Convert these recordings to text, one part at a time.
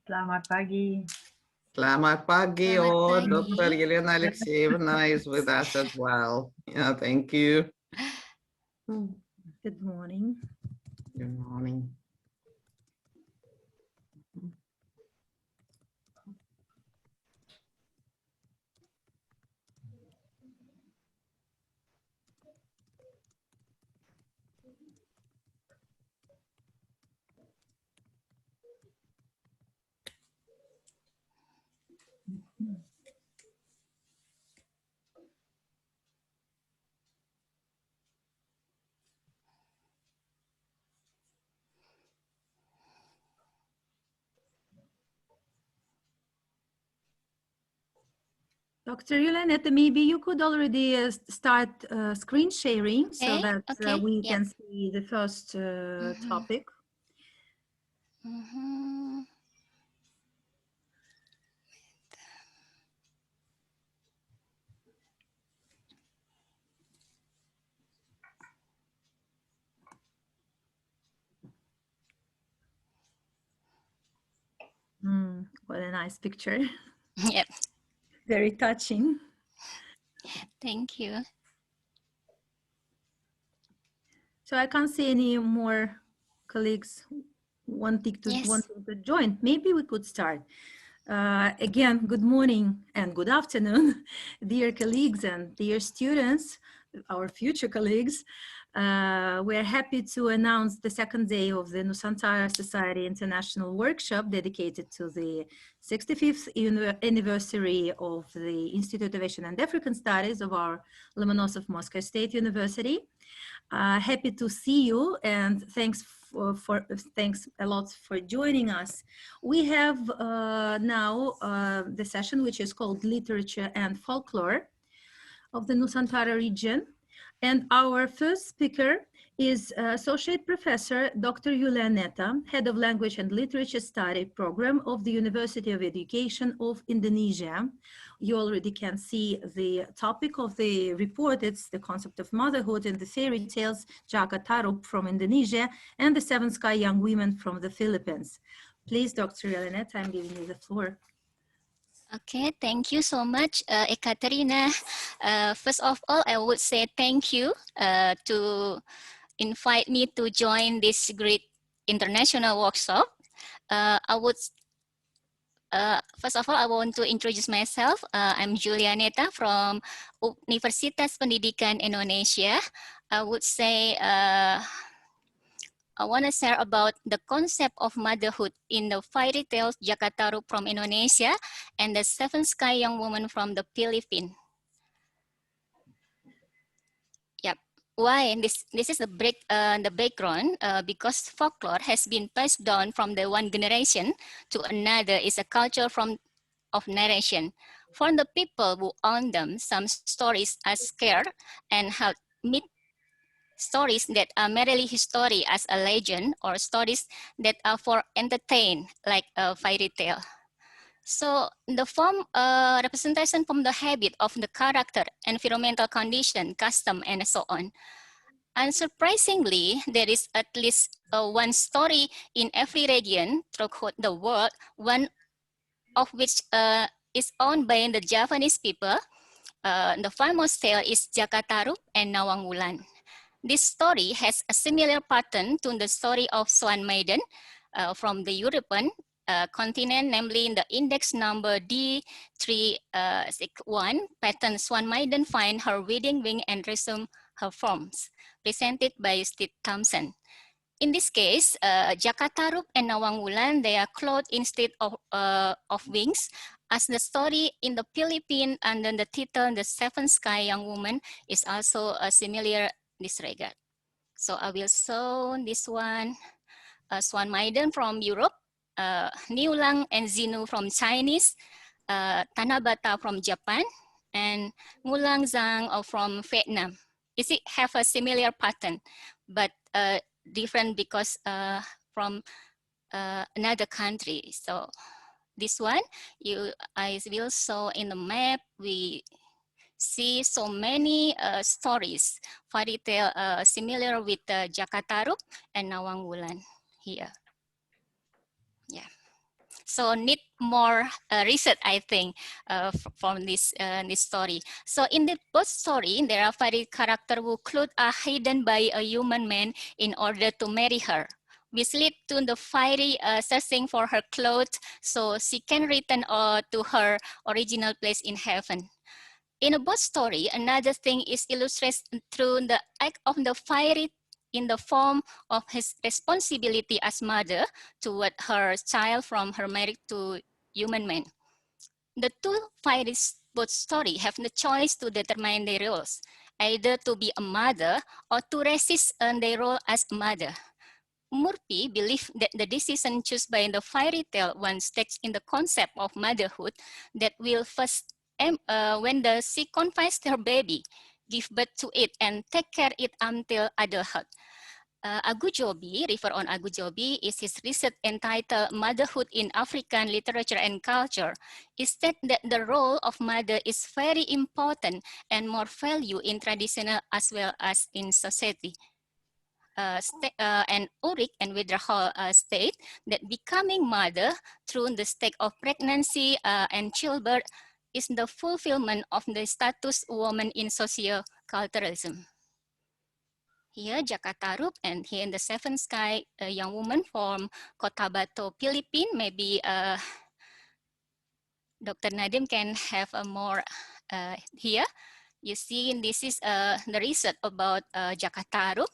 Selamat pagi. Selamat pagi, Selamat Dr. pagi. Yulianeta Alexeyevna is with us as well. Yeah, thank you. Good morning. Good morning. Dr. Yulianeta, maybe you could already start screen sharing so Okay, that okay, we yep. can see the first topic. What a nice picture. Yep. Very touching. Thank you. So I can't see any more colleagues wanting to join. Maybe we could start. Again, good morning and good afternoon, dear colleagues and dear students, our future colleagues. We're happy to announce the second day of the Nusantara Society International Workshop dedicated to the 65th anniversary of the Institute of Asian and African Studies of our Lomonosov Moscow State University. Happy to see you, and thanks a lot for joining us. We have now the session which is called Literature and Folklore of the Nusantara region. And our first speaker is Associate Professor Dr. Yulianeta, Head of Language and Literature Study Program of the University of Education of Indonesia. You already can see the topic of the report. It's the concept of motherhood and the fairy tales, Jaka, Tarub from Indonesia, and the Seven Sky Young Women from the Philippines. Please, Dr. Yulianeta, I'm giving you the floor. Okay, thank you so much, Ekaterina. First of all, I would say thank you to invite me to join this great international workshop. First of all, I want to introduce myself. I'm Yulianeta from Universitas Pendidikan Indonesia. I would say I want to share about the concept of motherhood in the fairy tales Jaka Tarub from Indonesia and the Seven Sky Young Woman from the Philippines. Yep. Why? This is the background because folklore has been passed down from the one generation to another. Is a culture of narration. For the people who own them, some stories are scared and have myth stories that are merely history as a legend, or stories that are for entertain, like a fairy tale. So the form representation from the habit of the character, environmental condition, custom, and so on. Unsurprisingly, there is at least one story in every region throughout the world, one of which is owned by the Javanese people. The famous tale is Jaka Tarub and Nawang Wulan. This story has a similar pattern to the story of Swan Maiden from the European continent, namely in the index number D361, pattern Swan Maiden find her wedding ring and resume her forms, presented by Steve Thompson. In this case, Jaka Tarub and Nawang Wulan, they are clothed instead of wings, as the story in the Philippines under the title The Seven Sky Young Woman is also a similar disregard. So I will show this one, Swan Maiden from Europe, Niulang and Zinu from Chinese, Tanabata from Japan, and Ngulang Zhang from Vietnam. It have a similar pattern, but different because from another country. So this one, I will show in the map. We see so many stories, fairy tale similar with Jaka Tarub and Nawang Wulan here. Yeah. So need more research, I think, from this story. So in the both story, there are fairy characters who clothes are hidden by a human man in order to marry her, which lead to the fairy searching for her clothes so she can return to her original place in heaven. In a both story, another thing is illustrated through the act of the fairy in the form of his responsibility as mother toward her child from her marriage to human man. The two fairies both story have the choice to determine their roles, either to be a mother or to resist their role as a mother. Murphy believed that the decision chosen by the fairy tale one stakes in the concept of motherhood that will first when she confides her baby, give birth to it, and take care it until adulthood. Agujobi, refer on Agujobi, is his research entitled Motherhood in African Literature and Culture, is that the role of mother is very important and more value in traditional as well as in society. And Ulrich and Widerhall state that becoming mother through the state of pregnancy and childbirth is the fulfillment of the status woman in socio-culturalism. Here, Jaka Tarub, and here in the seventh sky, a young woman from Cotabato, Philippines. Maybe Dr. Nadim can have a more here. You see, this is the research about Jaka Tarub.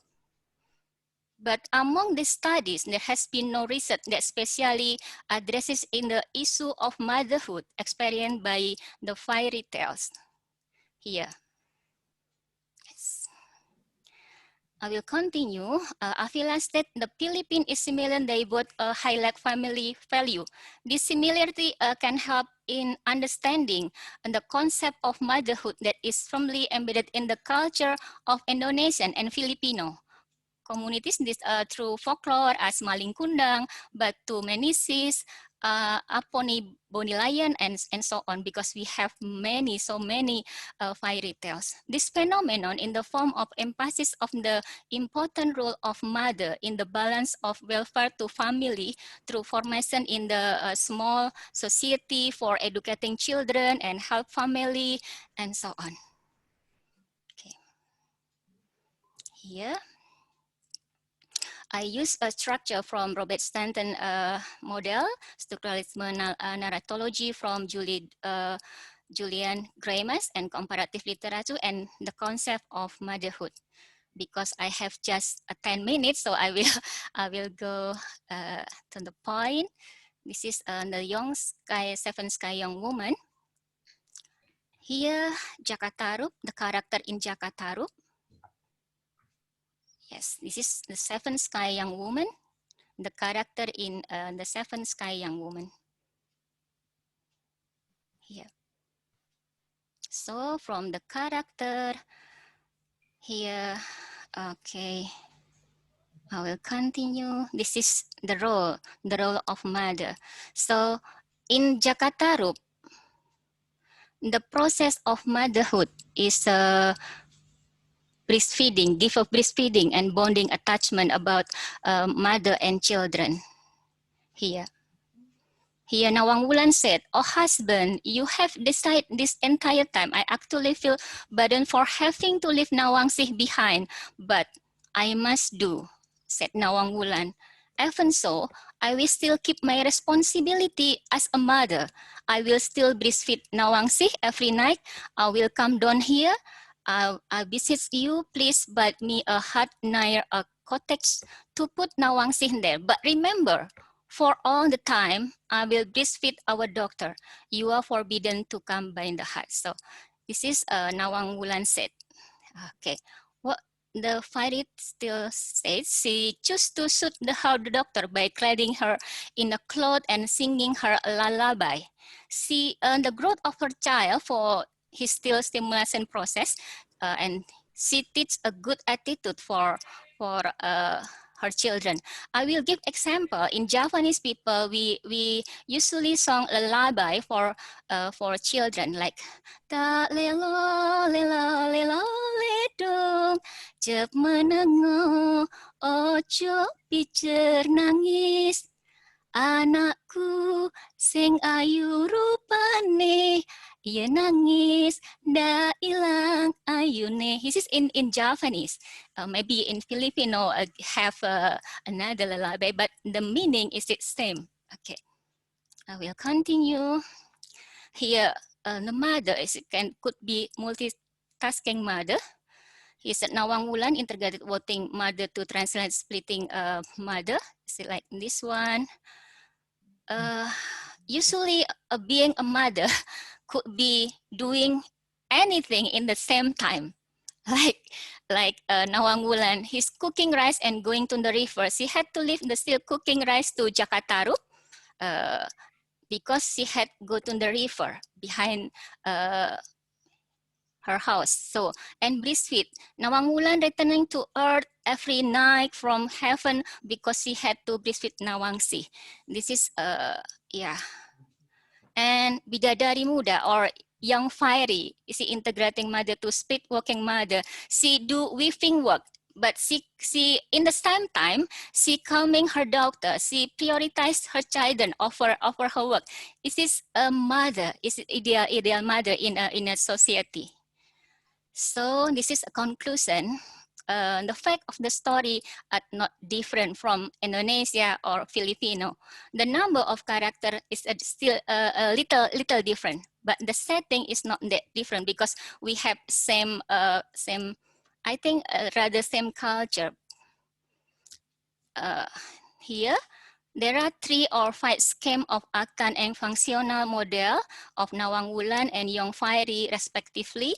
But among the studies, there has been no research that specially addresses in the issue of motherhood experienced by the fairy tales. Here. Yes. I will continue. Avila said the Philippine is similar, they both highlight family value. This similarity can help in understanding the concept of motherhood that is firmly embedded in the culture of Indonesian and Filipino communities this through folklore as Maling Kundang, Batu Menisis, Aponi Bonilayan, and so on, because we have so many fairy tales. This phenomenon in the form of emphasis of the important role of mother in the balance of welfare to family through formation in the small society for educating children and help family and so on. Okay. Here. I use a structure from Robert Stanton model, structuralism narratology from Julian Greimas and comparative literature and the concept of motherhood. Because I have just 10 minutes, so I will I will go to the point. This is the young sky, seven sky young woman. Here, Jaka Tarub, the character in Jaka Tarub. Yes, this is the seven sky young woman. The character in the seven sky young woman. Here. So from the character here, okay, I will continue. This is the role of mother. So in Jaka Tarub, the process of motherhood is breastfeeding, gift of breastfeeding and bonding attachment about mother and children. Here. Here Nawang Wulan said, "Oh husband, you have decided this entire time. I actually feel burdened for having to leave Nawangsih behind, but I must do," said Nawang Wulan. "Even so, I will still keep my responsibility as a mother. I will still breastfeed Nawangsih every night. I will come down here. I'll visit you. Please buy me a hut near a cottage to put Nawangsih there. But remember, for all the time, I will breastfeed our daughter. You are forbidden to come by the hut." So this is Nawang Wulan said. Okay, what the fairy still says, she chose to suit her doctor by cladding her in a cloth and singing her a lullaby. She the growth of her child for his still stimulation process, and she teach a good attitude for her children. I will give example. In Javanese people, we usually sing a lullaby for children, like ta lelo lelo lelo ledong cep menengo ojo pijer nangis Anakku sing ayu rupane, ia nangis da ilang ayune. This is in Japanese. Maybe in Filipino have another lullaby, but the meaning is the same. Okay, I will continue. Here, the mother could be multitasking mother. He said Nawang Wulan integrated voting mother to translate splitting mother. See like this one. Usually being a mother could be doing anything in the same time. Like Nawang Wulan, he's cooking rice and going to the river. She had to leave the still cooking rice to Jaka Tarub because she had go to the river behind her house. So, and breastfeed. Nawang Wulan returning to earth every night from heaven because she had to breastfeed Nawang Si. This is, yeah. And Bidadari Muda or young fiery, she integrating mother to split working mother. She do weaving work, but she in the same time, she calming her daughter. She prioritized her children over her work. This is a mother, is ideal mother in a society. So this is a conclusion. The fact of the story are not different from Indonesia or Filipino. The number of character is still a little different, but the setting is not that different because we have same I think rather same culture. Here, there are 3 or 5 schemes of akan and functional model of Nawang Wulan and Young Fiery respectively.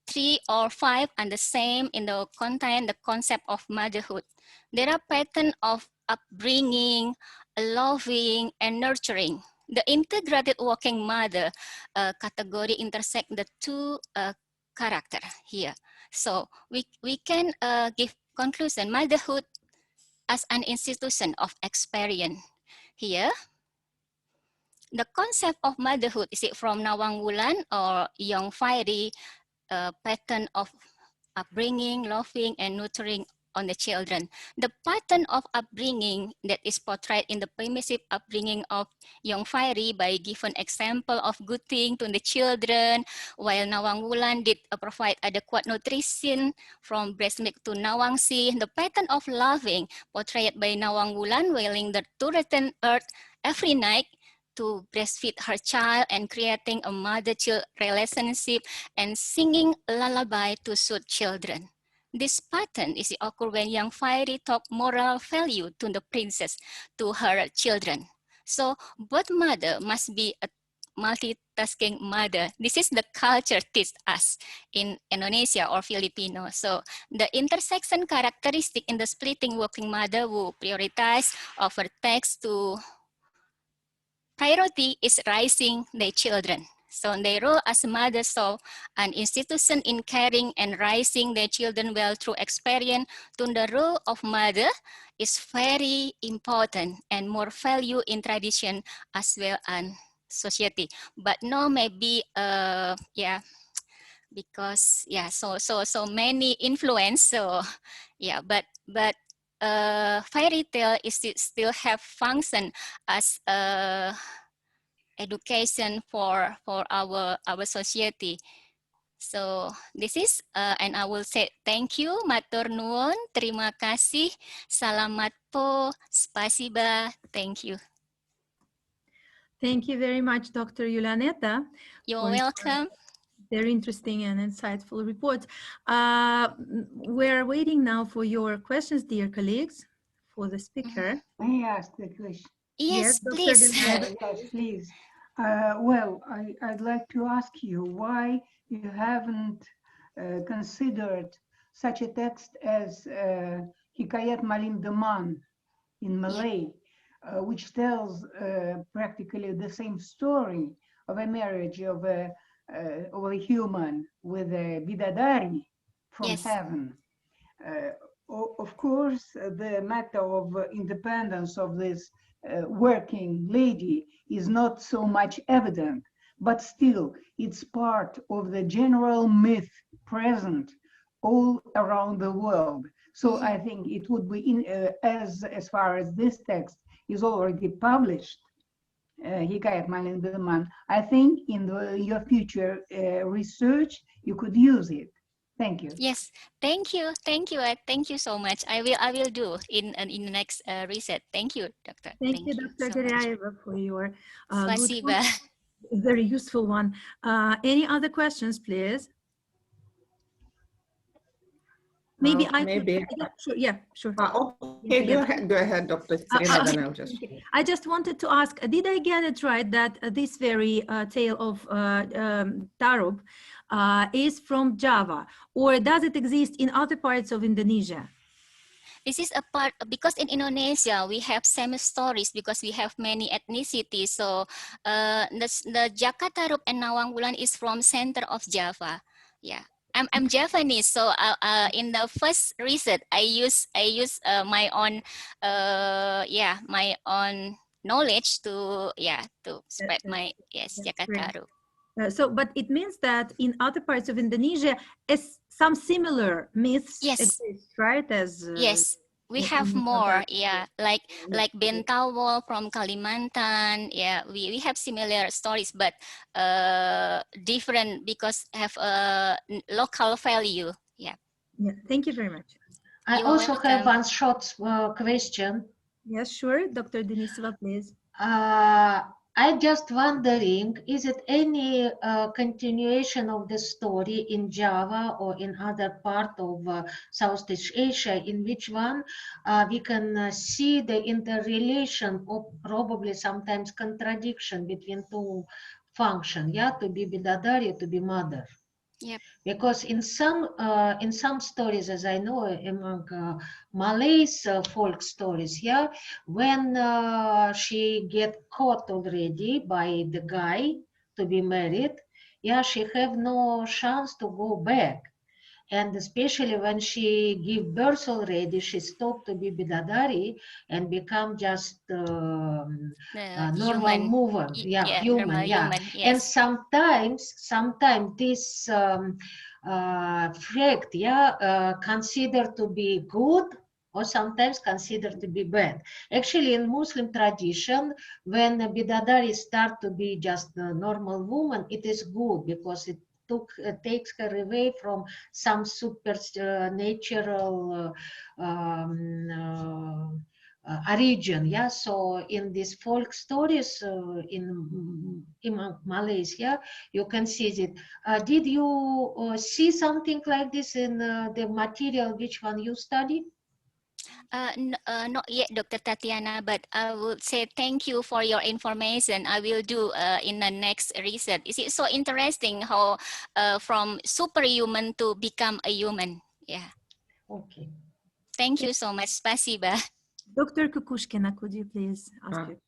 3 or 5 are the same in the content, the concept of motherhood. There are patterns of upbringing, loving, and nurturing. The integrated working mother category intersect the 2 character here. So we can give conclusion, motherhood as an institution of experience. Here, the concept of motherhood, is it from Nawang Wulan or Young Fiery pattern of upbringing, loving, and nurturing on the children. The pattern of upbringing that is portrayed in the permissive upbringing of Young Fiery by given example of good thing to the children, while Nawang Wulan did provide adequate nutrition from breast milk to Nawang Si. The pattern of loving portrayed by Nawang Wulan willing to return earth every night to breastfeed her child and creating a mother-child relationship and singing lullaby to soothe children. This pattern is occur when Young Fiery taught moral value to the princess, to her children. So both mother must be a multitasking mother. This is the culture teach us in Indonesia or Filipino. So the intersection characteristic in the splitting working mother will prioritize over text to priority is raising their children. So their role as mother saw an institution in caring and raising their children well through experience to the role of mother is very important and more value in tradition as well as society. But no, maybe yeah, because yeah, so many influence. So yeah, but fairy tale is still have function as education for our society. So this is and I will say thank you, matur nuwun, terima kasih, salamat po, spasiba, thank you. Thank you very much, Dr. Yulianeta. You're welcome. Very interesting and insightful report. We're waiting now for your questions, dear colleagues, for the speaker. May I ask the question? Yes, please. Yes, please. Well, I'd like to ask you why you haven't considered such a text as Hikayat Malim Deman in Malay, which tells practically the same story of a marriage of a human with a bidadari from heaven. Of course, the matter of independence of this working lady is not so much evident, but still it's part of the general myth present all around the world. So I think it would be, as far as this text is already published, Hikayat Malin Bilman. I think in your future research, you could use it. Thank you. Yes, thank you, thank you so much. I will do in the next reset. Thank you, Doctor. Thank you, Dr. So much. Geraeva, for your good Spasiba. very useful one. Any other questions, please? Maybe I could, yeah, sure. Okay, go ahead, Dr. Serena, then I'll just. I just wanted to ask, did I get it right that this very tale of Tarub is from Java, or does it exist in other parts of Indonesia? This is a part, because in Indonesia, we have same stories because we have many ethnicities. So the Jaka, Tarub, and Nawang Wulan is from center of Java. Yeah. I'm Javanese, so in the first research, I use my own my own knowledge to spread my Jaka Tarub. So, but it means that in other parts of Indonesia, some similar myths exist, right? Yes, we have more, like Bentawol from Kalimantan. Yeah, we have similar stories, but different because have a local value. Yeah. Yeah. Thank you very much. I also have one short question. Yes, sure, Dr. Denisova, please. I just wondering, is it any continuation of the story in Java or in other part of Southeast Asia, in which one we can see the interrelation or probably sometimes contradiction between two functions, to be bidadari, to be mother. Yep. Because in some stories, as I know, among Malay's folk stories, when she get caught already by the guy to be married, she have no chance to go back. And especially when she give birth already, she stopped to be bidadari and become just normal movement, human. Yes. And sometimes this fact, considered to be good or sometimes considered to be bad. Actually, in Muslim tradition, when a bidadari start to be just a normal woman, it is good because it takes her away from some supernatural origin. So in these folk stories in Malaysia, you can see it. Did you see something like this in the material which one you study? Not yet, Dr. Tatiana, but I would say thank you for your information. I will do in the next research. It's so interesting how from superhuman to become a human. Yeah. Okay. Thank you so much. Spasiba. Dr. Kukushkina, could you please ask you?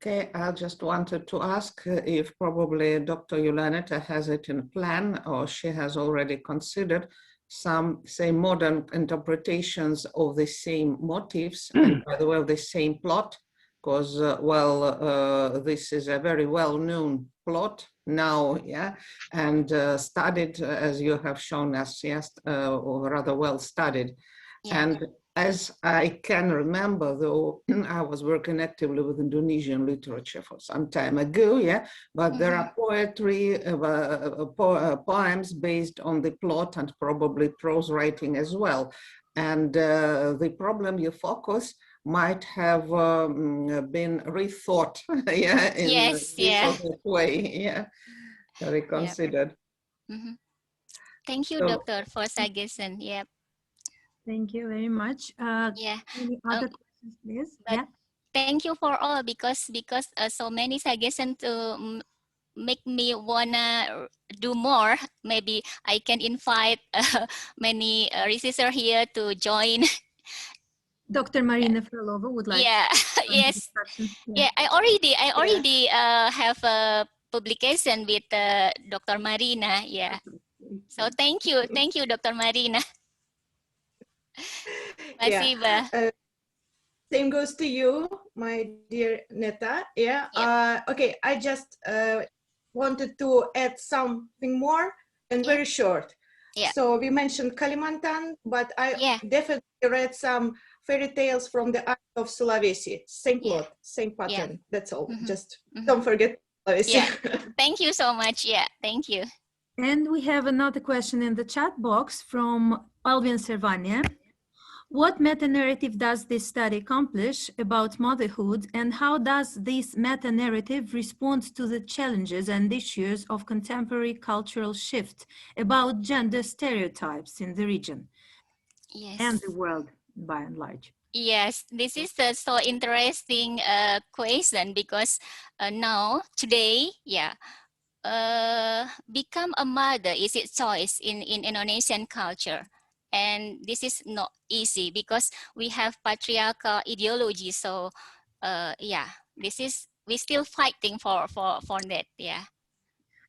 Okay, I just wanted to ask if probably Dr. Yulianeta has it in plan or she has already considered some, say, modern interpretations of the same motifs and, by the way, the same plot, because, this is a very well-known plot now, and studied, as you have shown us, or rather well studied. Yeah. And as I can remember, though, I was working actively with Indonesian literature for some time ago, but there are poetry, poems based on the plot and probably prose writing as well. And the problem you focus might have been rethought, in this way, reconsidered. Yep. Thank you, Doctor, for suggestion. Yep. Thank you very much. Any other questions, please? Thank you for all because so many suggestions to make me wanna do more. Maybe I can invite many researchers here to join. Dr. Marina Frolova would like. Yes. I already have a publication with Dr. Marina. Yeah. So thank you, Dr. Marina. Same goes to you, my dear Neta. Okay, I just wanted to add something more and very short. Yeah. So we mentioned Kalimantan, but I definitely read some fairy tales from the island of Sulawesi. Same plot, same pattern. That's all. Just don't forget Sulawesi. Yeah. Thank you so much. Yeah. Thank you. And we have another question in the chat box from Alvin Servania. What meta-narrative does this study accomplish about motherhood, and how does this meta-narrative respond to the challenges and issues of contemporary cultural shift about gender stereotypes in the region and the world by and large? Yes, this is a so interesting question because now, today, become a mother is its choice in Indonesian culture. And this is not easy because we have patriarchal ideology. So we still fighting for that. Yeah.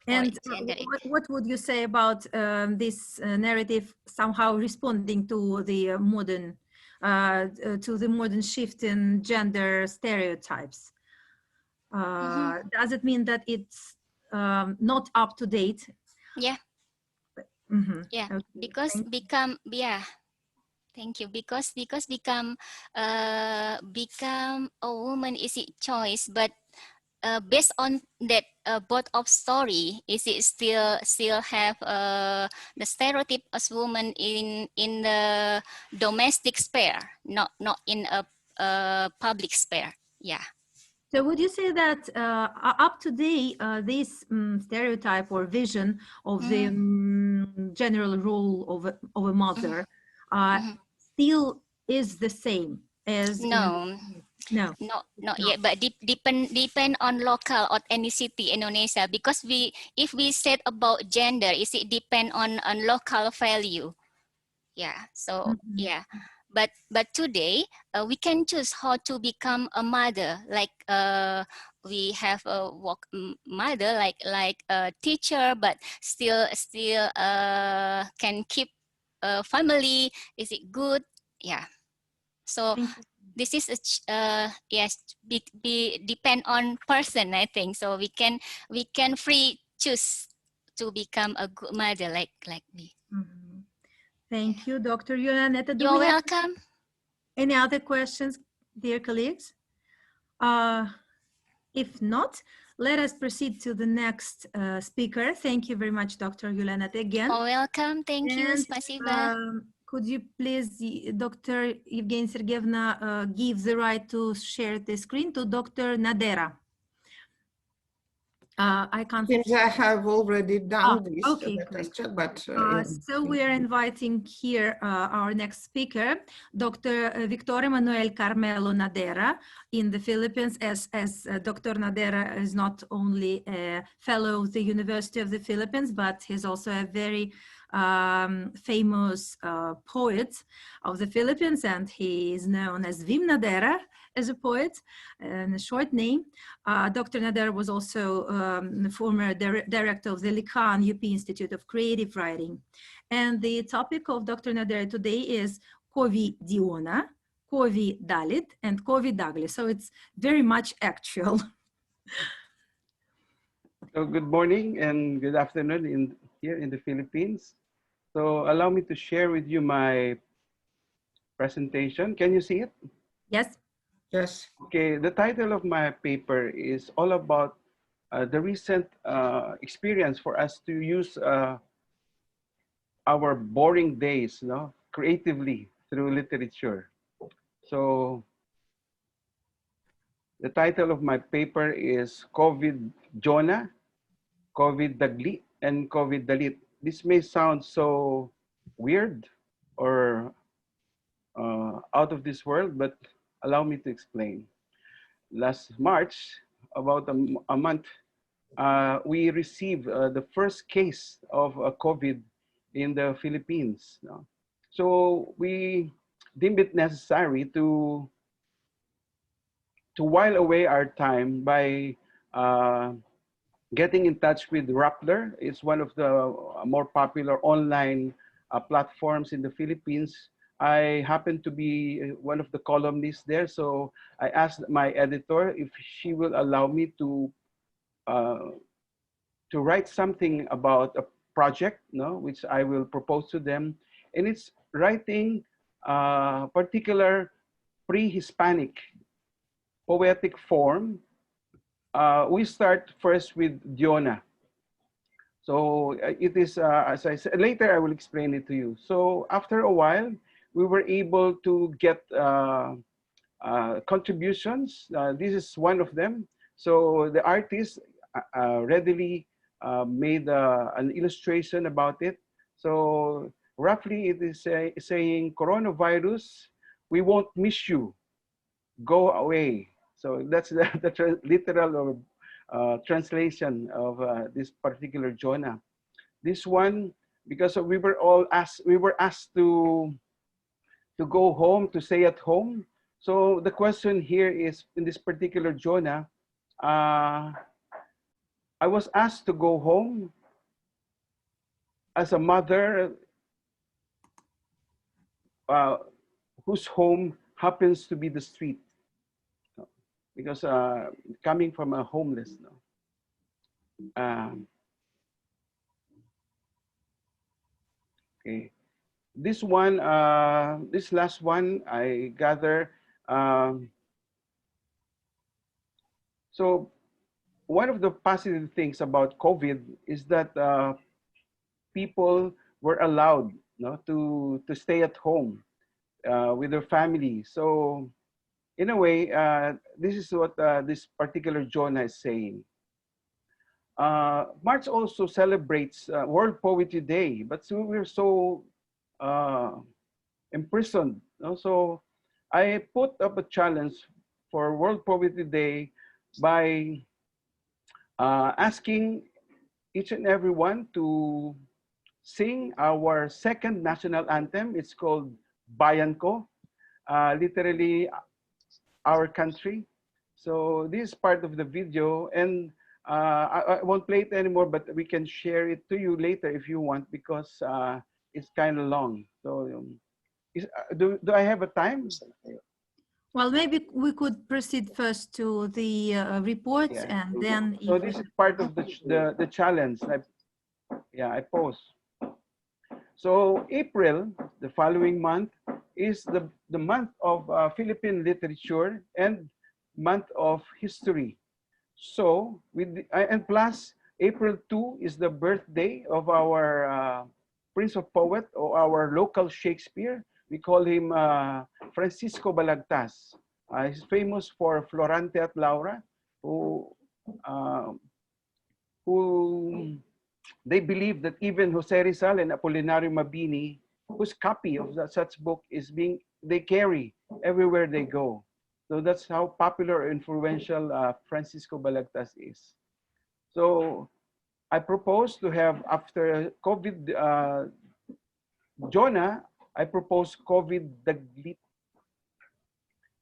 And what would you say about this narrative somehow responding to the modern shift in gender stereotypes? Does it mean that it's not up to date? Yeah. Yeah. Okay. Because thank you. Because become a woman is its choice, but based on that both of story, is it still have the stereotype as woman in the domestic sphere, not in a public sphere. Yeah. So would you say that up to date, this stereotype or vision of the general role of a mother still is the same as No, not yet, but depend on local ethnicity in Indonesia, because if we said about gender, is it depend on local value. Yeah. So but today we can choose how to become a mother. Like we have a mother like a teacher, but still can keep a family. Is it good? Yeah. So this is depend on person, I think. So we can free choose to become a good mother like me. Thank you, Dr. Yulianeta. You're welcome. Any other questions, dear colleagues? If not, let us proceed to the next speaker. Thank you very much, Dr. Yulianeta, again. You're welcome. Thank you. Spasiba. Could you please, Dr. Evgeniya Sergeyevna, give the right to share the screen to Dr. Nadera? I can't. Since I have already done this, okay, great. So we are inviting here our next speaker, Dr. Victor Emmanuel Carmelo Nadera in the Philippines, as Dr. Nadera is not only a fellow of the University of the Philippines, but he's also a very famous poet of the Philippines, and he is known as Vim Nadera as a poet, and a short name. Dr. Nadera was also the former director of the Likhaan UP Institute of Creative Writing. And the topic of Dr. Nadera today is CoviDiona, CoviDalit, and CoviDagli. So it's very much actual. So good morning and good afternoon here in the Philippines. So allow me to share with you my presentation. Can you see it? Yes. Yes. Okay, the title of my paper is all about the recent experience for us to use our boring days, creatively through literature. So the title of my paper is CoviDiona, CoviDagli, and CoviDalit. This may sound so weird or out of this world, but allow me to explain. Last March, about a month, we received the first case of COVID in the Philippines. So we deemed it necessary to while away our time by getting in touch with Rappler. It's one of the more popular online platforms in the Philippines. I happen to be one of the columnists there, so I asked my editor if she will allow me to write something about project, no, which I will propose to them, and it's writing particular pre-Hispanic poetic form. We start first with Diona. So it is, as I said, later I will explain it to you. So after a while, we were able to get contributions. This is one of them. So the artist readily made an illustration about it. So roughly it is saying, coronavirus, we won't miss you, go away. So that's the literal or translation of this particular Jonah. This one, because we were asked to go home, to stay at home. So the question here is, in this particular Jonah, I was asked to go home as a mother whose home happens to be the street, because coming from a homeless. Okay, this one, this last one, I gather. So one of the positive things about COVID is that people were allowed, to stay at home with their family. So in a way, this is what this particular Jonah is saying. March also celebrates World Poetry Day, but so we're so imprisoned. So I put up a challenge for World Poetry Day by asking each and everyone to sing our second national anthem. It's called Bayan Ko, literally our country. So this is part of the video, and I won't play it anymore, but we can share it to you later if you want, because it's kind of long. So do I have a time? Well, maybe we could proceed first to the reports, and then. So this is part of the challenge. I pose. So April, the following month, is the month of Philippine literature and month of history. So and plus April 2 is the birthday of our Prince of Poet, or our local Shakespeare. We call him Francisco Balagtas. He's famous for Florante at Laura, who they believe that even Jose Rizal and Apolinario Mabini, whose copy of such book they carry everywhere they go. So that's how popular or influential Francisco Balagtas is. So I propose to have, after COVID Jonah, I propose CoviDagli.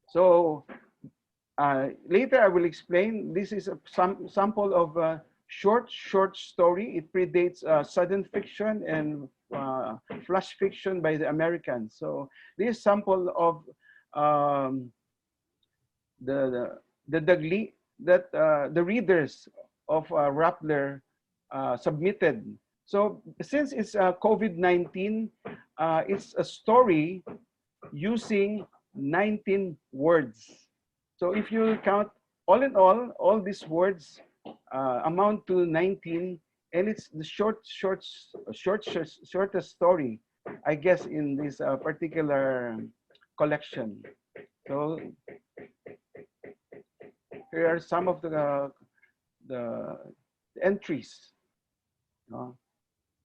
So later I will explain. This is a sample of a short story. It predates sudden fiction and flash fiction by the Americans. So this sample of the Dagli that the readers of Rappler submitted. So since it's COVID-19, it's a story using 19 words. So if you count all in all these words amount to 19, and it's the shortest story, I guess, in this particular collection. So here are some of the entries.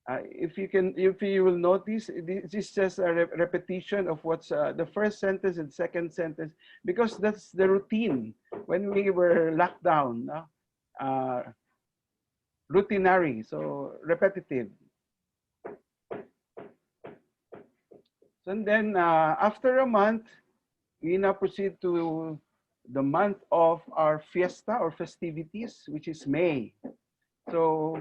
If you will notice, this is just a repetition of what's the first sentence and second sentence, because that's the routine when we were locked down. Routinary, so repetitive. And then after a month, we now proceed to the month of our fiesta or festivities, which is May. So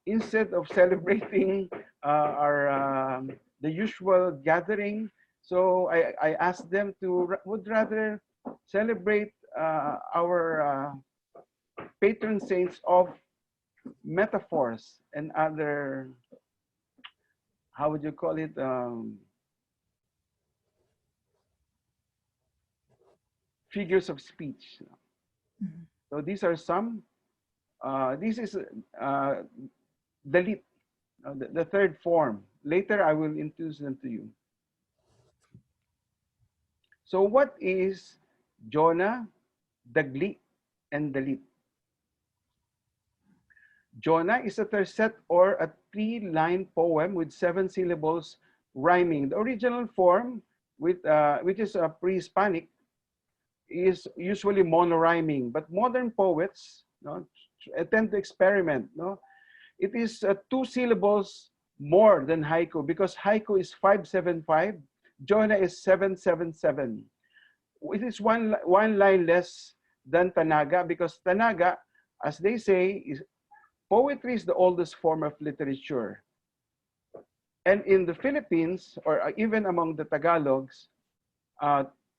instead of celebrating the usual gathering, so I asked them would rather celebrate our patron saints of metaphors and other how would you call it? Figures of speech. Mhm. So these are some. This is Dalit, the third form. Later, I will introduce them to you. So what is Jona, Dagli, and Dalit? Jona is a tercet or a three-line poem with 7 syllables rhyming. The original form, which is a pre-Hispanic, is usually monorhyming, but modern poets tend to experiment. It is 2 syllables more than haiku, because haiku is 575, Jona is 777. It is one line less than Tanaga, because Tanaga, as they say, poetry is the oldest form of literature. And in the Philippines, or even among the Tagalogs,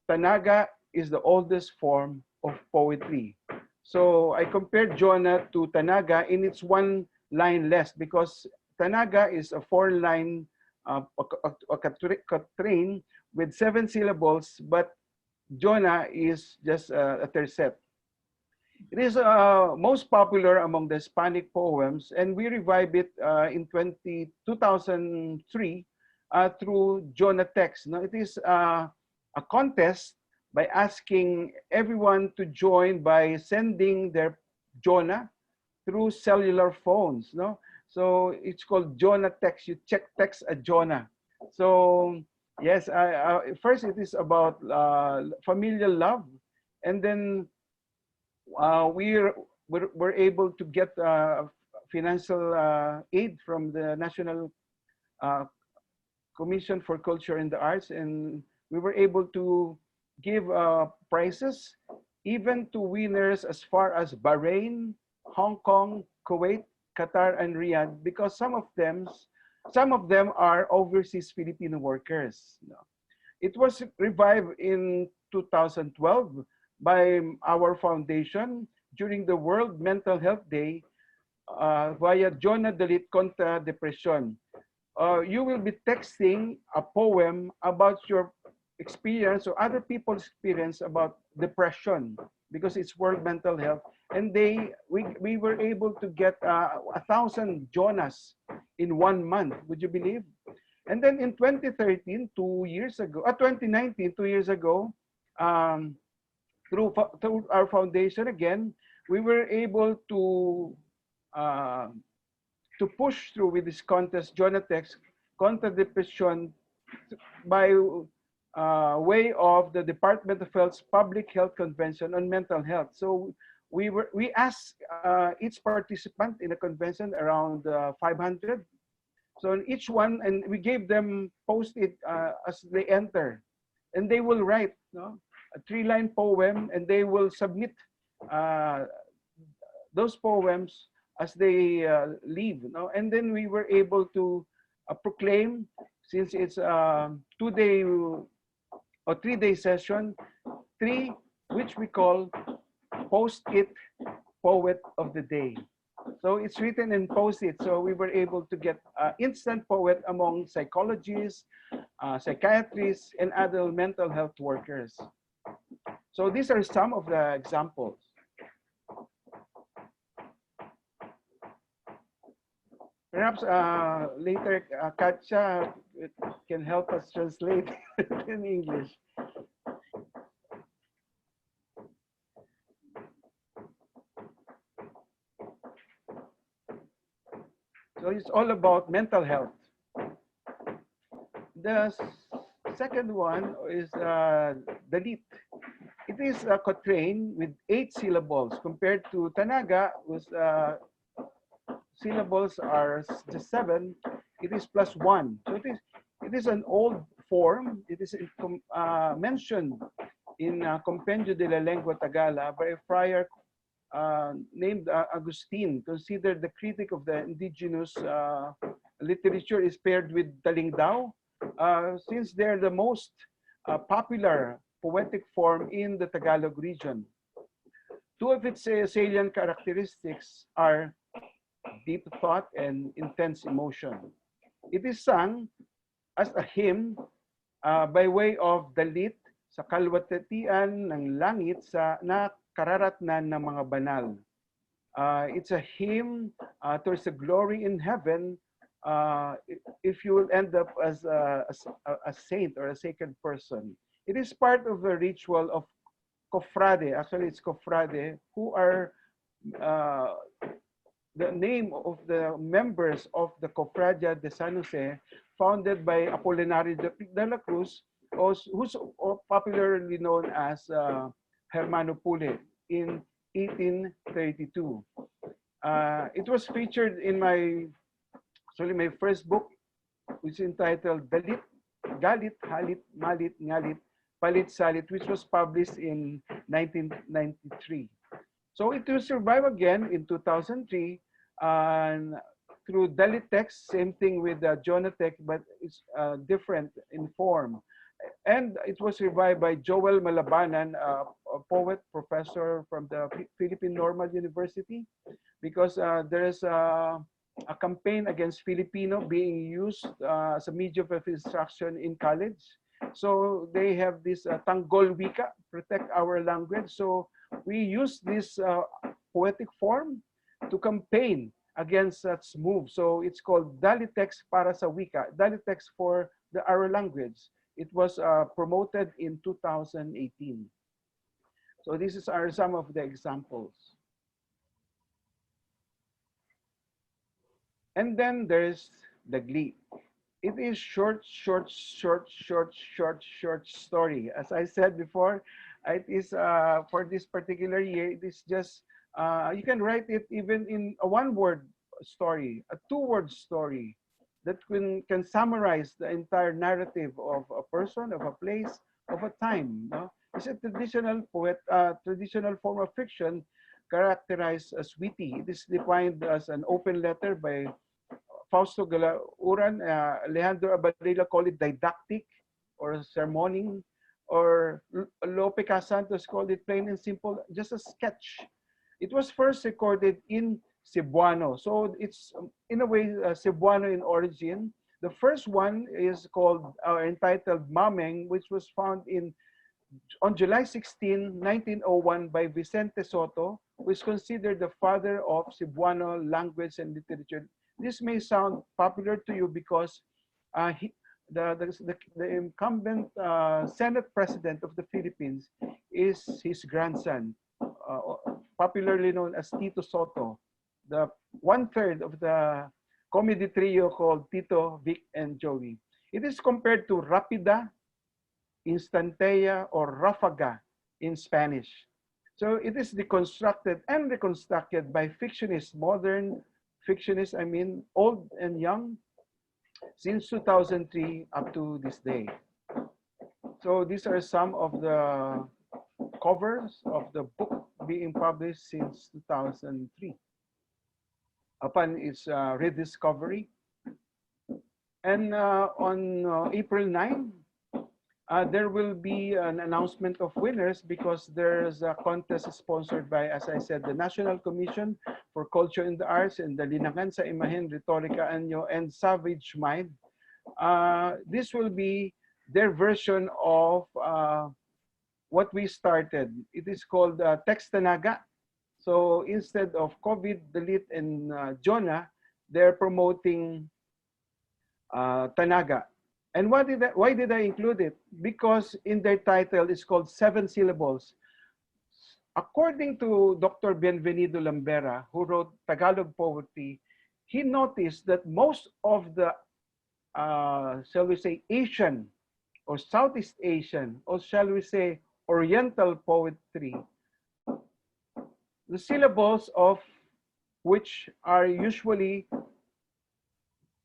Tanaga is the oldest form of poetry. So I compared Jona to Tanaga in its one line less, because Tanaga is a 4-line quatrain with 7 syllables, but Jona is just a tercet. It is most popular among the Hispanic poems, and we revived it in 2003 through Jona Text. Now, it is a contest by asking everyone to join by sending their Jona through cellular phones. So it's called Jona Text. You check text a Jona. So yes, first it is about familial love, and then we're able to get financial aid from the National Commission for Culture and the Arts, and we were able to give prizes even to winners as far as Bahrain, Hong Kong, Kuwait, Qatar, and Riyadh, because some of them are overseas Filipino workers. It was revived in 2012 by our foundation during the World Mental Health Day via Jona Dalit Contra Depression. You will be texting a poem about your experience or other people's experience about depression, because it's World Mental Health. And we were able to get 1,000 Jonas in 1 month. Would you believe? And then in 2013, 2 years ago, 2019, 2 years ago, through our foundation again, we were able to push through with this contest, Jonatex, Contra Depression, by way of the Department of Health's Public Health Convention on Mental Health. So we asked each participant in the convention around 500. So in each one, and we gave them post-it as they enter, and they will write a 3-line poem, and they will submit those poems as they leave. And then we were able to proclaim, since it's a 2-day or 3-day session, 3, which we call Post-it Poet of the Day. So it's written in Post-it. So we were able to get instant poet among psychologists, psychiatrists, and other mental health workers. So these are some of the examples. Perhaps later, Katja can help us translate in English. So it's all about mental health. The second one is Dalit. It is a quatrain with 8 syllables compared to Tanaga, whose syllables are just 7. It is +1. So it is an old form. It is mentioned in Compendio de la Lengua Tagala by a friar named Agustin, considered the critic of the indigenous literature, is paired with Talingdao, since they're the most popular poetic form in the Tagalog region. 2 of its salient characteristics are deep thought and intense emotion. It is sung as a hymn by way of dalit sa kalwatatian ng langit sa nakararatnan ng mga banal. It's a hymn towards the glory in heaven if you will end up as a saint or a sacred person. It is part of a ritual of cofrade. Actually, it's cofrade who are the name of the members of the Cofradia de San Jose, founded by Apolinario de la Cruz, who's popularly known as Hermano Pule in 1832. It was featured in my first book, which is entitled Dalit, Galit, Halit, Malit, Ngalit, Palit, Salit, which was published in 1993. So it will survive again in 2003 through Dalit text, same thing with Jonah text, but it's different in form. And it was revived by Joel Malabanan, a poet professor from the Philippine Normal University, because there is a campaign against Filipino being used as a medium of instruction in college. So they have this Tanggol Wika, protect our language. So we use this poetic form to campaign against such move. So it's called Dalitex para sa Wika, Dalitex for our language. It was promoted in 2018. So these are some of the examples. And then there's the Gli. It is short story. As I said before, it is for this particular year, it is just, you can write it even in a one-word story, a two-word story that can summarize the entire narrative of a person, of a place, of a time. No? It's a traditional traditional form of fiction characterized as witty. It is defined as an open letter by Fausto Galauran. Alejandro Abadilla called it didactic or sermoning, or Lope Casantos called it plain and simple, just a sketch. It was first recorded in Cebuano. So it's in a way Cebuano in origin. The first one is called entitled Mameng, which was found on July 16, 1901 by Vicente Soto, who is considered the father of Cebuano language and literature. This may sound popular to you because the incumbent Senate President of the Philippines is his grandson, popularly known as Tito Soto, the one-third of the comedy trio called Tito, Vic, and Joey. It is compared to Rapida, Instantea, or Rafaga in Spanish. So it is deconstructed and reconstructed by fictionists, modern fictionists, I mean, old and young, since 2003 up to this day. So these are some of the covers of the book being published since 2003. Upon its rediscovery. And on April 9, there will be an announcement of winners because there's a contest sponsored by, as I said, the National Commission for Culture and the Arts and the Linangan sa Imahen, Retorica Anyo, and Savage Mind. This will be their version of what we started. It is called Textanaga. So instead of CoviDalit and Jonah, they're promoting Tanaga. And why did I include it? Because in their title, it's called 7 syllables. According to Dr. Bienvenido Lambera, who wrote Tagalog poetry, he noticed that most of the, shall we say, Asian or Southeast Asian, or shall we say, Oriental poetry, the syllables of which are usually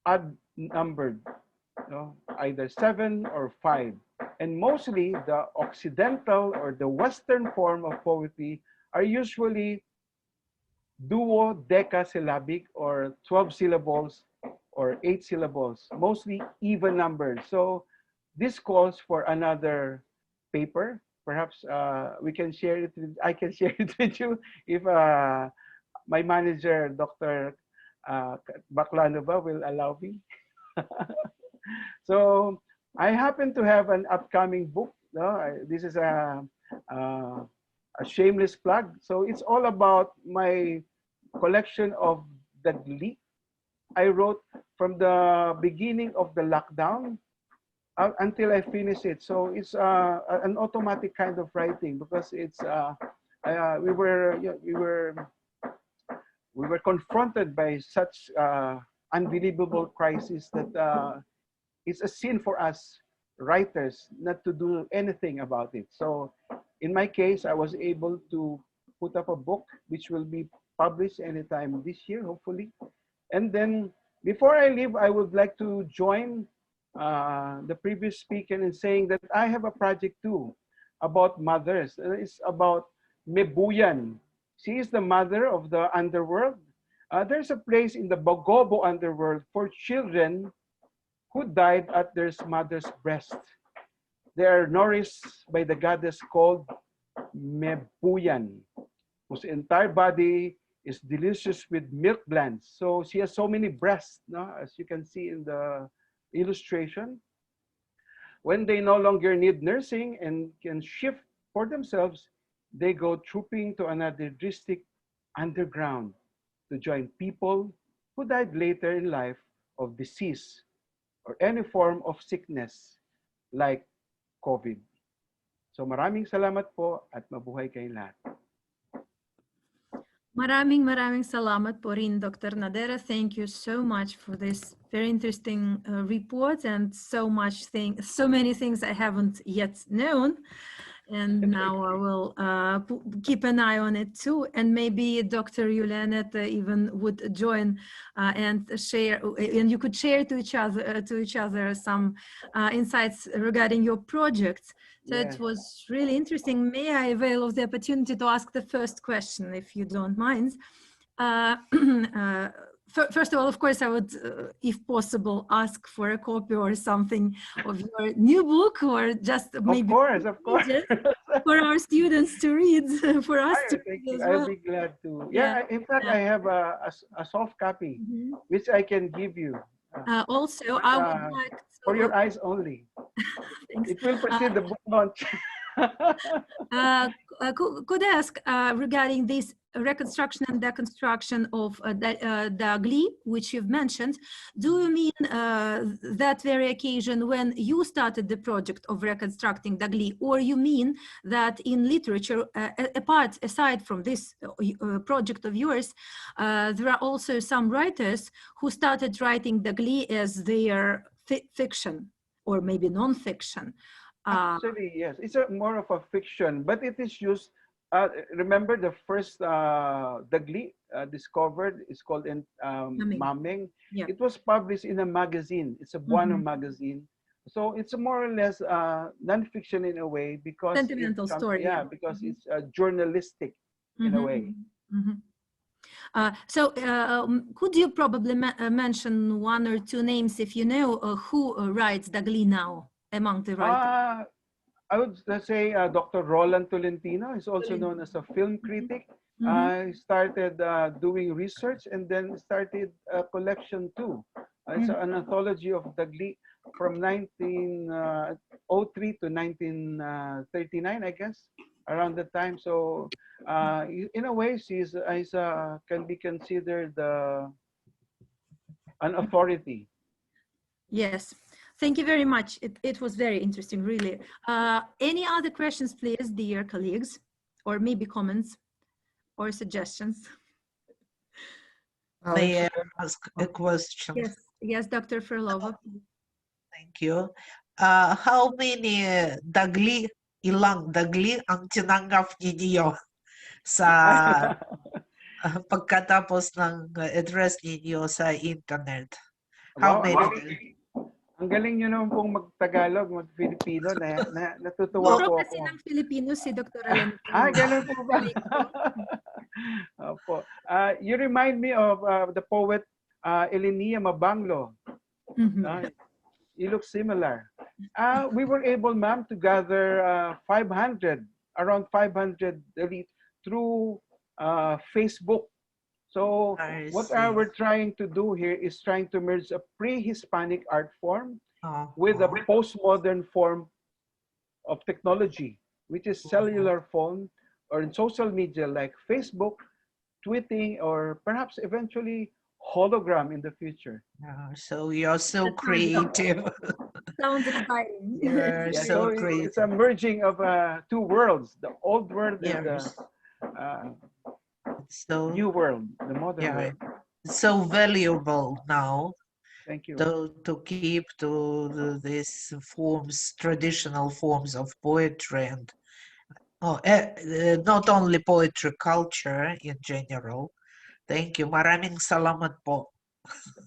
odd numbered, either 7 or 5. And mostly the Occidental or the Western form of poetry are usually duodecasyllabic or 12 syllables or 8 syllables, mostly even numbered. So this calls for another paper. Perhaps we can share it. I can share it with you if my manager, Dr. Baclanova, will allow me. So I happen to have an upcoming book. No, this is a shameless plug. So it's all about my collection of Dagli. I wrote from the beginning of the lockdown until I finish it. So it's an automatic kind of writing because it's we were you know, we were confronted by such unbelievable crisis that it's a sin for us writers not to do anything about it. So in my case, I was able to put up a book which will be published anytime this year, hopefully. And then before I leave, I would like to join the previous speaker in saying that I have a project too about mothers. It's about Mebuyan. She is the mother of the underworld. There's a place in the Bogobo underworld for children who died at their mother's breast. They are nourished by the goddess called Mebuyan, whose entire body is delicious with milk glands. So she has so many breasts, no? As you can see in the illustration. When they no longer need nursing and can shift for themselves, they go trooping to another district underground to join people who died later in life of disease or any form of sickness like COVID. So maraming salamat po at mabuhay kayong lahat. Maraming salamat po rin, Dr. Nadera. Thank you so much for this very interesting report and so many things I haven't yet known. And now I will keep an eye on it too. And maybe Dr. Yulianeta even would join and share, and you could share to each other some insights regarding your projects. So it was really interesting. May I avail of the opportunity to ask the first question, if you don't mind? First of all, of course, I would, if possible, ask for a copy or something of your new book, or just maybe of course. for our students to read, for us to read as well. I'll be glad to. Yeah, in fact, I have a soft copy, which I can give you. Also, I would like to, for your eyes only. Thanks. It will precede the book launch. Could I ask regarding this reconstruction and deconstruction of Dagli, which you've mentioned, do you mean that very occasion when you started the project of reconstructing Dagli, or you mean that in literature, aside from this project of yours, there are also some writers who started writing Dagli as their fiction, or maybe non-fiction? Actually, yes, it's more of a fiction, but it is used. Remember the first Dagli discovered is called Mameng. Yeah. It was published in a magazine. It's a Buono magazine. So it's more or less non-fiction in a way because sentimental story. Yeah, because it's journalistic in a way. So could you probably mention one or two names, if you know, who writes Dagli now among the writers? I would say Dr. Roland Tolentino is also known as a film critic. He started doing research and then started a collection too. It's an anthology of Dagli from 1903 to 1939, I guess, around the time. So in a way, she's can be considered an authority. Yes. Thank you very much. It was very interesting, really. Any other questions, please, dear colleagues, or maybe comments or suggestions? May I ask a question? Yes, Dr. Frolova. Thank you. How many ilang Dagli ang tinanggap ninyo sa pagkatapos ng address ninyo sa internet? How many? Ang galing nyo naman pong mag-Tagalog, mag-Filipino, natutuwa po ako. Kasi ng Filipino si Dr. Alan. Ganun po ba? Opo. You remind me of the poet Evgeniya Mabanglo. You look similar. We were able, ma'am, to gather around 500 through Facebook. So what we're trying to do here is trying to merge a pre-Hispanic art form with a postmodern form of technology, which is cellular phone or in social media like Facebook, tweeting, or perhaps eventually hologram in the future. So you're so creative. Sounds exciting. You're Yeah, so so creative. it's a merging of two worlds, the old world and the new world, the modern world. It's so valuable now. Thank you. To keep to these forms, traditional forms of poetry and not only poetry, culture in general. Thank you. Maraming salamat po.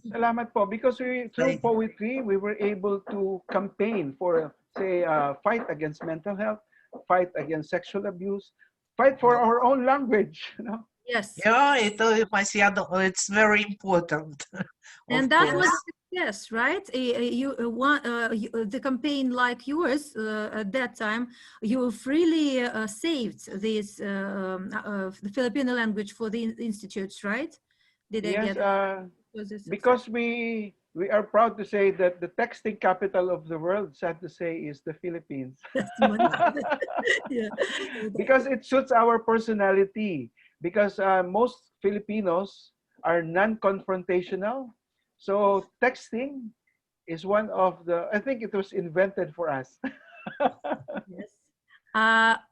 Salamat po, because through poetry, we were able to campaign for, say, fight against mental health, fight against sexual abuse, fight for our own language. You know? Yes. Yeah, it's very important. And that was a success, right? The campaign like yours at that time, you freely saved this the Filipino language for the institutes, right? Did I get it? Because we are proud to say that the texting capital of the world, sad to say, is the Philippines. Yeah. Because it suits our personality. Because most Filipinos are non-confrontational. So texting is one of the, I think it was invented for us. Yes.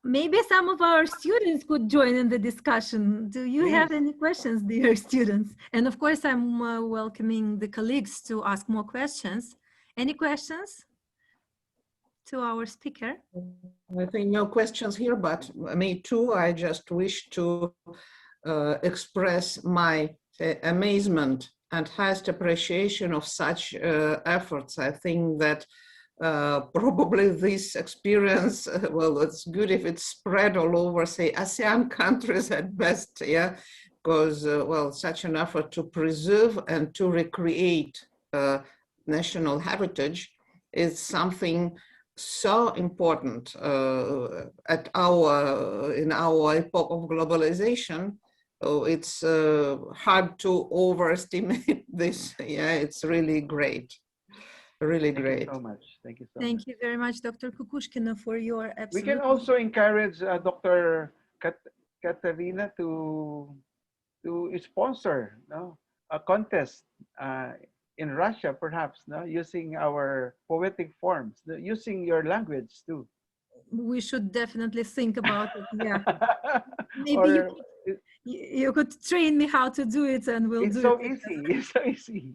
Maybe some of our students could join in the discussion. Do you have any questions, dear students? And of course, I'm welcoming the colleagues to ask more questions. Any questions to our speaker? I think no questions here, but me too. I just wish to express my amazement and highest appreciation of such efforts. I think that probably this experience, well, it's good if it's spread all over, say, ASEAN countries at best, yeah, because, well, such an effort to preserve and to recreate national heritage is something so important in our epoch of globalization. So it's hard to overestimate this. Yeah, it's really great. Really great. Thank you so much. Thank you so much. Thank you very much, Dr. Kukushkina, for your absolute. We can also encourage Dr. Katerina to sponsor a contest in Russia, perhaps, using our poetic forms, using your language too. We should definitely think about it. Yeah. Maybe you could train me how to do it, and we'll do it. It's so easy.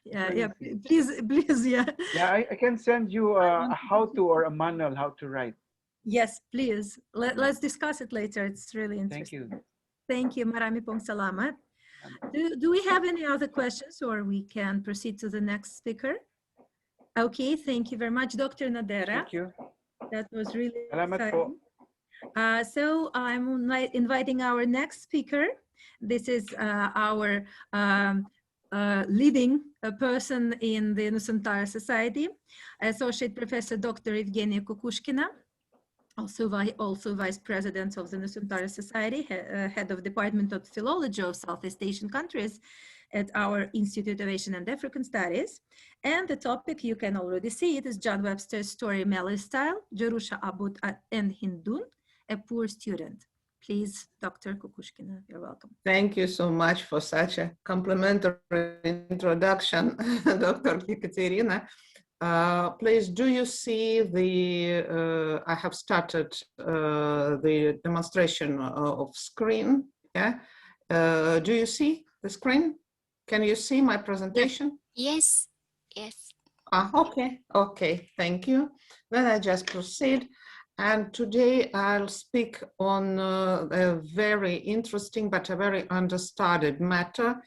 Yeah, please, yeah. Yeah, I can send you a how-to or a manual how to write. Yes, please. Let's discuss it later. It's really interesting. Thank you. Thank you. Marami pong salamat. Do we have any other questions, or we can proceed to the next speaker? Okay, thank you very much, Dr. Nadera. Thank you. That was really salamat exciting. Po. So I'm inviting our next speaker. This is our leading person in the Nusantara Society, Associate Professor Dr. Evgeniya Kukushkina, also Vice President of the Nusantara Society, Head of Department of Philology of Southeast Asian countries at our Institute of Asian and African Studies. And the topic, you can already see it, is John Webster's story Malay style, Jerusha, Abbot, and Hindun, a poor student. Please, Dr. Kukushkina, you're welcome. Thank you so much for such a complimentary introduction, Dr. Katerina. Please, do you see the, I have started the demonstration of screen, yeah? Do you see the screen? Can you see my presentation? Yes, yes. Okay, thank you. Then I just proceed. And today I'll speak on a very interesting but a very understudied matter,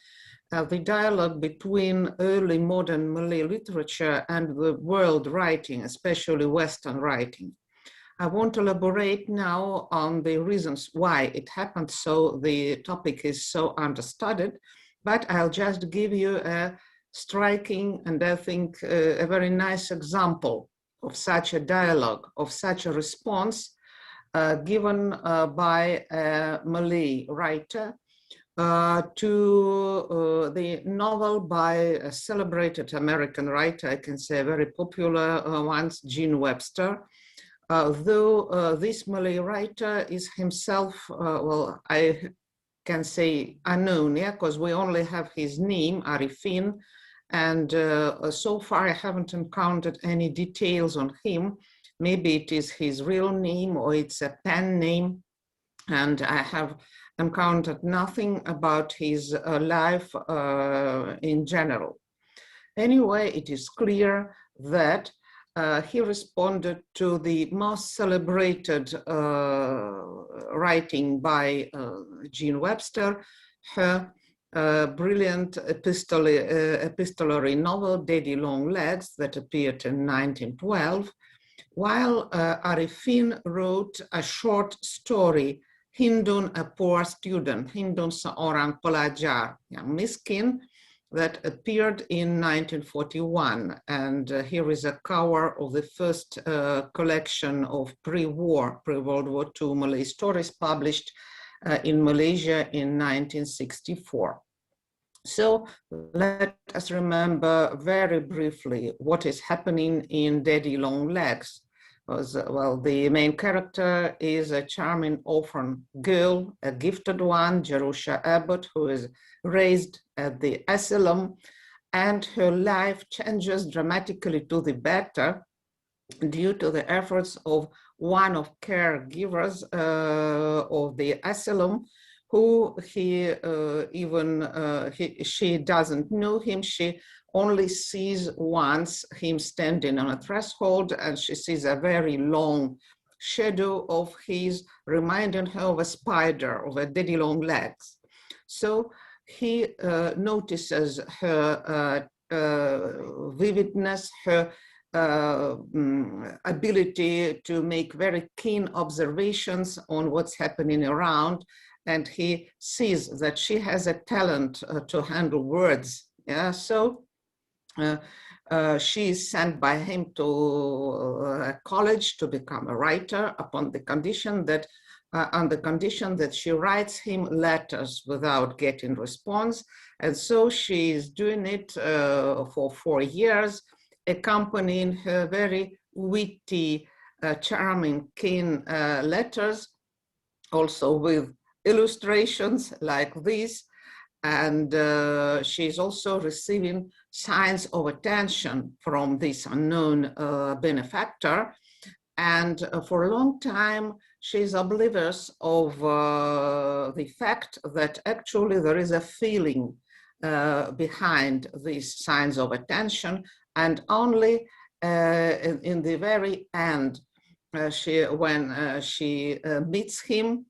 the dialogue between early modern Malay literature and the world writing, especially Western writing. I won't elaborate now on the reasons why it happened, so the topic is so understudied, but I'll just give you a striking and I think a very nice example of such a dialogue, of such a response given by a Malay writer to the novel by a celebrated American writer, I can say a very popular one, Webster. Though this Malay writer is himself, well, I can say unknown, yeah, because we only have his name, Arifin, and so far I haven't encountered any details on him. Maybe it is his real name or it's a pen name, and I have encountered nothing about his life in general. Anyway, it is clear that he responded to the most celebrated writing by Webster, her brilliant epistolary novel, Daddy Long Legs, that appeared in 1912, while Arifin wrote a short story, Hindun, a poor student, Hindun seorang pelajar yang miskin, that appeared in 1941. And here is a cover of the first collection of pre-World War II Malay stories published in Malaysia in 1964. So let us remember very briefly what is happening in Daddy Long Legs. Well, the main character is a charming orphan girl, a gifted one, Jerusha Abbot, who is raised at the asylum, and her life changes dramatically to the better due to the efforts of one of caregivers of the asylum, who she doesn't know him. She only sees once him standing on a threshold, and she sees a very long shadow of his, reminding her of a spider, of a daddy long legs. So he notices her vividness, her ability to make very keen observations on what's happening around, and he sees that she has a talent to handle words. Yeah, so she is sent by him to a college to become a writer upon the condition that she writes him letters without getting response. And so she is doing it for 4 years, accompanying her very witty, charming, keen letters, also with illustrations like this. And she's also receiving signs of attention from this unknown benefactor. And for a long time, she's oblivious of the fact that actually there is a feeling behind these signs of attention. And only in the very end, when she meets him,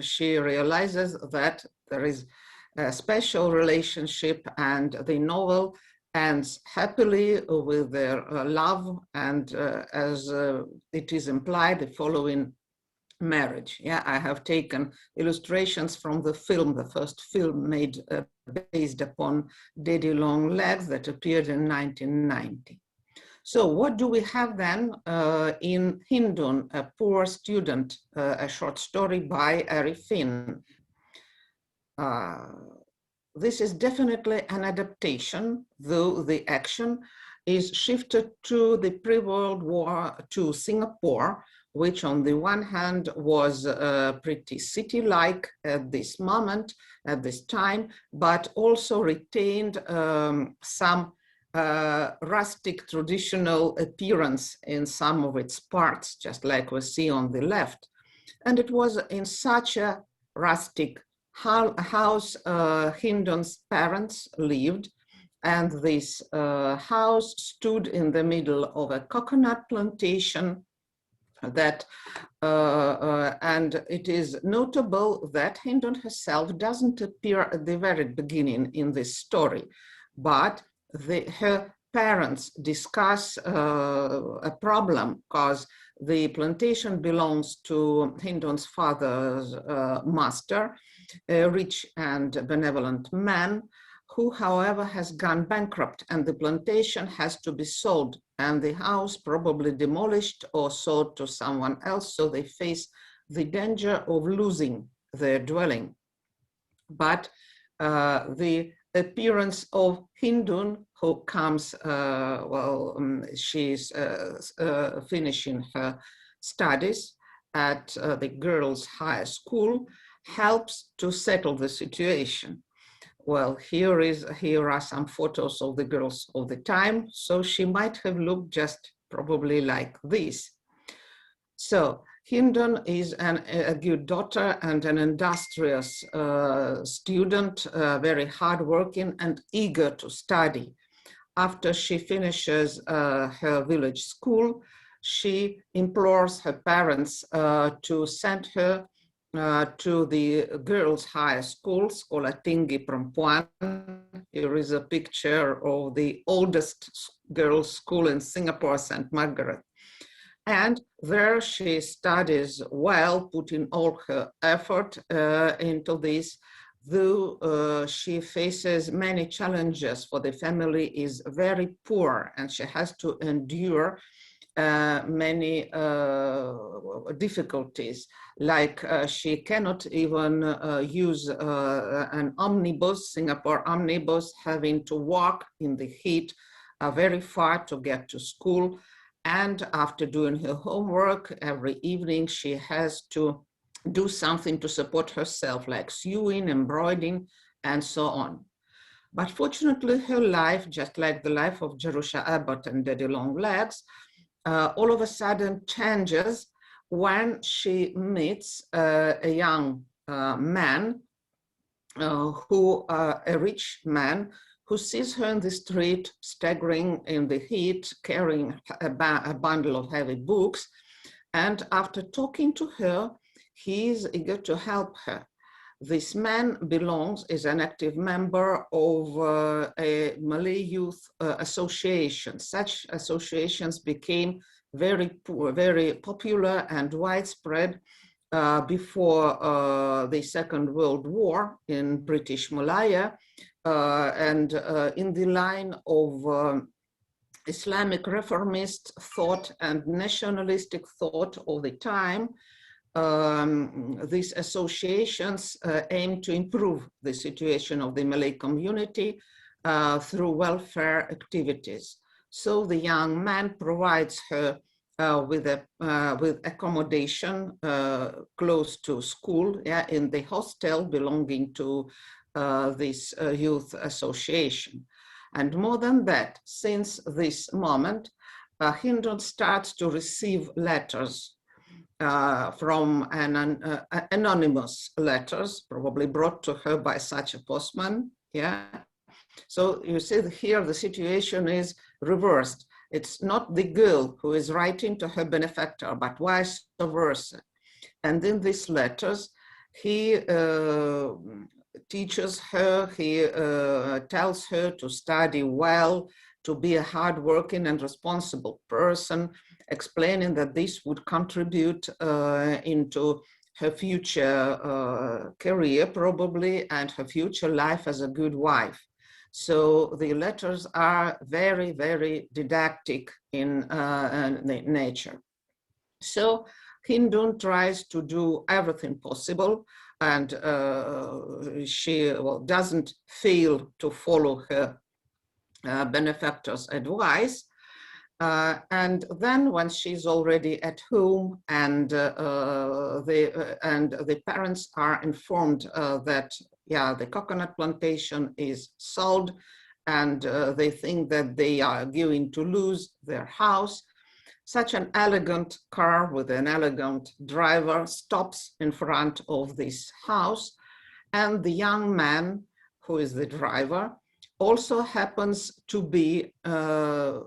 she realizes that there is a special relationship, and the novel ends happily with their love, and as it is implied, the following marriage. Yeah, I have taken illustrations from the film, the first film made based upon Daddy Long Legs that appeared in 1990. So what do we have then in Hindun, a poor student, a short story by Arifin? This is definitely an adaptation, though the action is shifted to the pre-World War II Singapore, which on the one hand was pretty city-like at this moment, at this time, but also retained some rustic traditional appearance in some of its parts, just like we see on the left. And it was in such a rustic house Hindun's parents lived, and this house stood in the middle of a coconut plantation that and it is notable that Hindun herself doesn't appear at the very beginning in this story, but her parents discuss a problem because the plantation belongs to Hindun's father's master, a rich and benevolent man who, however, has gone bankrupt, and the plantation has to be sold, and the house probably demolished or sold to someone else, so they face the danger of losing their dwelling. But the appearance of Hindun, who comes, she's finishing her studies at the girls' high school, helps to settle the situation. Well, here are some photos of the girls of the time, so she might have looked just probably like this. So Hindun is a good daughter and an industrious student, very hardworking and eager to study. After she finishes her village school, she implores her parents to send her to the girls' high school, Sekolah Tinggi Perempuan. Here is a picture of the oldest girls' school in Singapore, St. Margaret. And there she studies well, putting all her effort into this, though she faces many challenges, for the family is very poor and she has to endure many difficulties, like she cannot even use an omnibus, Singapore omnibus, having to walk in the heat very far to get to school. And after doing her homework every evening, she has to do something to support herself, like sewing, embroidering, and so on. But fortunately, her life, just like the life of Jerusha, Abbot, and Daddy Longlegs, all of a sudden changes when she meets a young man, a rich man, who sees her in the street, staggering in the heat, carrying a bundle of heavy books. And after talking to her, he is eager to help her. This man is an active member of a Malay youth association. Such associations became very popular and widespread before the Second World War in British Malaya, and in the line of Islamic reformist thought and nationalistic thought of the time. These associations aim to improve the situation of the Malay community through welfare activities. So the young man provides her with accommodation close to school, in the hostel belonging to this youth association. And more than that, since this moment, Hindun starts to receive letters from anonymous letters, probably brought to her by such a postman. So you see here the situation is reversed. It's not the girl who is writing to her benefactor, but vice versa. And in these letters, he teaches her, he tells her to study well, to be a hardworking and responsible person, explaining that this would contribute into her future career probably, and her future life as a good wife. So the letters are very, very didactic in nature. So Hindun tries to do everything possible, and she doesn't fail to follow her benefactor's advice. And then when she's already at home and the parents are informed that the coconut plantation is sold, and they think that they are going to lose their house, such an elegant car with an elegant driver stops in front of this house, and the young man who is the driver also happens to be the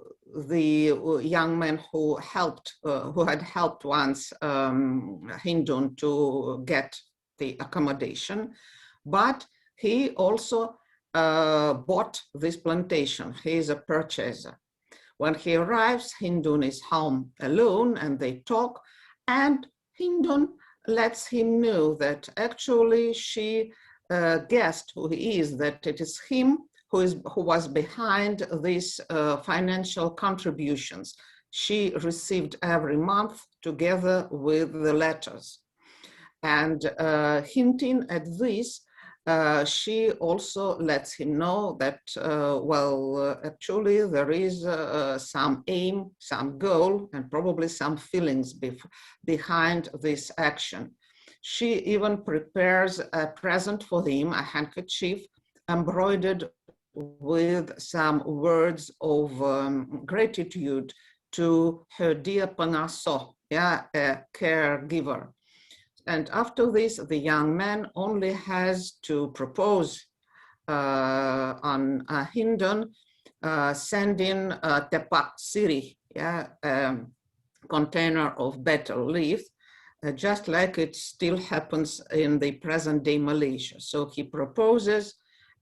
young man who had helped once Hindun to get the accommodation, but he also bought this plantation. He is a purchaser. When he arrives, Hindun is home alone and they talk, and Hindun lets him know that actually she guessed who he is, that it is him who was behind these financial contributions she received every month together with the letters. And hinting at this, she also lets him know that, actually there is some aim, some goal, and probably some feelings behind this action. She even prepares a present for him, a handkerchief embroidered with some words of gratitude to her dear pengasuh, yeah, a caregiver. And after this, the young man only has to propose on a Hindun, sending a tepak sirih, yeah, container of betel leaf, just like it still happens in the present day Malaysia. So he proposes,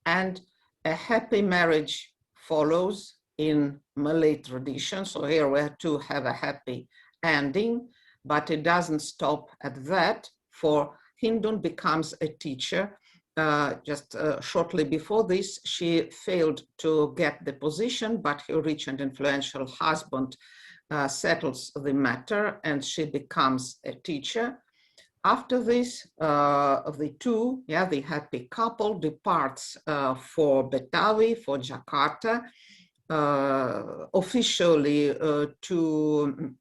and a happy marriage follows in Malay tradition. So here we have to have a happy ending, but it doesn't stop at that, for Hindun becomes a teacher. Just shortly before this, she failed to get the position, but her rich and influential husband settles the matter, and she becomes a teacher. After this, the two, yeah, the happy couple departs for Betawi, for Jakarta, officially to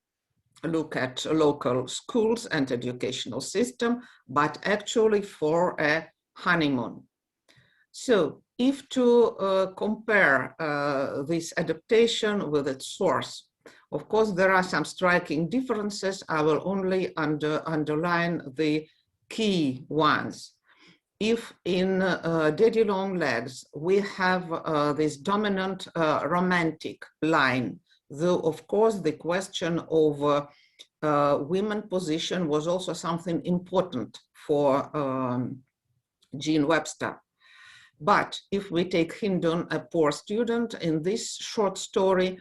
look at local schools and educational system, but actually for a honeymoon. So if to compare this adaptation with its source, of course, there are some striking differences. I will only underline the key ones. If in Daddy Long Legs, we have this dominant romantic line, though, of course, the question of women's position was also something important for Jean Webster. But if we take Hindun, a poor student, in this short story,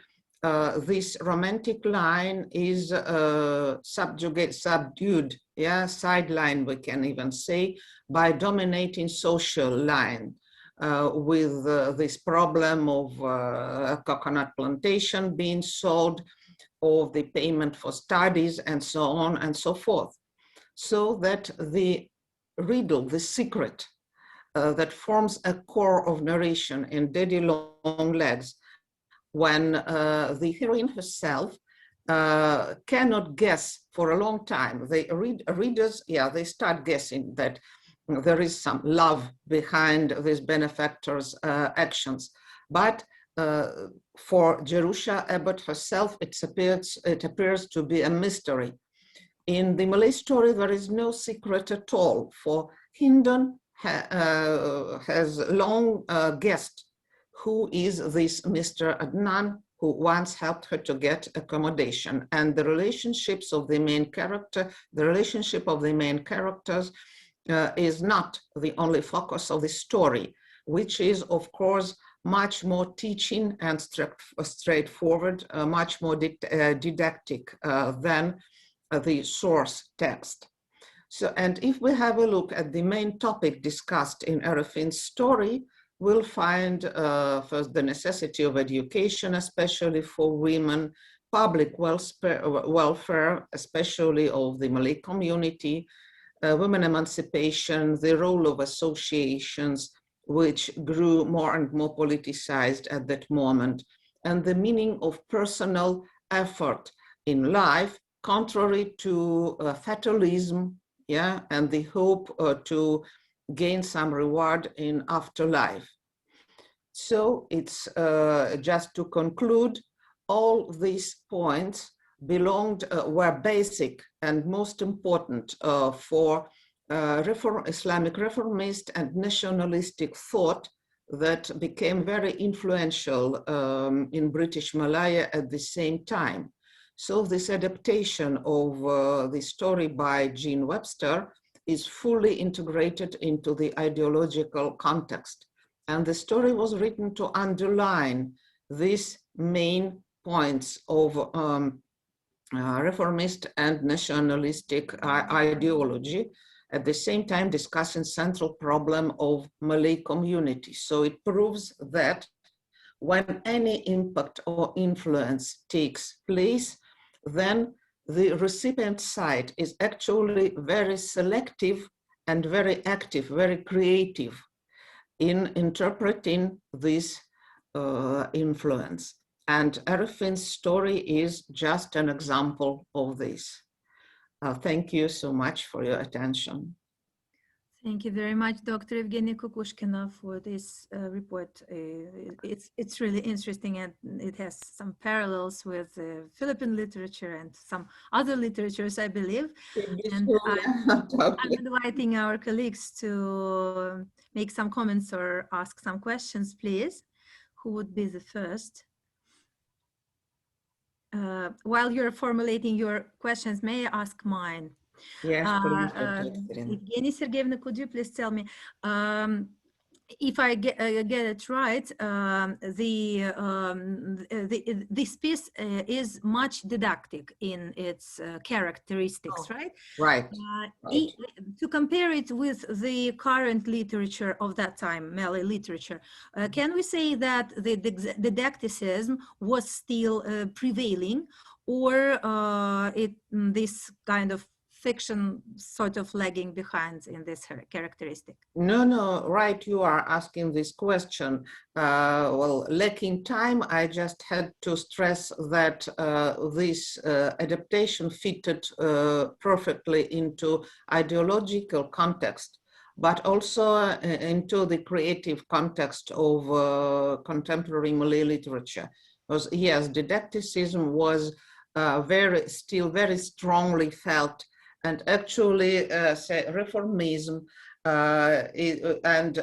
this romantic line is subdued, yeah, sideline, we can even say, by dominating social line. With this problem of coconut plantation being sold, or the payment for studies, and so on and so forth. So that the riddle, the secret that forms a core of narration in Daddy Long Legs, when the heroine herself cannot guess for a long time. The readers, yeah, they start guessing that there is some love behind this benefactor's actions. But for Jerusha Abbot herself, it appears to be a mystery. In the Malay story, there is no secret at all, for Hindun has long guessed who is this Mr. Adnan, who once helped her to get accommodation. And the relationships of the main character, the relationship of the main characters is not the only focus of the story, which is, of course, much more teaching and straightforward, much more didactic than the source text. So, and if we have a look at the main topic discussed in Arafin's story, we'll find first the necessity of education, especially for women, public welfare, especially of the Malay community, women emancipation, the role of associations, which grew more and more politicized at that moment, and the meaning of personal effort in life, contrary to fatalism, yeah, and the hope to gain some reward in afterlife. So it's just to conclude, all these points belonged, were basic and most important for Islamic reformist and nationalistic thought that became very influential in British Malaya at the same time. So this adaptation of the story by Jean Webster is fully integrated into the ideological context. And the story was written to underline these main points of reformist and nationalistic ideology, at the same time discussing central problem of Malay community. So it proves that when any impact or influence takes place, then the recipient side is actually very selective and very active, very creative in interpreting this influence. And Arifin story is just an example of this. Thank you so much for your attention. Thank you very much, Dr. Evgeniya Kukushkina, for this report. It's really interesting, and it has some parallels with Philippine literature and some other literatures, I believe. And I'm inviting our colleagues to make some comments or ask some questions, please. Who would be the first? While you're formulating your questions, may I ask mine? Yes, please. Evgeniya Sergeyevna, could you please tell me if I get it right? This piece is much didactic in its characteristics, right? Right. To compare it with the current literature of that time, Malay literature, can we say that the didacticism was still prevailing, or this kind of fiction sort of lagging behind in this characteristic? No, right, you are asking this question. Well, lacking time, I just had to stress that this adaptation fitted perfectly into ideological context, but also into the creative context of contemporary Malay literature. Because yes, didacticism was still very strongly felt. And actually, say, reformism and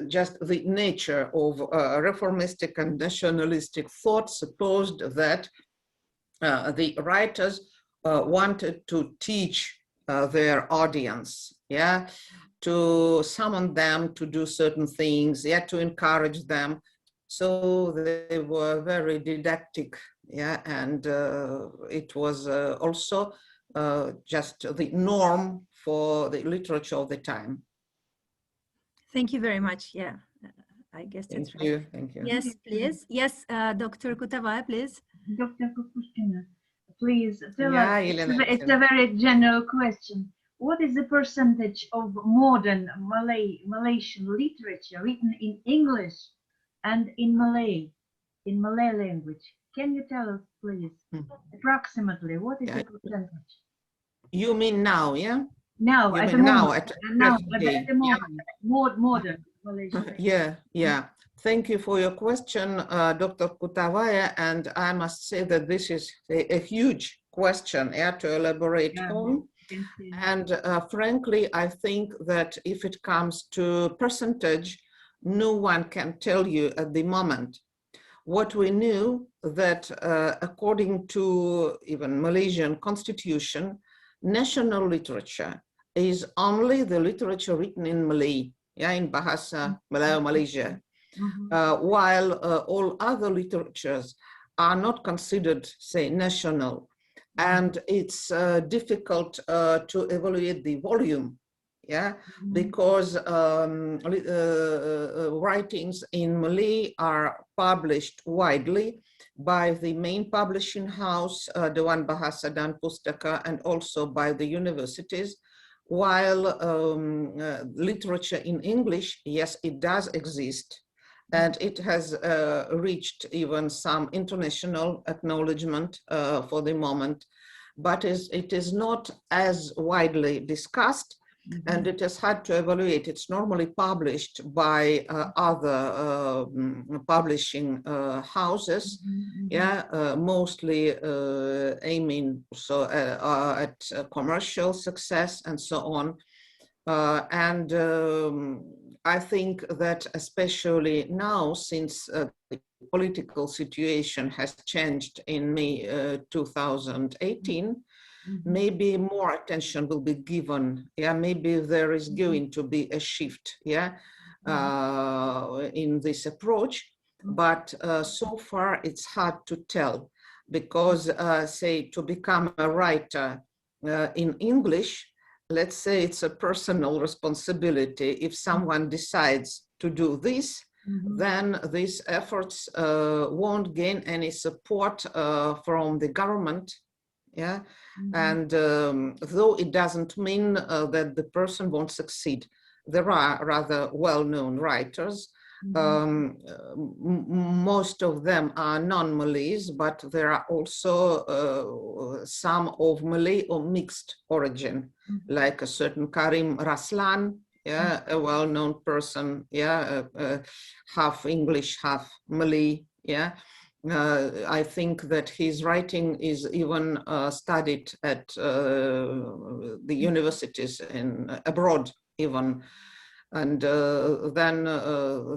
just the nature of reformistic and nationalistic thought supposed that the writers wanted to teach their audience, to summon them to do certain things, to encourage them. So they were very didactic, and it was also just the norm for the literature of the time. Thank you very much. I guess that's right. Thank you. Yes, please. Yes, Dr. Kutavaya, please. Dr. Kukushkina, please tell us, it's a very general question. What is the percentage of modern Malaysian literature written in English and in Malay language? Can you tell us, please, approximately, what is the percentage? You mean now, Now, at the moment, modern Malaysian. Yeah. Thank you for your question, Dr. Kutavaya, and I must say that this is a huge question to elaborate on. And frankly, I think that if it comes to percentage, no one can tell you at the moment. What we knew that according to even Malaysian constitution, national literature is only the literature written in Malay, in Bahasa Malay Malaysia, while all other literatures are not considered, say, national. And it's difficult to evaluate the volume, because writings in Malay are published widely by the main publishing house, Dewan Bahasa dan Pustaka, and also by the universities, while literature in English, yes, it does exist, and it has reached even some international acknowledgement for the moment, but it is not as widely discussed, and it is hard to evaluate. It's normally published by other publishing houses, mostly aiming at commercial success and so on. And I think that especially now, since the political situation has changed in May 2018, maybe more attention will be given. Maybe there is going to be a shift, in this approach. But so far, it's hard to tell, because, say, to become a writer in English, let's say it's a personal responsibility. If someone decides to do this, then these efforts won't gain any support from the government, yeah. And though it doesn't mean that the person won't succeed, there are rather well-known writers. Most of them are non-Malays, but there are also some of Malay or mixed origin, like a certain Karim Raslan, yeah, a well-known person, yeah, half English, half Malay, yeah. I think that his writing is even studied at the universities in abroad even. And then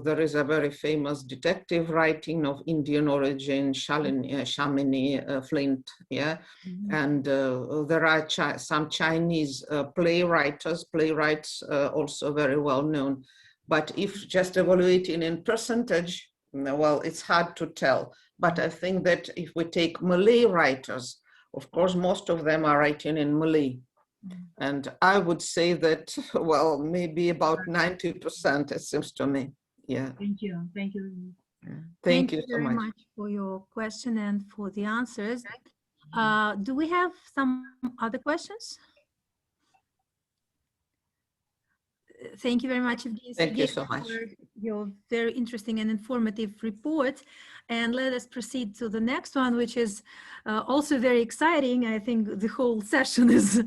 there is a very famous detective writing of Indian origin, Shamini Flint, yeah. And there are some Chinese playwrights also very well known. But if just evaluating in percentage, well, it's hard to tell. But I think that if we take Malay writers, of course, most of them are writing in Malay. And I would say that, well, maybe about 90%, it seems to me. Yeah. Thank you. Thank you. Thank you so very much for your question and for the answers. Do we have some other questions? Thank you very much, Evgeniya. Thank you so much for your very interesting and informative report. And let us proceed to the next one, which is also very exciting. I think the whole session is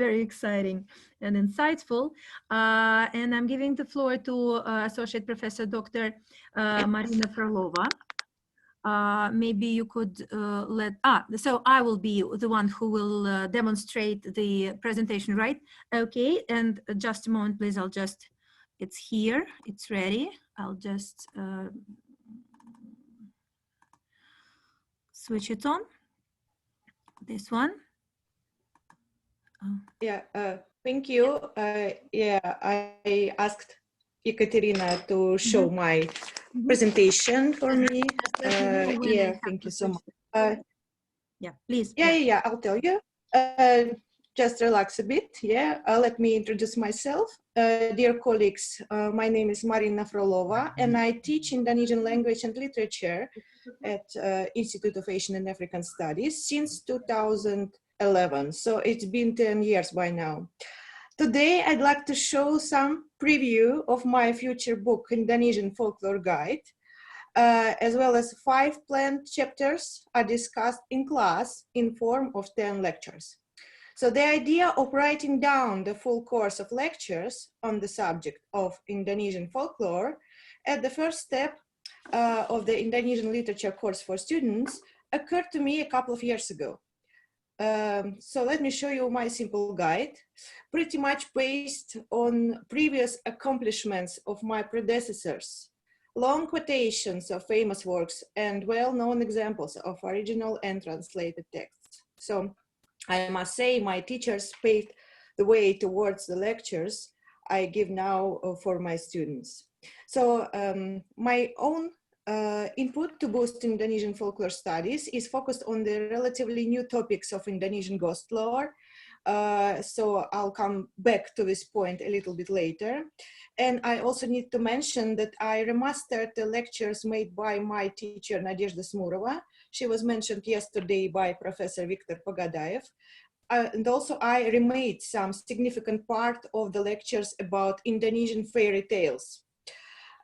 very exciting and insightful. And I'm giving the floor to Associate Professor Dr. Marina Frolova. Maybe you could so I will be the one who will demonstrate the presentation, right? Okay, and just a moment, please. It's here, it's ready. I'll just switch it on. This one. Yeah, thank you. Yeah, I asked Ekaterina to show my presentation for me. Yeah, thank you so much. Yeah, please. Yeah, I'll tell you. Just relax a bit. Yeah, let me introduce myself. Dear colleagues, my name is Marina Frolova, and I teach Indonesian language and literature at Institute of Asian and African Studies since 2011. So it's been 10 years by now. Today, I'd like to show some preview of my future book, Indonesian Folklore Guide, as well as 5 planned chapters are discussed in class in form of 10 lectures. So the idea of writing down the full course of lectures on the subject of Indonesian folklore at the first step of the Indonesian literature course for students occurred to me a couple of years ago. So let me show you my simple guide, pretty much based on previous accomplishments of my predecessors, long quotations of famous works, and well-known examples of original and translated texts. So I must say my teachers paved the way towards the lectures I give now for my students. So my own input to boost Indonesian folklore studies is focused on the relatively new topics of Indonesian ghost lore. So I'll come back to this point a little bit later. And I also need to mention that I remastered the lectures made by my teacher, Nadezhda Smurova. She was mentioned yesterday by Professor Viktor Pogadayev. And also I remade some significant part of the lectures about Indonesian fairy tales.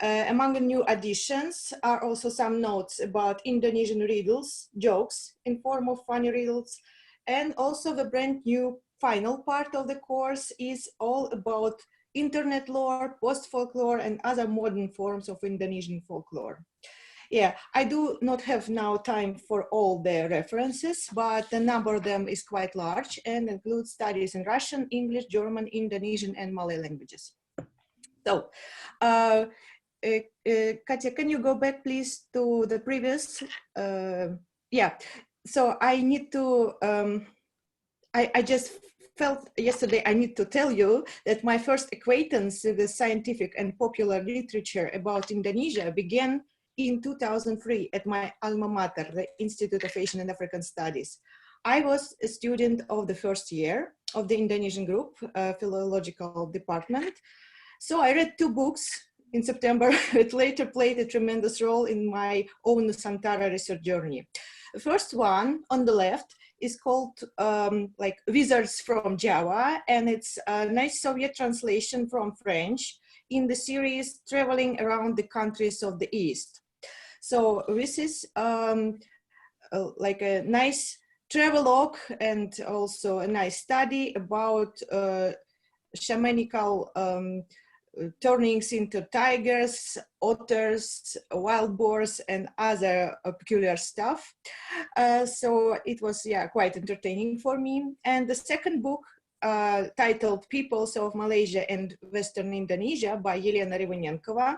Among the new additions are also some notes about Indonesian riddles, jokes in form of funny riddles, and also the brand new final part of the course is all about internet lore, post-folklore, and other modern forms of Indonesian folklore. Yeah, I do not have now time for all the references, but the number of them is quite large and includes studies in Russian, English, German, Indonesian, and Malay languages. So, Katya, can you go back please to the previous? Yeah, so I need to, I just felt yesterday I need to tell you that my first acquaintance with the scientific and popular literature about Indonesia began in 2003 at my alma mater, the Institute of Asian and African Studies. I was a student of the first year of the Indonesian group, philological department. So I read 2 books in September. It later played a tremendous role in my own Nusantara research journey. The first one on the left is called like Wizards from Java, and it's a nice Soviet translation from French in the series Traveling Around the Countries of the East. So this is like a nice travelogue and also a nice study about shamanical turnings into tigers, otters, wild boars, and other peculiar stuff. So it was, yeah, quite entertaining for me. And the second book, titled Peoples of Malaysia and Western Indonesia by Yulianeta,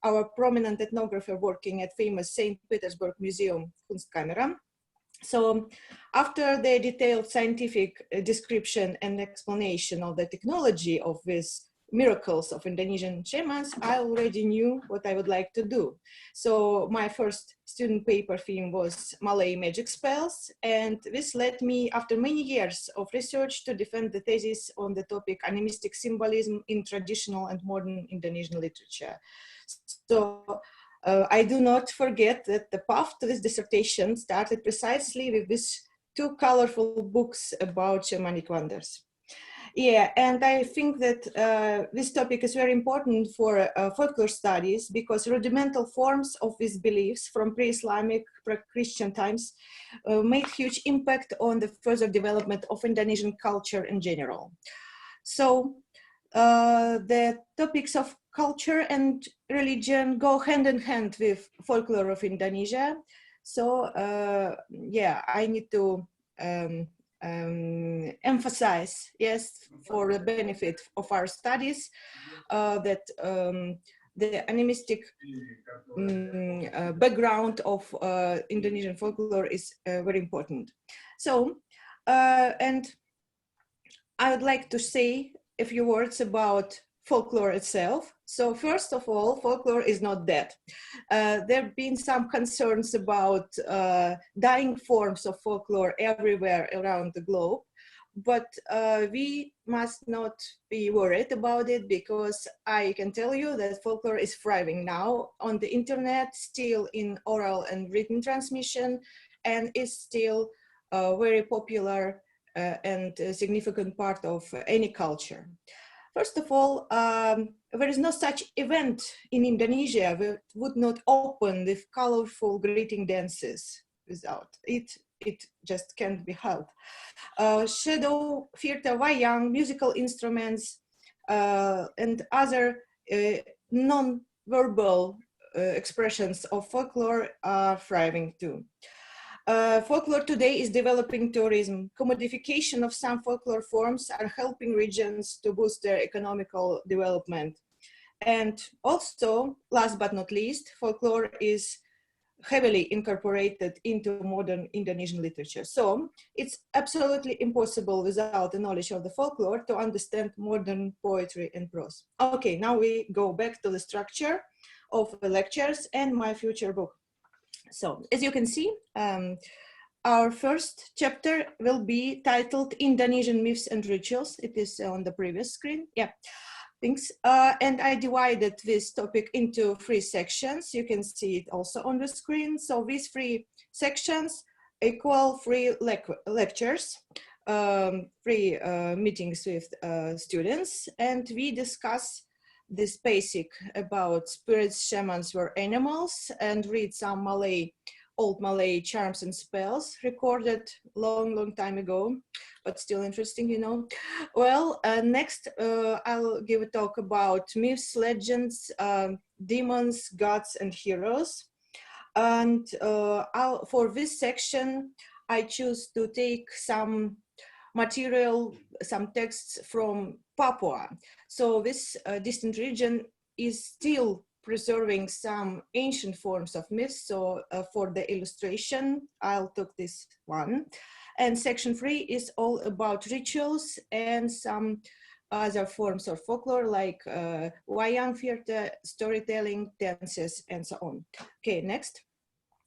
our prominent ethnographer working at famous St. Petersburg Museum, Kunstkamera. So after the detailed scientific description and explanation of the technology of these miracles of Indonesian shamans, I already knew what I would like to do. So my first student paper theme was Malay magic spells, and this led me, after many years of research, to defend the thesis on the topic animistic symbolism in traditional and modern Indonesian literature. So I do not forget that the path to this dissertation started precisely with these two colorful books about shamanic wonders. Yeah, and I think that this topic is very important for folklore studies because rudimental forms of these beliefs from pre-Islamic, pre-Christian times made huge impact on the further development of Indonesian culture in general. So the topics of culture and religion go hand in hand with folklore of Indonesia. So yeah, I need to emphasize, yes, for the benefit of our studies, that the animistic background of Indonesian folklore is very important. So, and I would like to say a few words about folklore itself. So first of all, folklore is not dead. There have been some concerns about dying forms of folklore everywhere around the globe, but we must not be worried about it because I can tell you that folklore is thriving now on the internet, still in oral and written transmission, and is still very popular and a significant part of any culture. First of all, there is no such event in Indonesia that would not open with colorful greeting dances without it. It just can't be held. Shadow, theater, wayang, musical instruments, and other non-verbal expressions of folklore are thriving too. Folklore today is developing tourism. Commodification of some folklore forms are helping regions to boost their economical development. And also, last but not least, folklore is heavily incorporated into modern Indonesian literature. So it's absolutely impossible without the knowledge of the folklore to understand modern poetry and prose. Okay, now we go back to the structure of the lectures and my future book. So as you can see, our first chapter will be titled Indonesian Myths and Rituals. It is on the previous screen. Yeah, thanks. And I divided this topic into 3 sections. You can see it also on the screen. So these 3 sections equal 3 lectures, 3 meetings with students, and we discuss this basic about spirits, shamans were animals, and read some old Malay charms and spells recorded long time ago, but still interesting, you know. Well, next I'll give a talk about myths, legends, demons, gods, and heroes. And for this section, I choose to take some material, some texts from Papua. So this distant region is still preserving some ancient forms of myths. So for the illustration, I'll take this one. And section 3 is all about rituals and some other forms of folklore like wayang theater, storytelling, dances, and so on. Okay, next.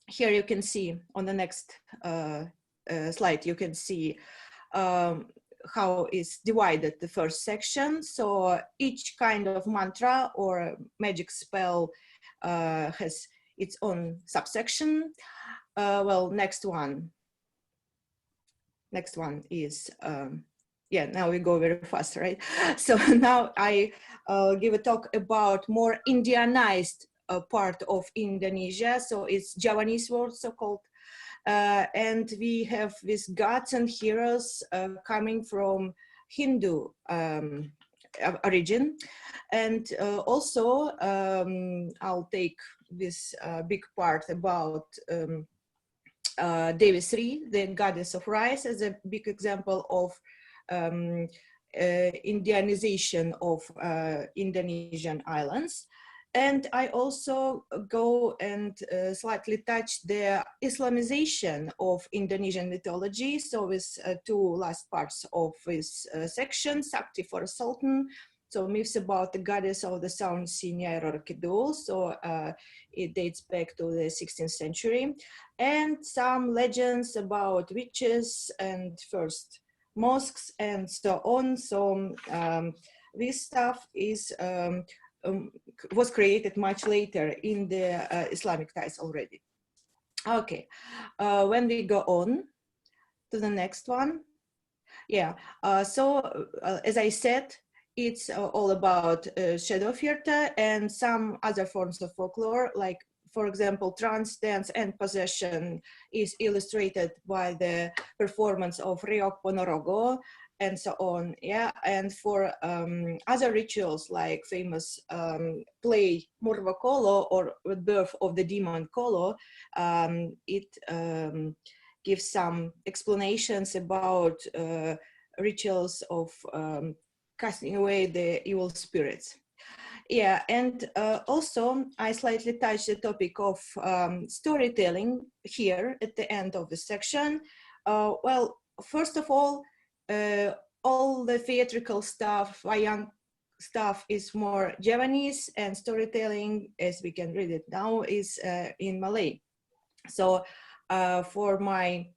Here you can see on the next slide, you can see how is divided the first section. So each kind of mantra or magic spell has its own subsection. Well, next one. next one is, yeah, now we go very fast, right? So now I give a talk about more Indianized part of Indonesia. So it's Javanese word, so-called. And we have these gods and heroes coming from Hindu origin. And also I'll take this big part about Devi Sri, the goddess of rice, as a big example of Indianization of Indonesian islands. And I also go and slightly touch the Islamization of Indonesian mythology. So with two last parts of this section, Sakti for a Sultan. So myths about the goddess of the sun, Nyai Roro Kidul. So it dates back to the 16th century. And some legends about witches and first mosques and so on. So this stuff is was created much later in the Islamic ties already. Okay, when we go on to the next one, yeah. So as I said, it's all about shadow theater and some other forms of folklore, like, for example, trance dance and possession is illustrated by the performance of Reok Ponorogo and so on, yeah. And for other rituals like famous play Murva Kolo, or the birth of the demon Kolo, it gives some explanations about rituals of casting away the evil spirits. Yeah, and also I slightly touched the topic of storytelling here at the end of the section. Well, first of all the theatrical stuff, wayang stuff is more Javanese, and storytelling, as we can read it now, is in Malay. So for my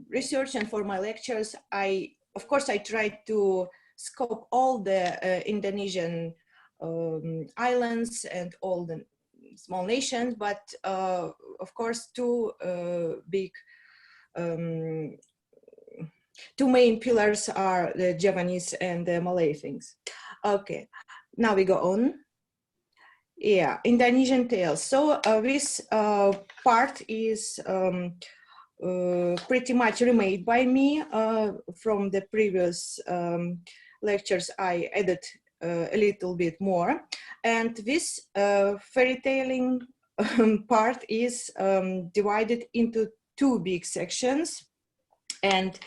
research and for my lectures, of course I tried to scope all the Indonesian islands and all the small nations, but of course two main pillars are the Javanese and the Malay things. Okay, now we go on. Yeah, Indonesian tales. So this part is pretty much remade by me from the previous lectures. I added a little bit more, and this fairytelling part is divided into two big sections, and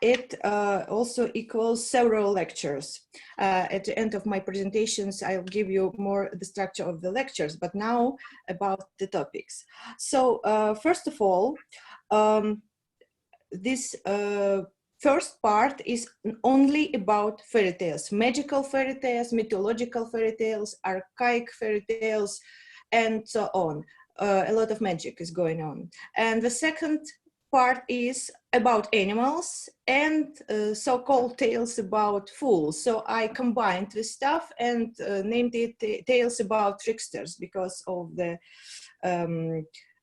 it also equals several lectures. At the end of my presentations, I'll give you more the structure of the lectures, but now about the topics. So first of all, this first part is only about fairy tales, magical fairy tales, mythological fairy tales, archaic fairy tales, and so on. A lot of magic is going on. And the second part is about animals and so-called tales about fools. So I combined this stuff and named it Tales About Tricksters because of the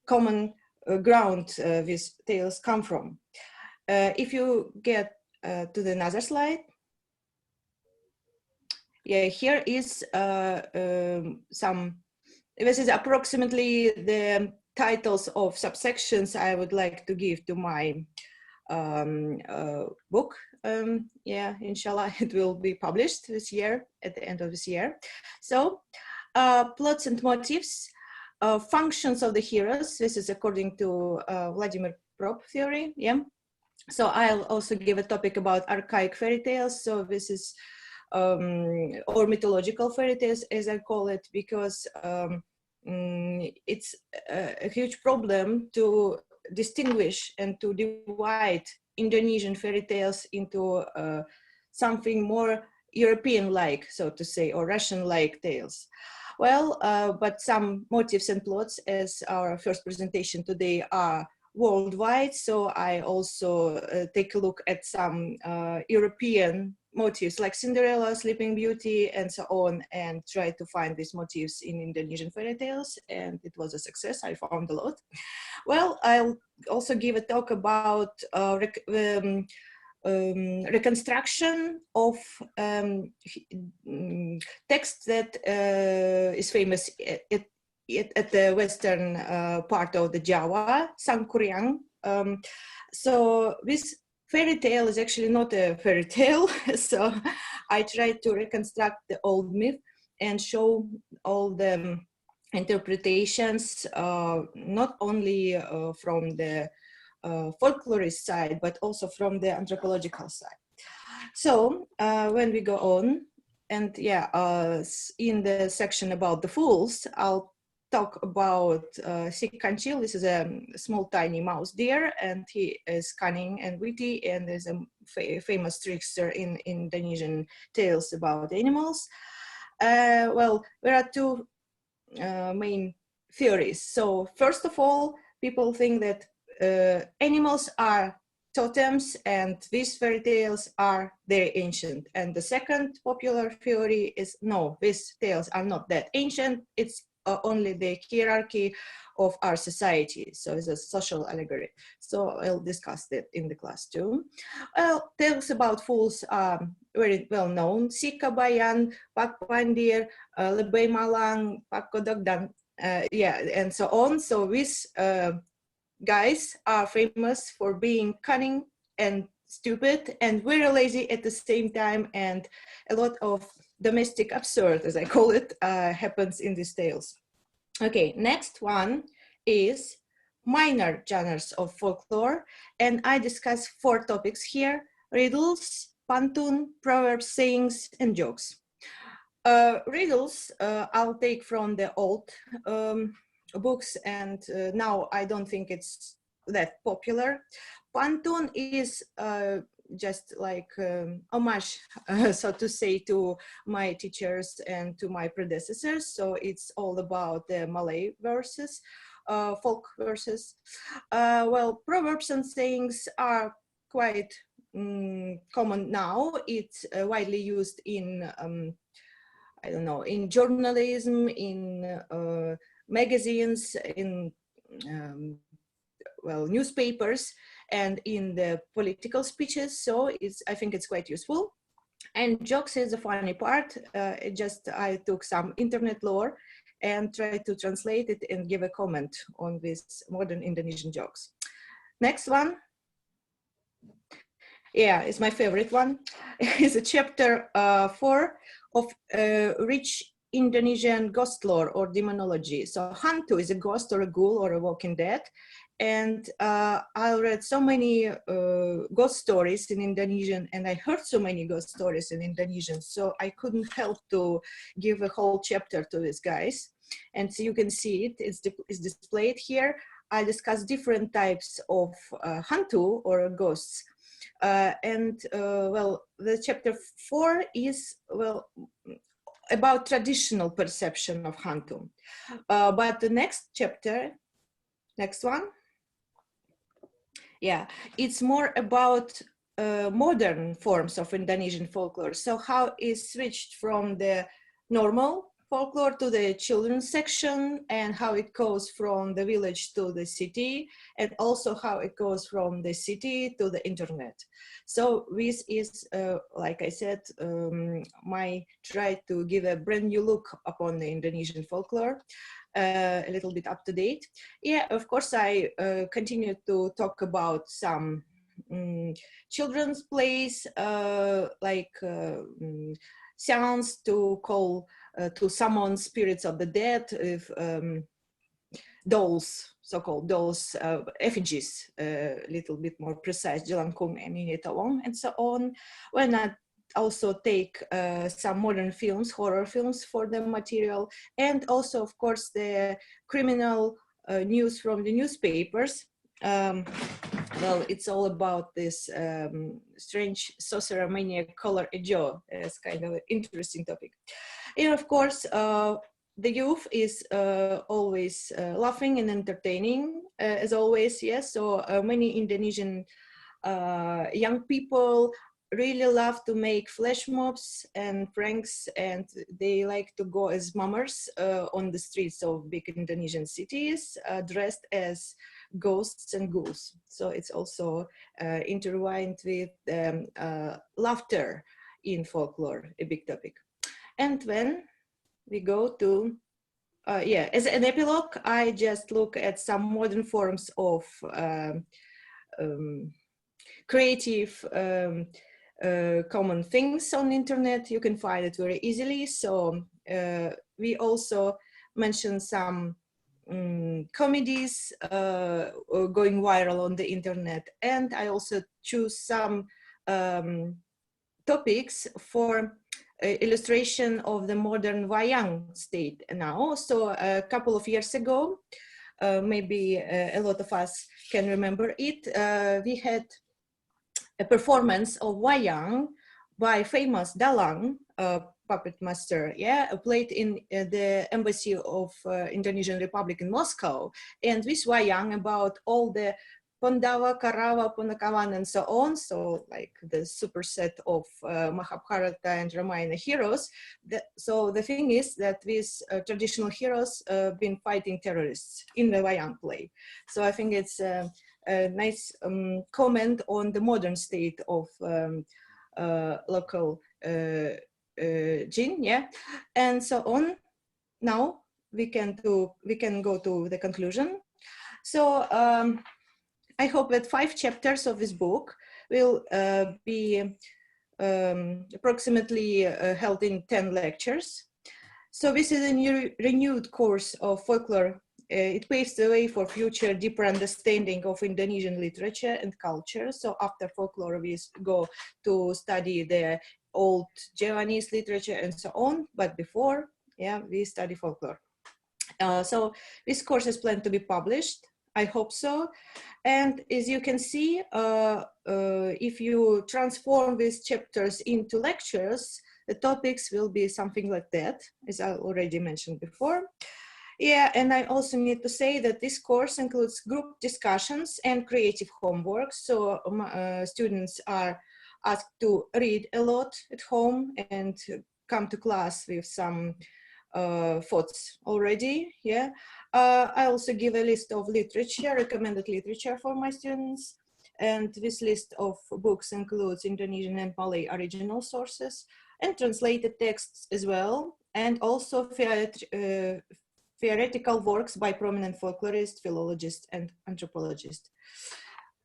common ground these tales come from. If you get to the another slide, yeah, here is this is approximately the titles of subsections I would like to give to my book. Yeah, inshallah, it will be published this year, at the end of this year. So, plots and motifs, functions of the heroes. This is according to Vladimir Prof theory, yeah. So I'll also give a topic about archaic fairy tales. So this is, or mythological fairy tales, as I call it, because it's a huge problem to distinguish and to divide Indonesian fairy tales into something more European-like, so to say, or Russian-like tales. Well, but some motifs and plots, as our first presentation today, are worldwide. So I also take a look at some European motifs like Cinderella, Sleeping Beauty, and so on, and tried to find these motifs in Indonesian fairy tales, and it was a success. I found a lot. Well, I'll also give a talk about reconstruction of text that is famous at the western part of the Jawa, Sangkuriang. So this fairy tale is actually not a fairy tale. So I tried to reconstruct the old myth and show all the interpretations, not only from the folklorist side, but also from the anthropological side. So when we go on, and in the section about the fools, I'll talk about Sikkancil. This is a small tiny mouse deer, and he is cunning and witty, and there's a famous trickster in Indonesian tales about animals. Well, there are two main theories. So first of all, people think that animals are totems and these fairy tales are very ancient. And the second popular theory is no, these tales are not that ancient. It's only the hierarchy of our society. So it's a social allegory. So I'll discuss that in the class too. Well, tales about fools are very well known. Sikabayan, Pakpandir, Lebay Malang, Pakodok, dan and so on. So these guys are famous for being cunning and stupid and very lazy at the same time, and a lot of domestic absurd, as I call it, happens in these tales. Okay, next one is minor genres of folklore, and I discuss 4 topics here: riddles, pantun, proverbs, sayings, and jokes. Riddles I'll take from the old books, and now I don't think it's that popular. Pantun is just like homage, so to say, to my teachers and to my predecessors. So it's all about the Malay verses, folk verses. Well, proverbs and sayings are quite common now. It's widely used in, I don't know, in journalism, in magazines, in well, newspapers, and in the political speeches. So I think it's quite useful. And jokes is the funny part. I took some internet lore and tried to translate it and give a comment on these modern Indonesian jokes. Next one. Yeah, it's my favorite one. It's a chapter 4 of rich Indonesian ghost lore or demonology. So hantu is a ghost or a ghoul or a walking dead. And I read so many ghost stories in Indonesian, and I heard so many ghost stories in Indonesian, so I couldn't help to give a whole chapter to these guys. And so you can see it, it's displayed here. I discuss different types of hantu or ghosts. Well, the chapter 4 is, well, about traditional perception of hantu. But the next chapter, next one, yeah, it's more about modern forms of Indonesian folklore. So how it switched from the normal folklore to the children's section, and how it goes from the village to the city, and also how it goes from the city to the internet. So this is, like I said, my try to give a brand new look upon the Indonesian folklore. A little bit up to date. Yeah, of course, I continue to talk about some children's plays, like sounds to call, to summon spirits of the dead, with dolls, so-called dolls, effigies, a little bit more precise, Jelangkung and Ninitawong, and so on. When I also take some modern films, horror films for the material, and also, of course, the criminal news from the newspapers. Well, it's all about this strange sorcerer maniac color Ejo. It's kind of an interesting topic. And of course, the youth is always laughing and entertaining, as always, yes. So many Indonesian young people really love to make flash mobs and pranks, and they like to go as mummers on the streets of big Indonesian cities, dressed as ghosts and ghouls. So it's also intertwined with laughter in folklore, a big topic. And when we go to, as an epilogue, I just look at some modern forms of creative common things on the internet. You can find it very easily. So we also mention some comedies going viral on the internet. And I also choose some topics for illustration of the modern wayang state now. So a couple of years ago, maybe a lot of us can remember it, we had a performance of wayang by famous Dalang, puppet master, played in the embassy of Indonesian Republic in Moscow. And this wayang about all the Pandawa, Karawa, Punakawan, and so on. So like the superset of Mahabharata and Ramayana heroes. So the thing is that these traditional heroes been fighting terrorists in the wayang play. So I think it's a nice comment on the modern state of local Jin, and so on. Now we can go to the conclusion. So I hope that 5 chapters of this book will be approximately held in 10 lectures. So this is a new renewed course of folklore. It paves the way for future deeper understanding of Indonesian literature and culture. So after folklore, we go to study the old Javanese literature and so on. But before, we study folklore. So this course is planned to be published. I hope so. And as you can see, if you transform these chapters into lectures, the topics will be something like that, as I already mentioned before. And I also need to say that this course includes group discussions and creative homework. So students are asked to read a lot at home and come to class with some thoughts already. I also give a list of literature, recommended literature for my students. And this list of books includes Indonesian and Malay original sources and translated texts as well. And also theoretical works by prominent folklorists, philologists, and anthropologists.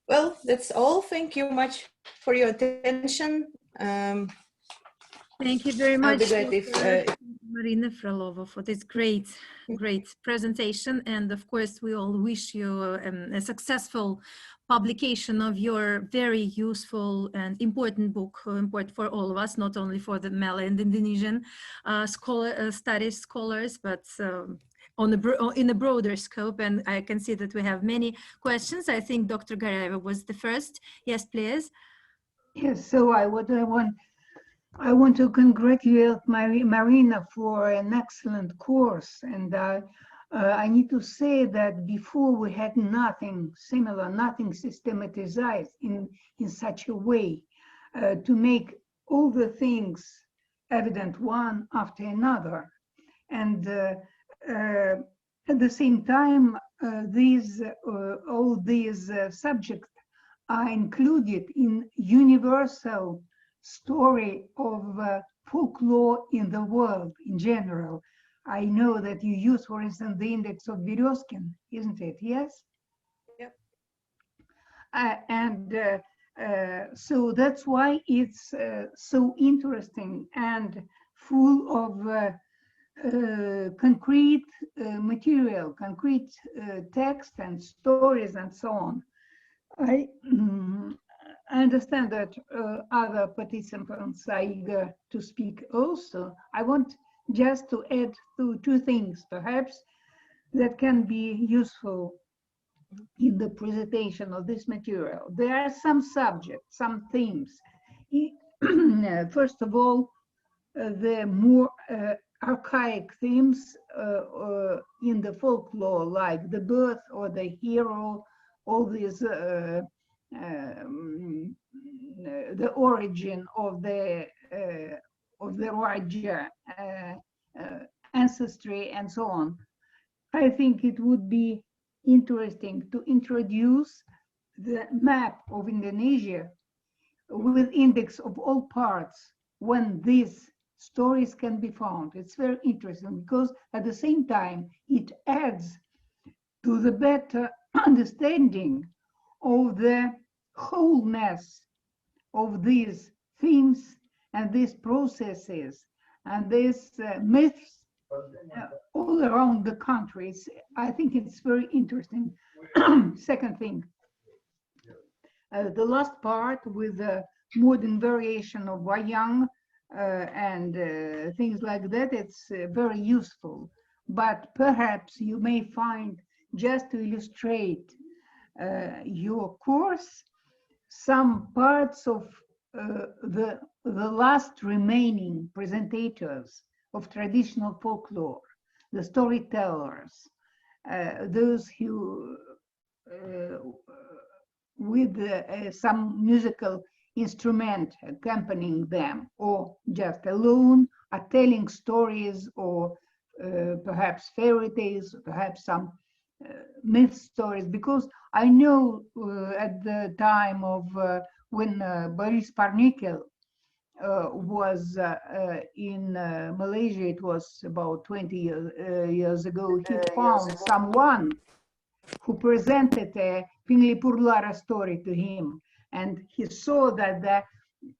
Well, that's all. Thank you much for your attention. Thank you very much, Marina Frolova, for this great presentation. And of course, we all wish you a successful publication of your very useful and important book, important for all of us, not only for the Malay and Indonesian studies scholars, but in a broader scope. And I can see that we have many questions. I think Dr. Gareva was the first. Yes, please. Yes, so I want to congratulate Marina for an excellent course. And I need to say that before we had nothing similar, nothing systematized in such a way to make all the things evident one after another. And at the same time, all these subjects are included in universal story of folklore in the world in general. I know that you use, for instance, the index of Berezkin, isn't it? Yes? Yep. So that's why it's so interesting and full of concrete material, concrete text and stories and so on. I understand that other participants are eager to speak also. I want just to add two things, perhaps, that can be useful in the presentation of this material. There are some subjects, some themes. First of all, the more archaic themes in the folklore, like the birth or the hero, all these the origin of the Raja ancestry and so on. I think it would be interesting to introduce the map of Indonesia with index of all parts when these stories can be found. It's very interesting because at the same time it adds to the better understanding of the wholeness of these themes and these processes and these myths all around the countries. I think it's very interesting. Second thing, the last part with the modern variation of wayang and things like that, it's very useful. But perhaps you may find, just to illustrate your course, some parts of the last remaining presentators of traditional folklore, the storytellers, those who with some musical instrument accompanying them, or just alone, are telling stories, or perhaps fairy tales, perhaps some myth stories. Because I know at the time of when Boris Parnikel was in Malaysia, it was about 20 years ago, he found someone who presented a Pingli Purlara story to him. And he saw that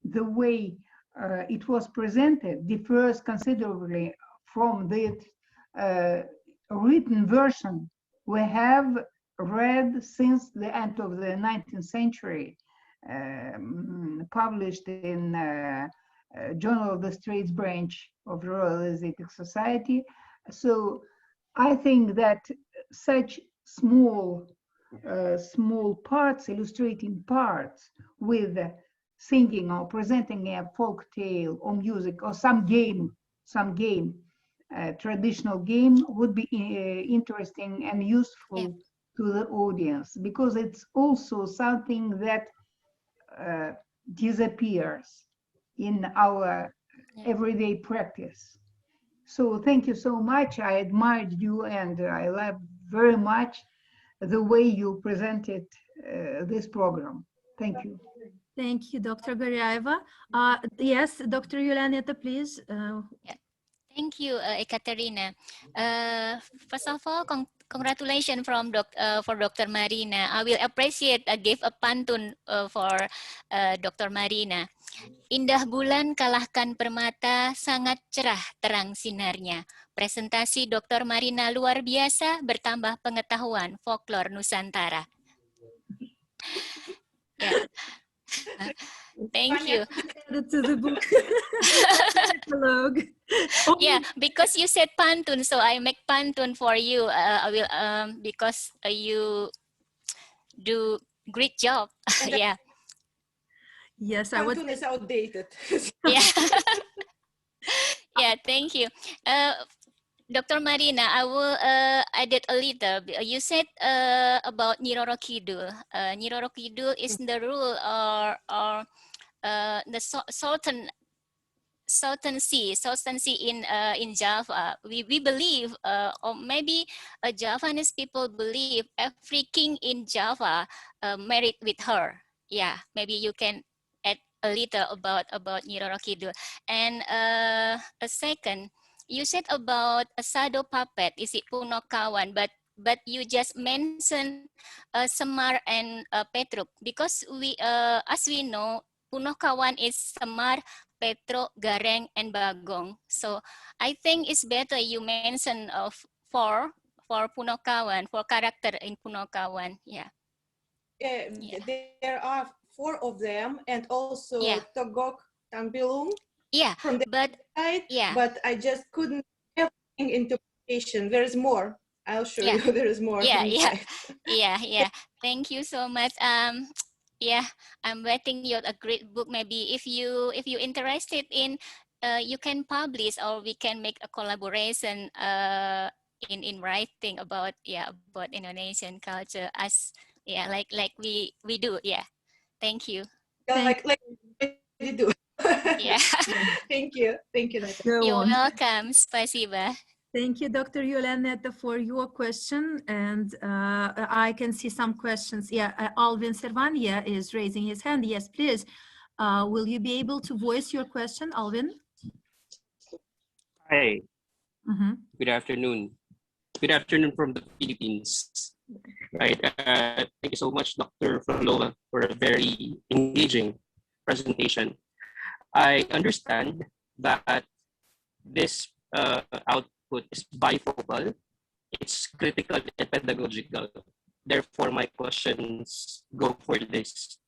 the way it was presented differs considerably from the written version we have read since the end of the 19th century, published in Journal of the Straits Branch of Royal Asiatic Society. So I think that such small parts, illustrating parts with singing or presenting a folk tale or music or some game, traditional game would be interesting and useful to the audience, because it's also something that disappears in our everyday practice. So thank you so much. I admired you, and I love very much the way you presented this program. Thank you. Thank you, Dr. Garieva. Yes, Dr. Yulianeta, please. Thank you, Ekaterina. First of all, congratulations for Dr. Marina. I will appreciate give a pantun for Dr. Marina. Indah bulan kalahkan permata, sangat cerah terang sinarnya. Presentasi Dr. Marina luar biasa, bertambah pengetahuan folklore Nusantara. Yeah. Thank you. To the book. Yeah, because you said pantun, so I make pantun for you. I will because you do great job. Yeah. Yes, pantun is outdated. Yeah. Yeah, thank you. Dr. Marina, I will add it a little. You said about Nyiroro Kidul. Nyiroro Kidul is the rule or the sultancy in Java. We believe, or maybe Javanese people believe, every king in Java married with her. Yeah, maybe you can add a little about Nyiroro Kidul. And a second, you said about a shadow puppet. Is it Punokawan? But you just mentioned Semar and Petruk, because as we know, Punokawan is Semar, Petro, Gareng, and Bagong. So I think it's better you mention of four for Punokawan, for character in Punokawan. Yeah. There are 4 of them, and also Togok Tampilung. Yeah, from the side, but I just couldn't get interpretation. There is more. I'll show you. There is more. Yeah. Thank you so much. Yeah, I'm waiting your a great book. Maybe if you interested in, you can publish, or we can make a collaboration in writing about Indonesian culture as like we do. Yeah, thank you. Like already do. Yeah. Thank you. Thank you, Nadera. Go You're on. welcome. Spasiba. Thank you, Dr. Yulianeta, for your question. And I can see some questions. Yeah, Alvin Servania is raising his hand. Yes, please. Will you be able to voice your question, Alvin? Hi, Mm-hmm. good afternoon. Good afternoon from the Philippines. Right. Thank you so much, Dr. Flova, for a very engaging presentation. I understand that this output is bifocal, it's critical and pedagogical. Therefore, my questions go for this.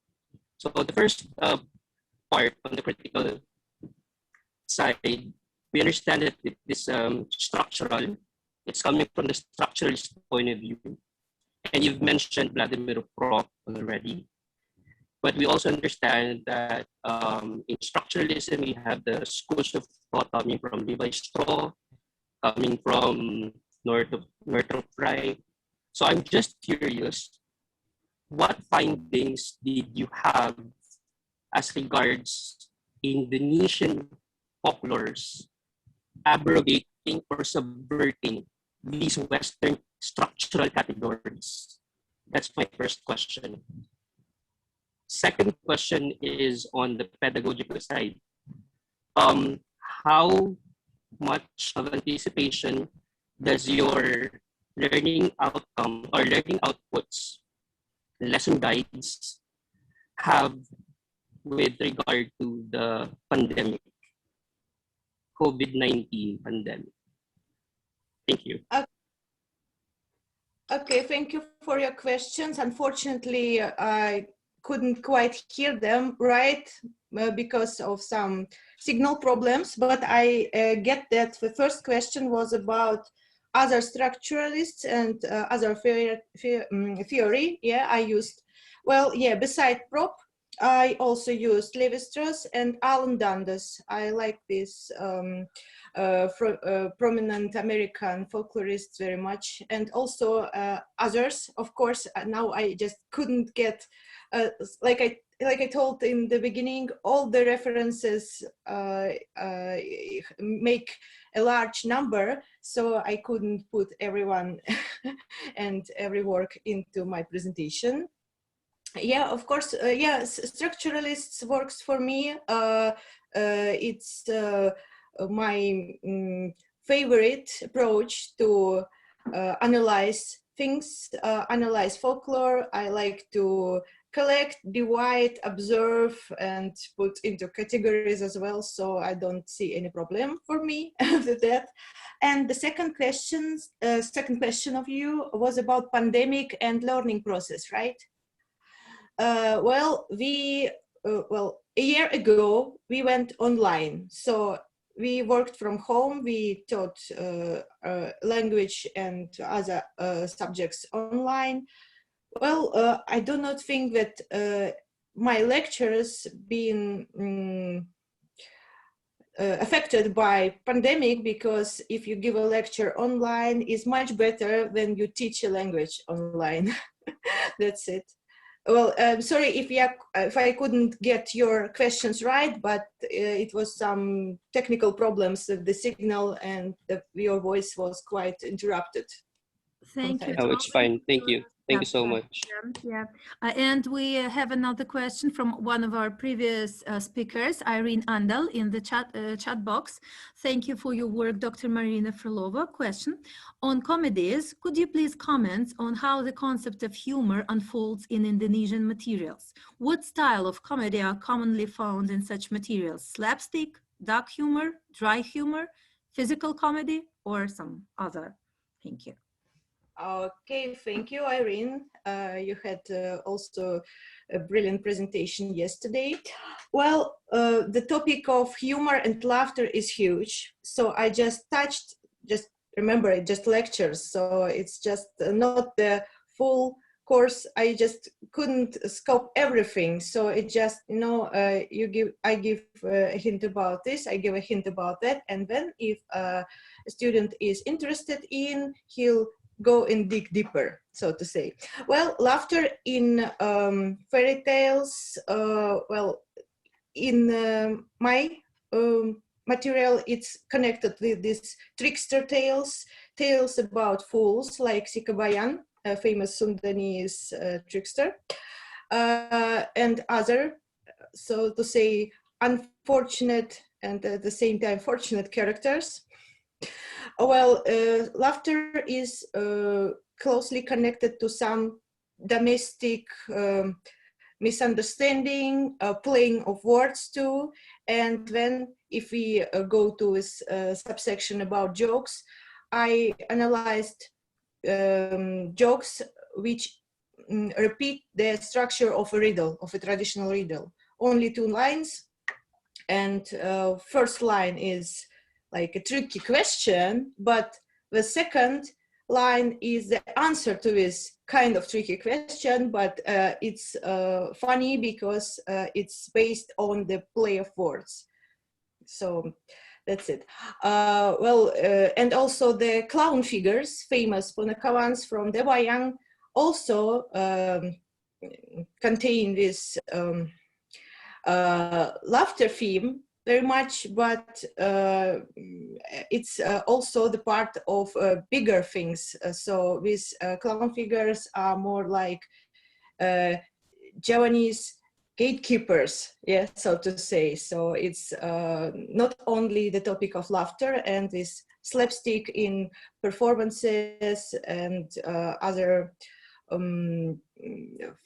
So the first part on the critical side, we understand that it is structural. It's coming from the structuralist point of view. And you've mentioned Vladimir Prof already. But we also understand that in structuralism, we have the schools of thought coming from Levi Strauss, coming from Northrop Frye. So I'm just curious, what findings did you have as regards Indonesian folklores abrogating or subverting these Western structural categories? That's my first question. Second question is on the pedagogical side. How much of anticipation does your learning outcome or learning outputs, lesson guides, have with regard to the pandemic, COVID-19 pandemic? Thank you. Okay, thank you for your questions. Unfortunately, I couldn't quite hear them right because of some signal problems, but I get that the first question was about other structuralists and other theory. Yeah, I used, well, yeah, beside Prof, I also used Levi-Strauss and Alan Dundas. I like this prominent American folklorists very much, and also others, of course. Now I just couldn't get, like I told in the beginning, all the references make a large number, so I couldn't put everyone and every work into my presentation. Yeah, of course. Yeah, structuralists works for me. It's my favorite approach to analyze things, analyze folklore. I like to collect, divide, observe, and put into categories as well. So I don't see any problem for me with that. And the second question of you was about pandemic and learning process, right? Well, a year ago, we went online. So we worked from home. We taught language and other subjects online. Well, I do not think that my lectures been affected by pandemic, because if you give a lecture online, it's much better than you teach a language online. That's it. Well, sorry if I couldn't get your questions right, but it was some technical problems with the signal, and your voice was quite interrupted. Thank you. Oh, it's fine. Thank you. Thank you so much. Yeah. And we have another question from one of our previous speakers, Irene Andal, in the chat box. Thank you for your work, Dr. Marina Frolova. Question: on comedies, could you please comment on how the concept of humor unfolds in Indonesian materials? What style of comedy are commonly found in such materials? Slapstick, dark humor, dry humor, physical comedy, or some other? Thank you. Okay, thank you, Irene. You had also a brilliant presentation yesterday. Well, the topic of humor and laughter is huge. So I just touched, remember, it just lectures. So it's just not the full course. I just couldn't scope everything. So it just, you know, I give a hint about this, I give a hint about that. And then if a student is interested in, he'll go and dig deeper, so to say. Well, laughter in fairy tales, well, in my material, it's connected with these trickster tales, tales about fools like Sikabayan, a famous Sundanese trickster, and other, so to say, unfortunate and at the same time fortunate characters. Well, laughter is closely connected to some domestic misunderstanding, playing of words too. And then if we go to a subsection about jokes, I analyzed jokes which repeat the structure of a riddle, of a traditional riddle. Only 2 lines, and first line is like a tricky question, but the second line is the answer to this kind of tricky question, but it's funny because it's based on the play of words. So that's it. And also the clown figures, famous Punakawans from the Wayang, also contain this laughter theme very much, but it's also the part of bigger things. So these clown figures are more like Javanese gatekeepers, yeah, so to say. So it's not only the topic of laughter and this slapstick in performances and other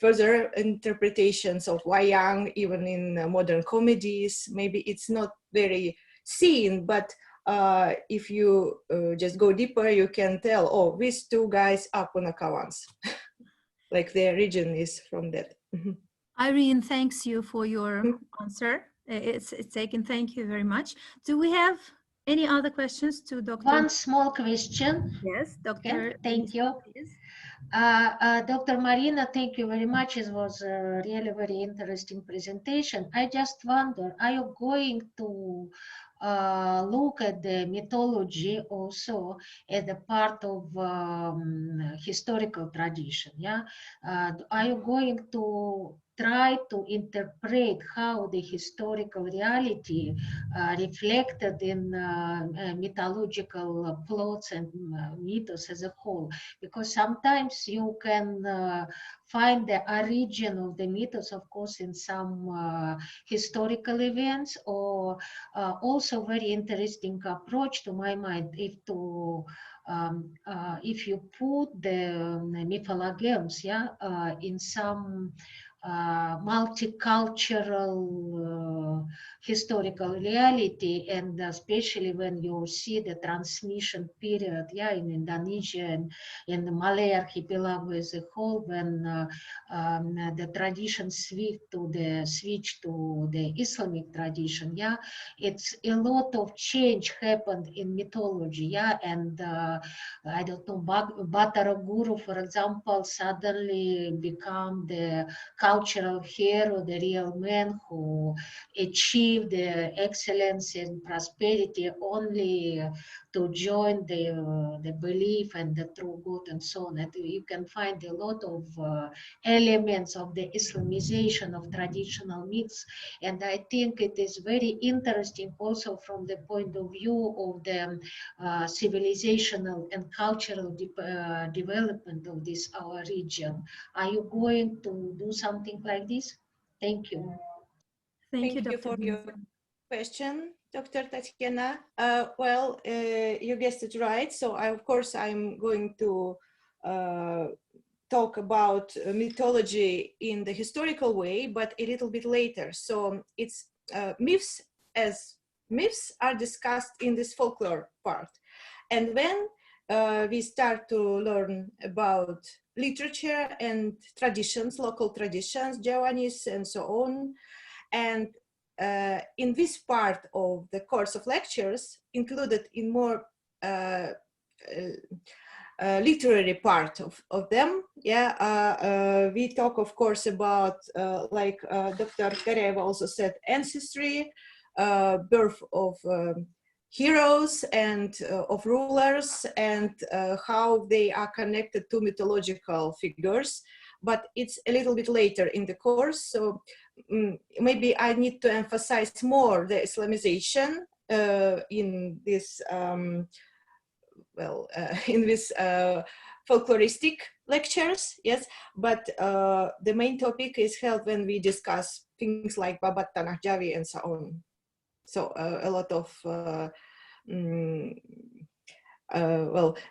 further interpretations of wayang, even in modern comedies. Maybe it's not very seen, but if you just go deeper, you can tell, oh, these 2 guys are Punakawans. Like their region is from that. Irene, thanks you for your answer. It's taken. Thank you very much. Do we have any other questions to Dr. One small question. Yes, Dr. Okay, thank you. Dr. Marina, thank you very much. It was a really very interesting presentation. I just wonder, are you going to look at the mythology also as a part of historical tradition? Yeah, are you going to try to interpret how the historical reality reflected in mythological plots and mythos as a whole? Because sometimes you can find the origin of the mythos, of course, in some historical events, or also very interesting approach to my mind, if you put the mythologems, yeah, in some multicultural historical reality, and especially when you see the transmission period, yeah, in Indonesia and in the Malay archipelago as a whole, when the tradition switch to the Islamic tradition, yeah, it's a lot of change happened in mythology, yeah, and I don't know, Batara Guru, for example, suddenly become the cultural hero, the real man who achieved the excellence and prosperity only to join the belief and the true God and so on. And you can find a lot of elements of the Islamization of traditional myths. And I think it is very interesting also from the point of view of the civilizational and cultural development of this our region. Are you going to do something like this? Thank you. Thank you for your question, Dr. Tatiana. Well, you guessed it right. So of course, I'm going to talk about mythology in the historical way, but a little bit later. So it's myths are discussed in this folklore part. And when we start to learn about literature and traditions, local traditions, Javanese and so on. And in this part of the course of lectures, included in more literary part of them, yeah, we talk, of course, about, like Dr. Kareva also said, ancestry, birth of heroes and of rulers, and how they are connected to mythological figures. But it's a little bit later in the course. So maybe I need to emphasize more the Islamization in this, in this folkloristic lectures, yes, but the main topic is held when we discuss things like Babat Tanah Jawi and so on. So a lot of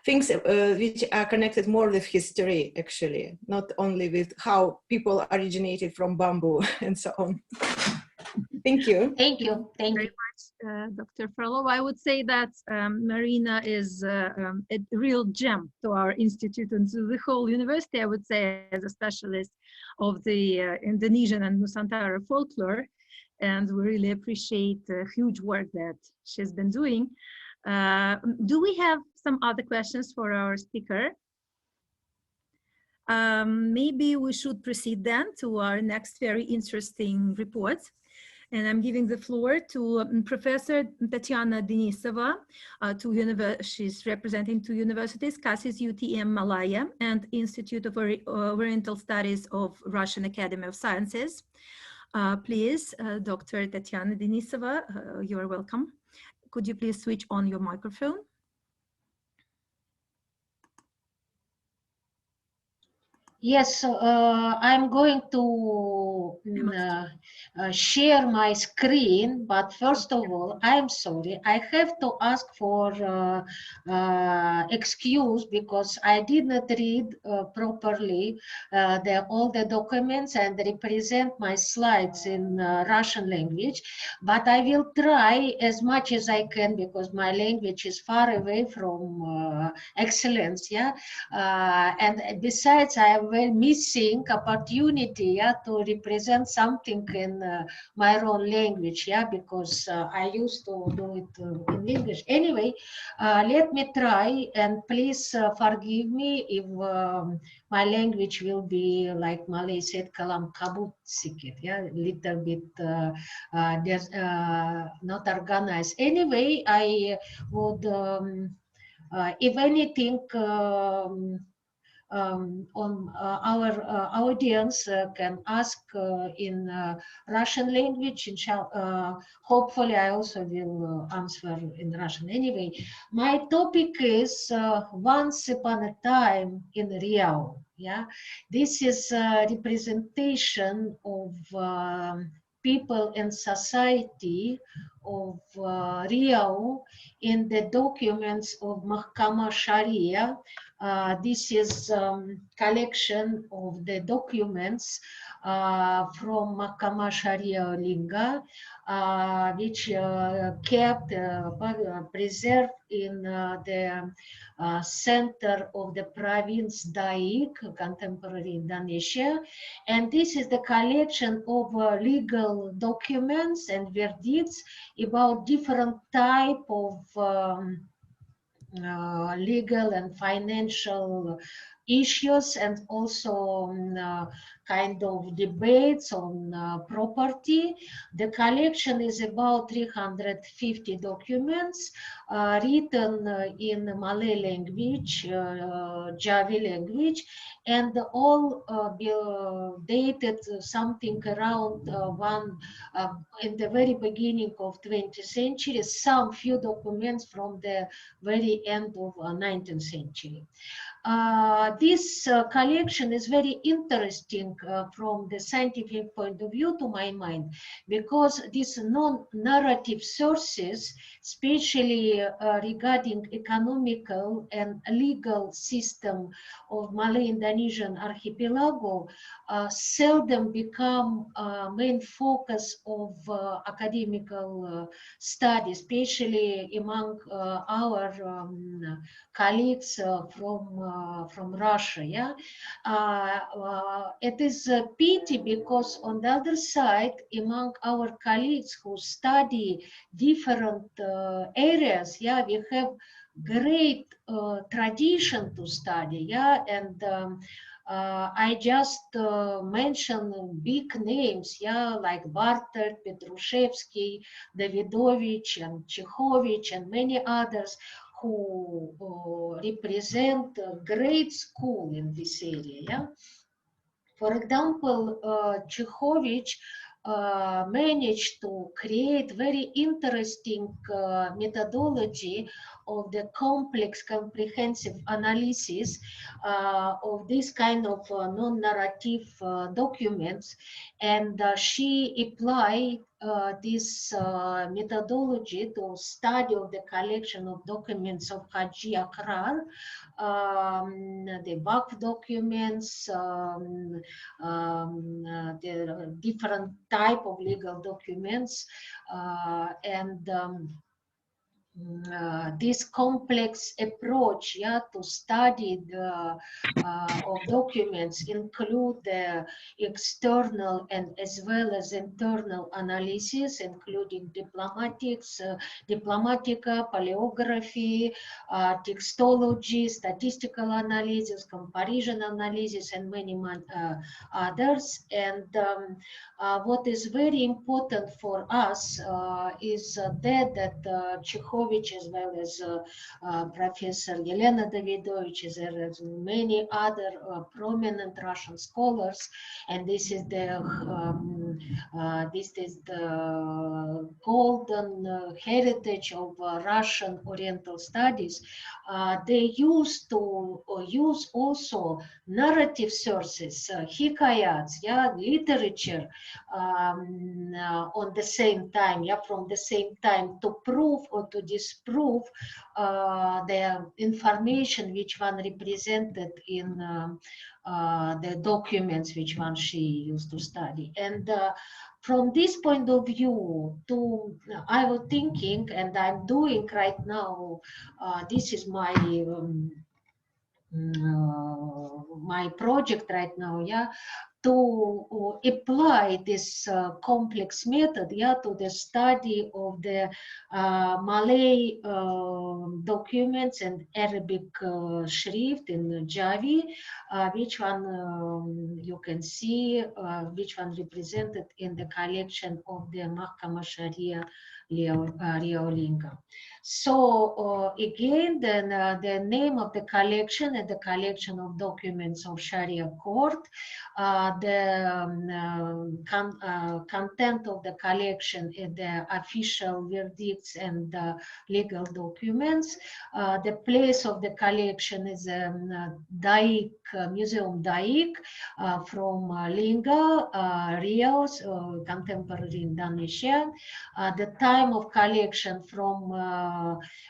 things which are connected more with history, actually, not only with how people originated from bamboo and so on. Thank you. Thank you. Thank you. Very much, Dr. Frolov. I would say that Marina is a real gem to our institute and to the whole university, I would say, as a specialist of the Indonesian and Nusantara folklore. And we really appreciate the huge work that she's been doing. Do we have some other questions for our speaker? Maybe we should proceed then to our next very interesting report. And I'm giving the floor to Professor Tatiana Denisova. She's representing two universities, CASIS UTM Malaya and Institute of Oriental Studies of Russian Academy of Sciences. Please, Dr. Tatiana Denisova, you are welcome. Could you please switch on your microphone? Yes, I'm going to share my screen, but first of all, I'm sorry, I have to ask for excuse because I did not read properly all the documents and represent my slides in Russian language, but I will try as much as I can because my language is far away from excellence, yeah, and besides I am missing opportunity, yeah, to represent something in my own language, yeah, because I used to do it in English. Anyway, let me try, and please forgive me if my language will be, like Malay said, kalam kabut sikit, yeah, little bit not organized. Anyway, I would, if anything, on our audience can ask in Russian language. Hopefully, I also will answer in Russian. Anyway, my topic is Once Upon a Time in Riau. Yeah, this is a representation of people and society of Riau in the documents of Mahkamah Sharia. This is collection of the documents from Mahkamah Sharia Lingga, which kept preserved in the center of the province Daik, contemporary Indonesia. And this is the collection of legal documents and verdicts about different type of legal and financial issues, and also kind of debates on property. The collection is about 350 documents written in Malay language, Javi language, and all dated something around in the very beginning of 20th century, some few documents from the very end of 19th century. This collection is very interesting from the scientific point of view, to my mind, because these non-narrative sources, especially regarding economical and legal system of Malay-Indonesian archipelago, seldom become main focus of academical study, especially among our colleagues from Russia. Yeah, it is a pity because on the other side, among our colleagues who study different areas, yeah, we have great tradition to study. Yeah, and I just mentioned big names, yeah, like Barter, Petrushevsky, Davidovich, and Chekhovich, and many others who represent a great school in this area. Yeah? For example, Chekhovich managed to create very interesting methodology of the complex comprehensive analysis of this kind of non-narrative documents, and she applied this methodology to study of the collection of documents of Haji Akrar, the BAC documents, the different type of legal documents, and this complex approach, to study the of documents include the external and as well as internal analysis, including diplomatica, paleography, textology, statistical analysis, comparison analysis, and many others. And what is very important for us is that Čechovich, as well as Professor Elena Davidovich, as well as many other prominent Russian scholars, and this is the golden heritage of Russian Oriental studies. They used to use also narrative sources, hikayats, literature, on the same time, from the same time, to prove or to disprove the information which one represented in the documents which one she used to study. And from this point of view, I was thinking, and I'm doing right now, this is my my project right now, to apply this complex method, to the study of the Malay documents and Arabic shrift in Javi, which one you can see, which one represented in the collection of the Mahkamah Sharia Riolinga. So again, then the name of the collection and the collection of documents of Sharia court, the content of the collection, the official verdicts and legal documents. The place of the collection is Daik, Museum Daik from Lingga, Rios, contemporary Indonesian. The time of collection from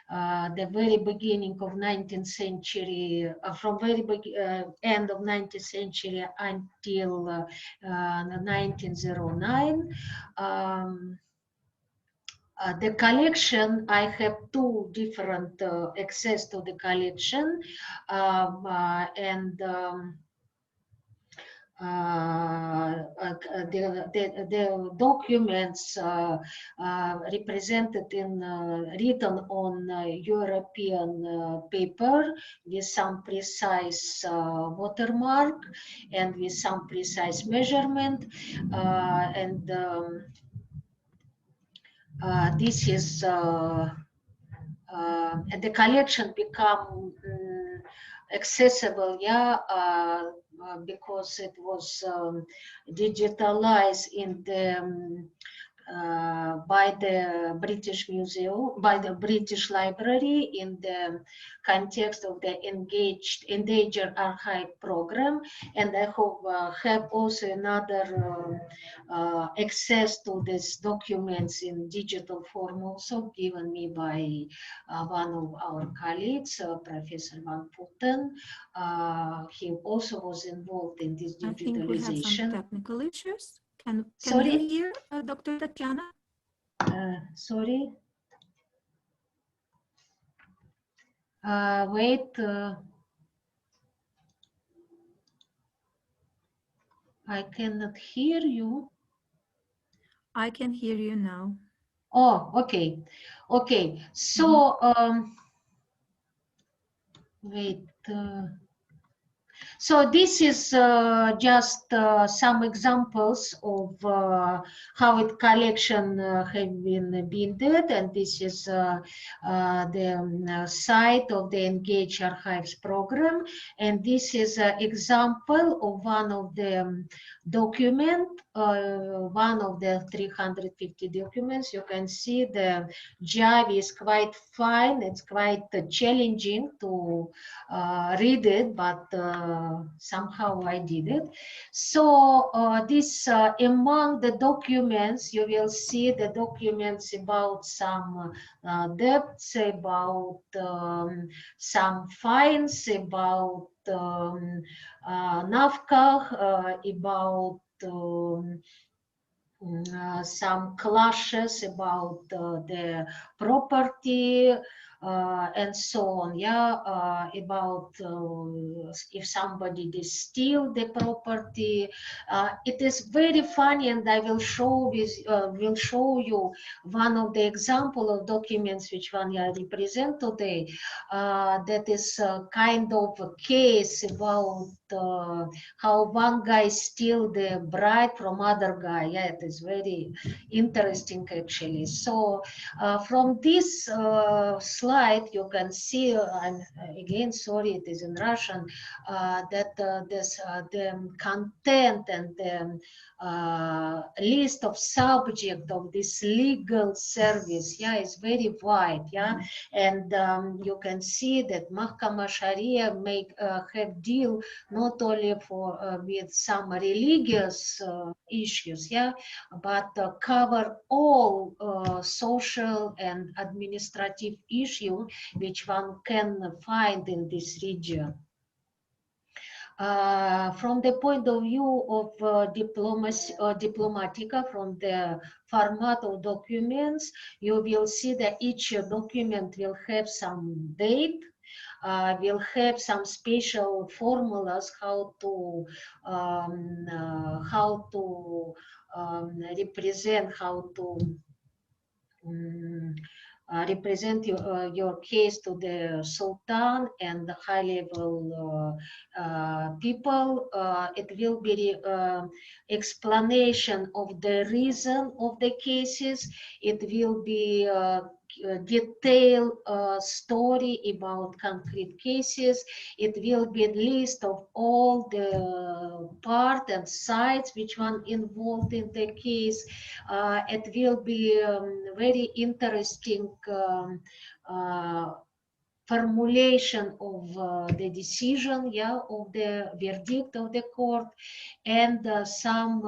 the very beginning of 19th century, from very end of 19th century until 1909. The collection, I have two different access to the collection, and the documents represented in written on European paper with some precise watermark and with some precise measurement, and this is and the collection become accessible, because it was digitalized in the by the British Museum, by the British Library in the context of the Endangered Archive program, and I hope have also another access to these documents in digital form, also given me by one of our colleagues, Professor Van Putten. He also was involved in this digitalization. I think we have some technical issues. Can Sorry? you hear Dr. Tatiana? Sorry. Wait. I cannot hear you. I can hear you now. Oh, okay. Okay. So, wait. So this is just some examples of how it collection have been done, and this is the site of the Engage Archives program, and this is an example of one of the document one of the 350 documents. You can see the Javi is quite fine. It's quite challenging to read it, but somehow I did it. So this among the documents, you will see the documents about some debts, about some fines, about nafkah, about some clashes about the property and so on. Yeah, about if somebody did steal the property. It is very funny, and I will show you one of the example of documents which one I represent today. That is kind of a case about how one guy steal the bride from other guy. Yeah, it is very interesting actually. So from this slide you can see, I'm again sorry it is in Russian, that the content and the list of subject of this legal service, yeah, is very wide. Yeah, and you can see that Mahkama Sharia have deal not only for with some religious issues, yeah, but cover all social and administrative issues which one can find in this region. From the point of view of diplomacy or diplomatica, from the format of documents, you will see that each document will have some date, will have some special formulas how to represent, how to represent your case to the Sultan and the high level people. It will be explanation of the reason of the cases. It will be detailed story about concrete cases. It will be a list of all the part and sides which one involved in the case. It will be very interesting formulation of the decision, yeah, of the verdict of the court, and some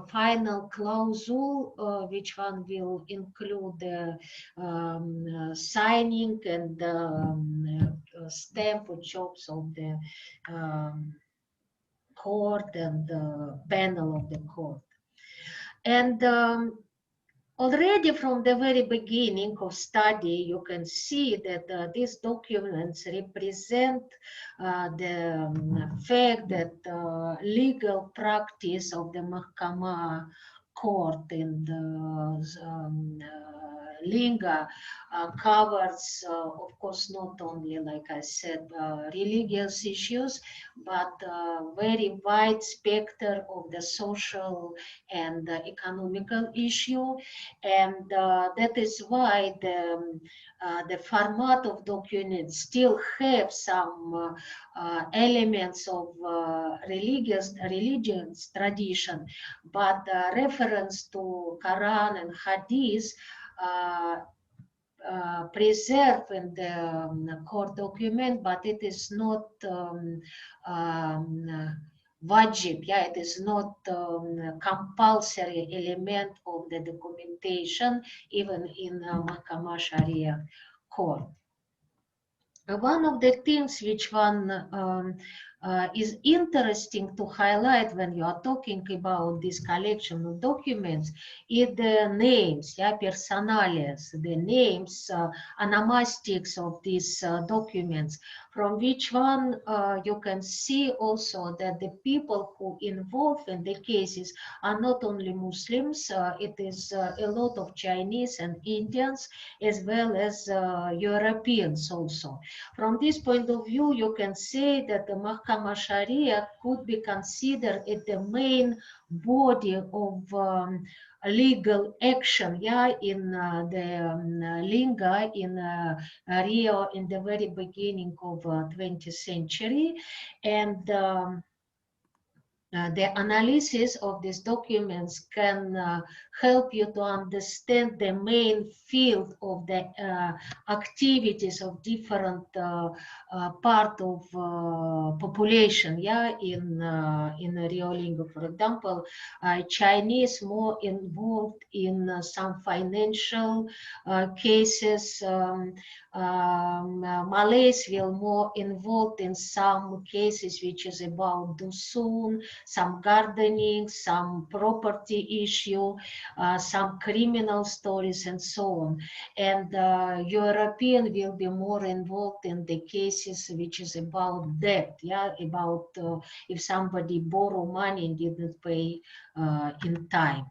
final clausule which one will include the signing and stamp or jobs of the court and the panel of the court. And already from the very beginning of study, you can see that these documents represent the fact that legal practice of the Mahkama court in the Linga covers, of course, not only, like I said, religious issues, but very wide spectrum of the social and economical issue. And that is why the format of documents still have some elements of religious tradition, but reference to Quran and Hadith preserved in the court document, but it is not wajib, yeah, it is not compulsory element of the documentation, even in Mahkama Sharia court. One of the things which one is interesting to highlight when you are talking about this collection of documents is the names, yeah, personalias, the names, onomastics of these documents, from which one you can see also that the people who involved in the cases are not only Muslims, it is a lot of Chinese and Indians, as well as Europeans also. From this point of view, you can say that the Mahkama Sharia could be considered as the main body of legal action, yeah, in the Linga in Rio in the very beginning of 20th century. And the analysis of these documents can help you to understand the main field of the activities of different part of population, yeah, in Riolingo. For example, Chinese more involved in some financial cases. Malays will more involved in some cases which is about dusun, some gardening, some property issue, some criminal stories, and so on. And European will be more involved in the cases which is about debt, yeah, about if somebody borrow money and didn't pay in time.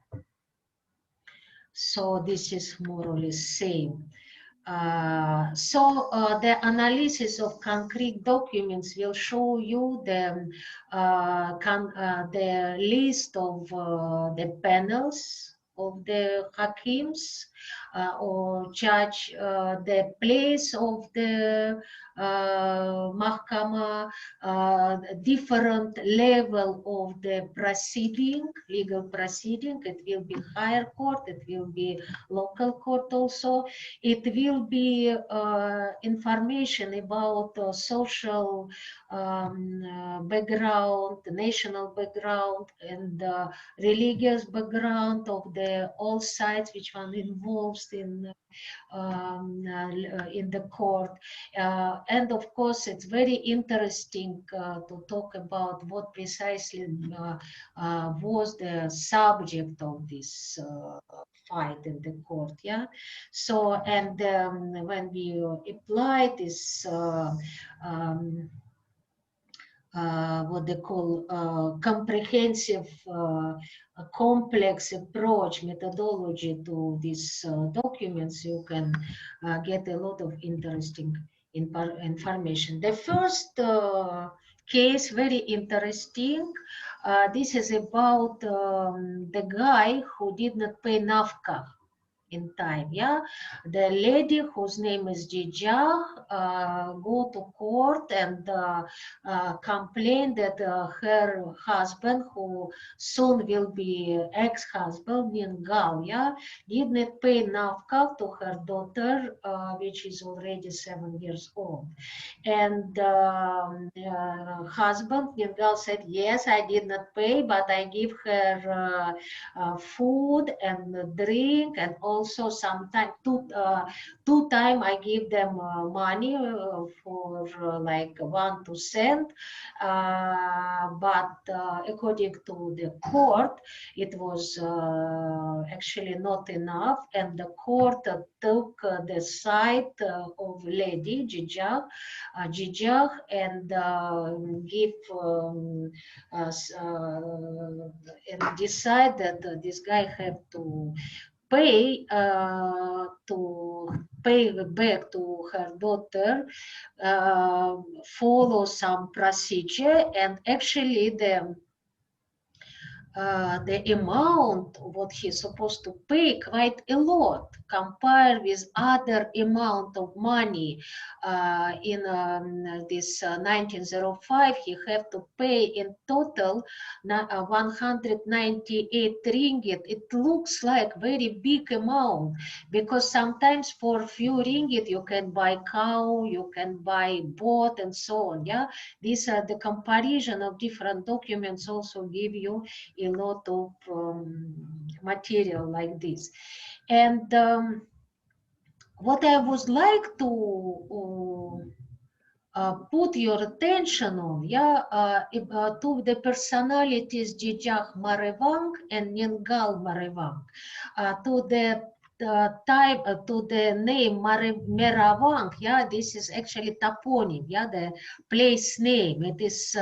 So this is more or less same. The analysis of concrete documents will show you the list of the panels of the hakims or judge, the place of the mahkama, different level of the proceeding, legal proceeding. It will be higher court, it will be local court also. It will be information about social background, national background, and religious background of the all sides which one involved in the court. And of course, it's very interesting to talk about what precisely was the subject of this fight in the court. Yeah. So, and when we apply this what they call comprehensive, complex approach methodology to these documents, you can get a lot of interesting information. The first case, very interesting. This is about the guy who did not pay nafkah in time. Yeah, the lady whose name is Jija go to court and complain that her husband, who soon will be ex-husband, Ningal, yeah, did not pay nafkah to her daughter, which is already 7 years old. And husband Ningal said, yes, I did not pay, but I give her food and drink, and also sometimes two time I give them money for like 1 cent, but according to the court it was actually not enough, and the court took the side of lady Jija and give and decide that this guy have to pay back to her daughter, follow some procedure, and actually the amount what he's supposed to pay quite a lot compared with other amount of money in this 1905. He have to pay in total 198 ringgit. It looks like very big amount, because sometimes for few ringgit you can buy cow, you can buy boat, and so on. Yeah, these are the comparison of different documents also give you a lot of material like this. And what I would like to put your attention on, yeah, to the personalities Jijak Marewang and Ningal Marewang, to the type, to the name Merawang, yeah, this is actually toponym, yeah, the place name. It is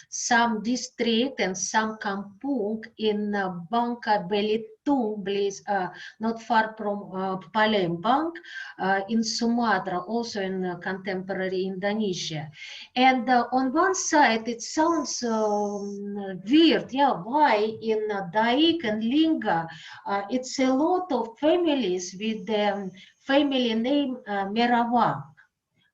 some district and some kampung in Bangka Belitung, not far from Palembang, in Sumatra, also in contemporary Indonesia. And on one side, it sounds weird, yeah, why in Daik and Lingga, it's a lot of families with the family name Merawang.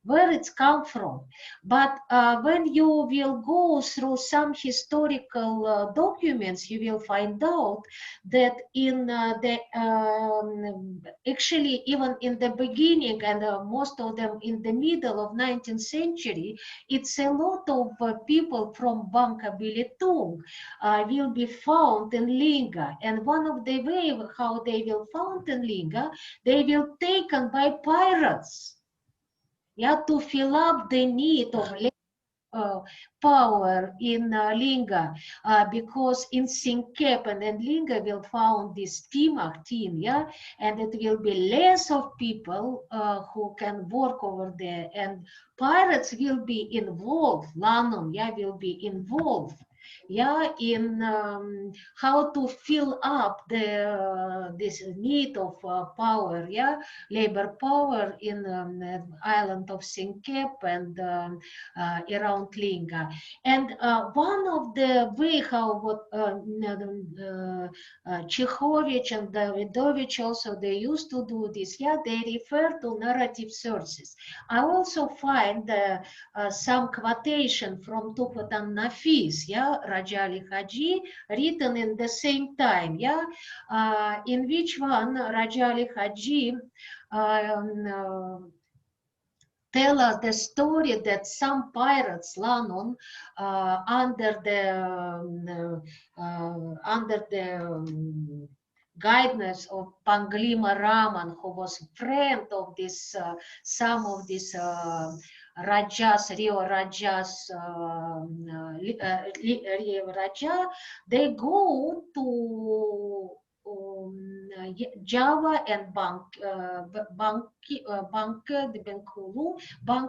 where it's come from. But when you will go through some historical documents, you will find out that in actually even in the beginning and most of them in the middle of 19th century, it's a lot of people from Bangka Belitung will be found in Lingga. And one of the way how they will found in Lingga, they will taken by pirates, yeah, to fill up the need of power in Lingga, because in Singkepen and Lingga will found this team, yeah, and it will be less of people who can work over there, and pirates will be involved, Lanum, yeah, will be involved, yeah, in how to fill up the this need of power, yeah, labor power in island of Singkep and around Lingga. And one of the way how what Chekhovich and Davidovich also they used to do this, yeah, they refer to narrative sources. I also find some quotation from Tufatan Nafis, yeah, Raja Ali Haji, written in the same time, yeah, in which one Raja Ali Haji tell us the story that some pirates, Lanon, under the guidance of Panglima Raman, who was friend of this some of these Rajas, Rio Rajas, Rio Raja, they go to Java and Bangka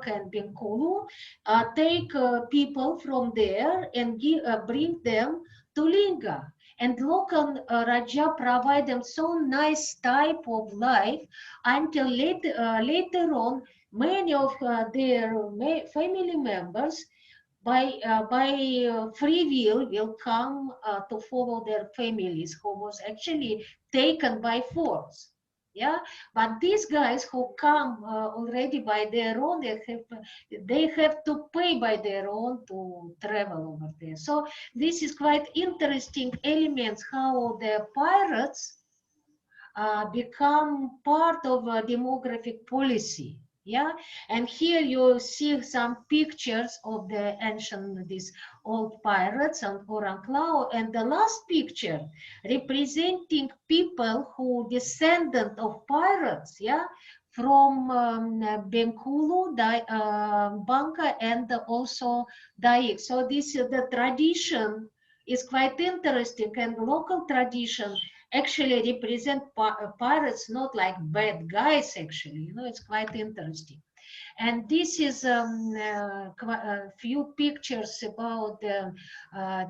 and Bengkulu, take people from there and bring them to Lingga. And local Raja provide them so nice type of life until later on, many of their family members by free will come to follow their families who was actually taken by force. Yeah, but these guys who come already by their own, they have to pay by their own to travel over there. So this is quite interesting elements how the pirates become part of a demographic policy. Yeah, and here you see some pictures of the ancient, these old pirates and Orang Lao, and the last picture representing people who descendant of pirates, yeah, from Bengkulu, Bangka, and also Daik. So this the tradition is quite interesting, and local tradition actually represent pirates not like bad guys, actually, you know, it's quite interesting. And this is a few pictures about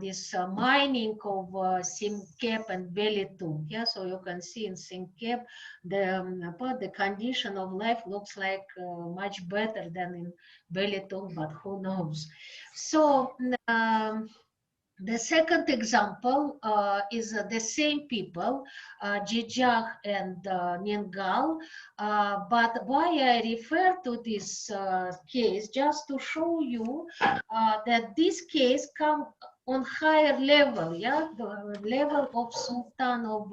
this mining of Singkep and Belitung. Yeah, so you can see in Singkep the condition of life looks like much better than in Belitung, but who knows. So the second example is the same people, Jejak and Ningal, but why I refer to this case, just to show you that this case comes on higher level, yeah, the level of Sultan of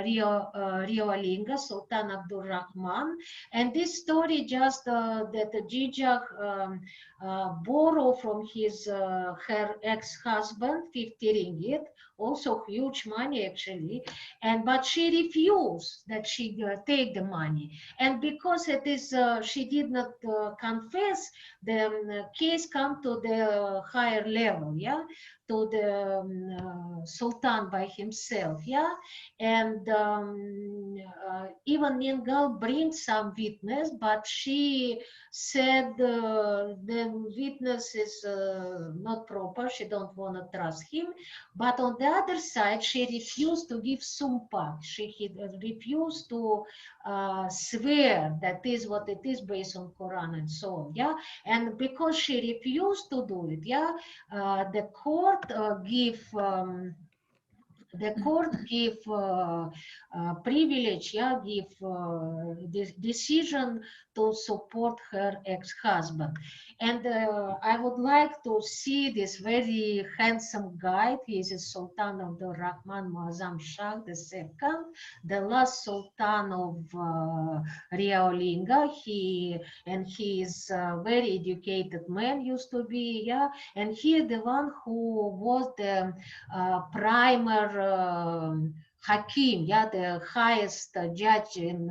Rio Lingga, Sultan Abdul Rahman, and this story just that Jejak borrow from his her ex-husband 50 ringgit, also huge money actually, and but she refused that she take the money, and because it is she did not confess, the case come to the higher level, yeah, to the Sultan by himself, yeah, and even Ningal brings some witness, but she said the witness is not proper, she don't want to trust him, but on the other side she refused to give sumpah, she refused to swear that is what it is based on Quran and so on, yeah, and because she refused to do it, yeah, the court give the court give privilege, yeah, give this decision to support her ex-husband. And I would like to see this very handsome guy. He is a Sultan of the Rahman Muazzam Shah II, the last Sultan of Riaulinga. He is a very educated man, used to be, yeah, and he is the one who was the primer Hakim, yeah, the highest judge in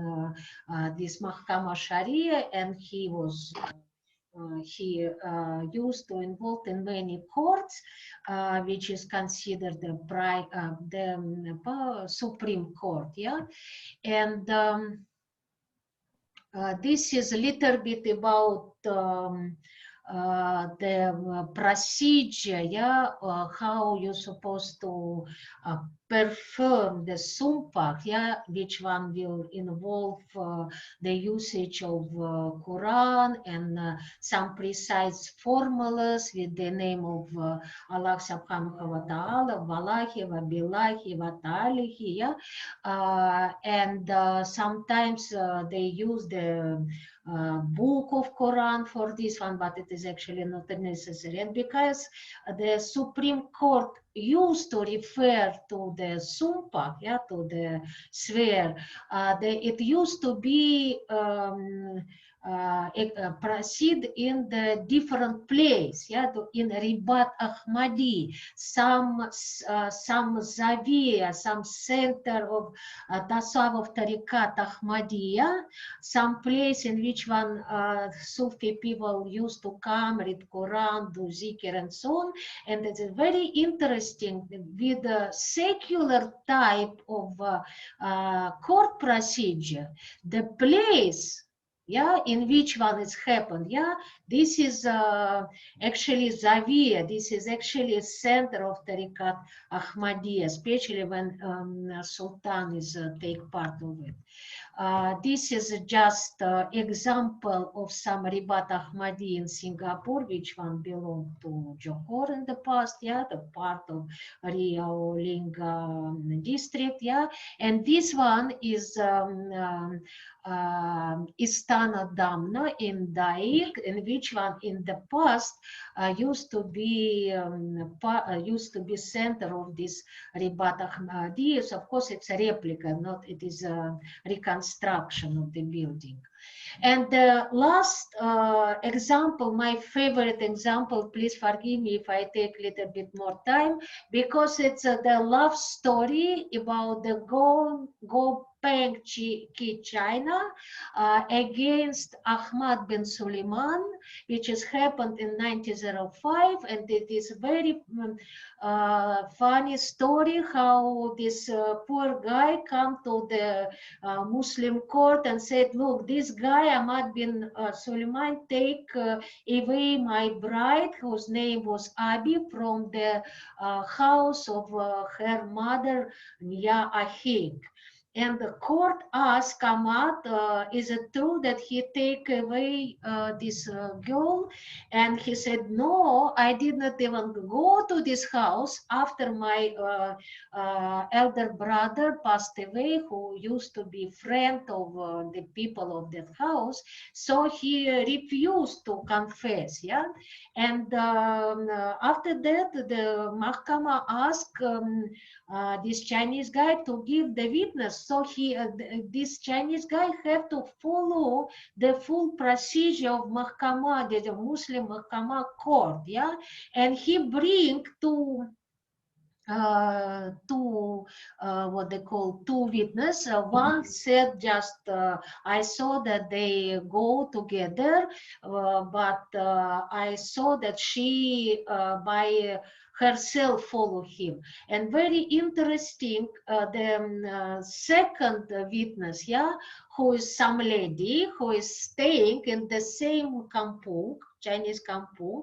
this Mahkama Sharia, and he was used to involved in many courts, which is considered the Supreme Court, yeah, and this is a little bit about the procedure, yeah, how you're supposed to perform the sumpah, yeah, which one will involve the usage of Quran and some precise formulas with the name of Allah subhanahu wa ta'ala, Wallahi wa billahi wa ta'alihi, yeah, and sometimes they use the book of Quran for this one, but it is actually not necessary. And because the Supreme Court used to refer to the sumpah, yeah, to the swear, it used to be proceed in the different place, yeah, in Ribat Ahmadi, some Zawiya, some center of Tasawwuf Tariqat Ahmadiyya, some place in which one Sufi people used to come, read Quran, do zikr and so on. And it's very interesting with the secular type of court procedure, the place, yeah, in which one it's happened, yeah, this is actually Zawiya, this is actually a center of Tariqat Ahmadiyya, especially when Sultan is take part of it. This is just example of some Ribat Ahmadi in Singapore, which one belonged to Johor in the past, yeah, the part of Riaulinga district, yeah, and this one is Istana Damna in Daik, in which one in the past used to be center of this Ribat Ahmadi. Of course, it's a replica, not it is a reconstruction of the building. And the last example, my favorite example, please forgive me if I take a little bit more time, because it's the love story about the Gopeng Ki China against Ahmad bin Suleiman, which has happened in 1905, and it is very funny story how this poor guy come to the Muslim court and said, look, this guy Ahmad bin Suleiman take away my bride, whose name was Abi, from the house of her mother Nia Ahik. And the court asked Ahmad, is it true that he take away this girl? And he said, no, I did not even go to this house after my elder brother passed away, who used to be friend of the people of that house. So he refused to confess, yeah. And after that, the Mahkama asked this Chinese guy to give the witness. So this Chinese guy have to follow the full procedure of Mahkama, the Muslim Mahkama court, yeah, and he bring what they call two witnesses. One said just I saw that they go together, but I saw that she by herself follow him. And very interesting, the second witness, yeah, who is some lady who is staying in the same kampung, Chinese kampung,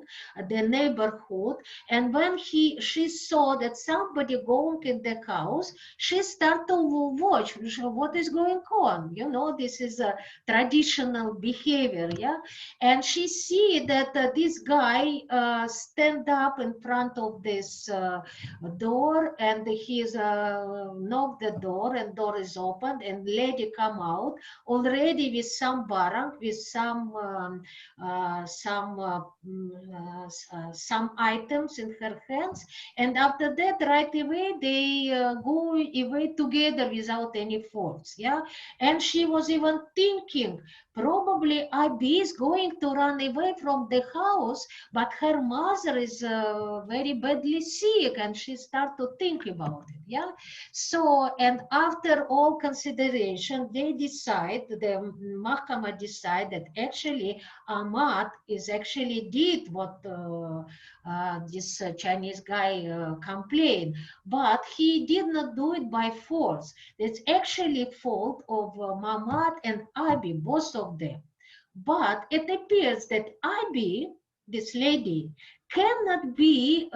the neighborhood, and when she saw that somebody going in the house, she started to watch what is going on. You know, this is a traditional behavior, yeah. And she see that this guy stand up in front of this door, and he's knocked the door, and door is opened, and lady come out already with some barang, with some items in her hands, and after that right away they go away together without any force. Yeah, and she was even thinking probably Abi is going to run away from the house, but her mother is very badly sick, and she started to think about it. Yeah, so, and after all consideration, they decide, the Mahkama decide that actually Ahmad is actually did what this Chinese guy complained, but he did not do it by force. It's actually fault of Mahmad and Abi, both of them. But it appears that Abi, this lady, cannot be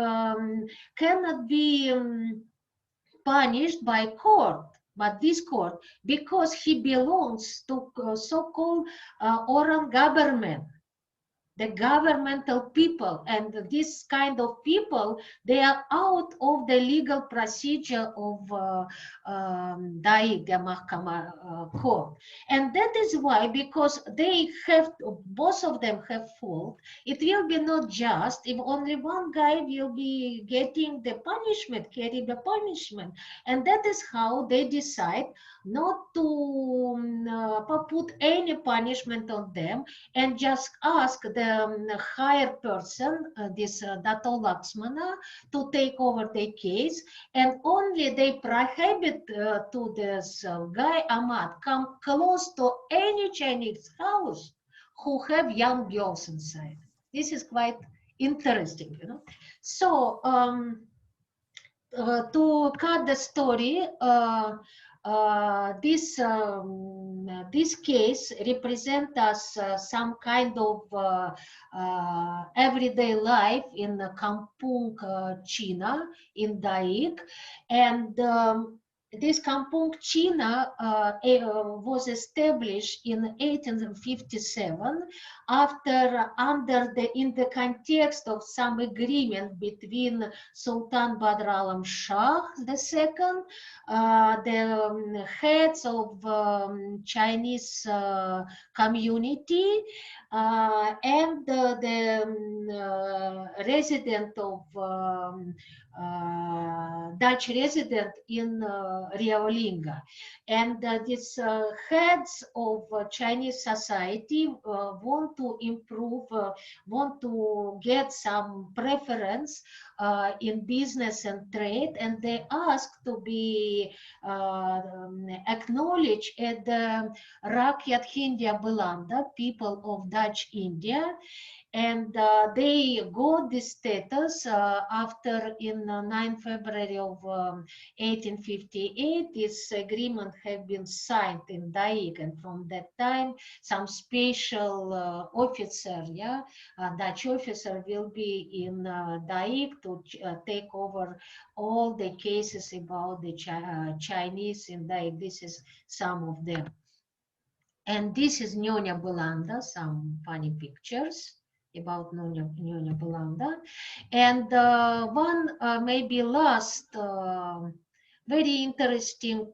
punished by court, but this court, because he belongs to so-called oral government, the governmental people, and this kind of people, they are out of the legal procedure of Daik, the Mahkama court. And that is why, because they have, both of them have fault, it will be not just if only one guy will be getting the punishment, carry the punishment. And that is how they decide not to put any punishment on them, and just ask the higher person, this Dato Laxmana, to take over the case, and only they prohibit to this guy Ahmad come close to any Chinese house who have young girls inside. This is quite interesting, you know. So to cut the story, this case represents us some kind of everyday life in Kampung China in Daik, and this Kampung China was established in 1857 in the context of some agreement between Sultan Badr Alam Shah II, the heads of Chinese community, and the resident of Dutch resident in Riaulinga. And these heads of Chinese society want to improve, want to get some preference in business and trade, and they ask to be acknowledged as the Rakyat Hindia Belanda, people of Dutch India. And they got this status after in 9 February of 1858, this agreement had been signed in Daik, and from that time some special officer, Dutch officer will be in Daik to take over all the cases about the Chinese in Daik. This is some of them. And this is Nyonya Belanda, some funny pictures about Nyonya Belanda. And one maybe last very interesting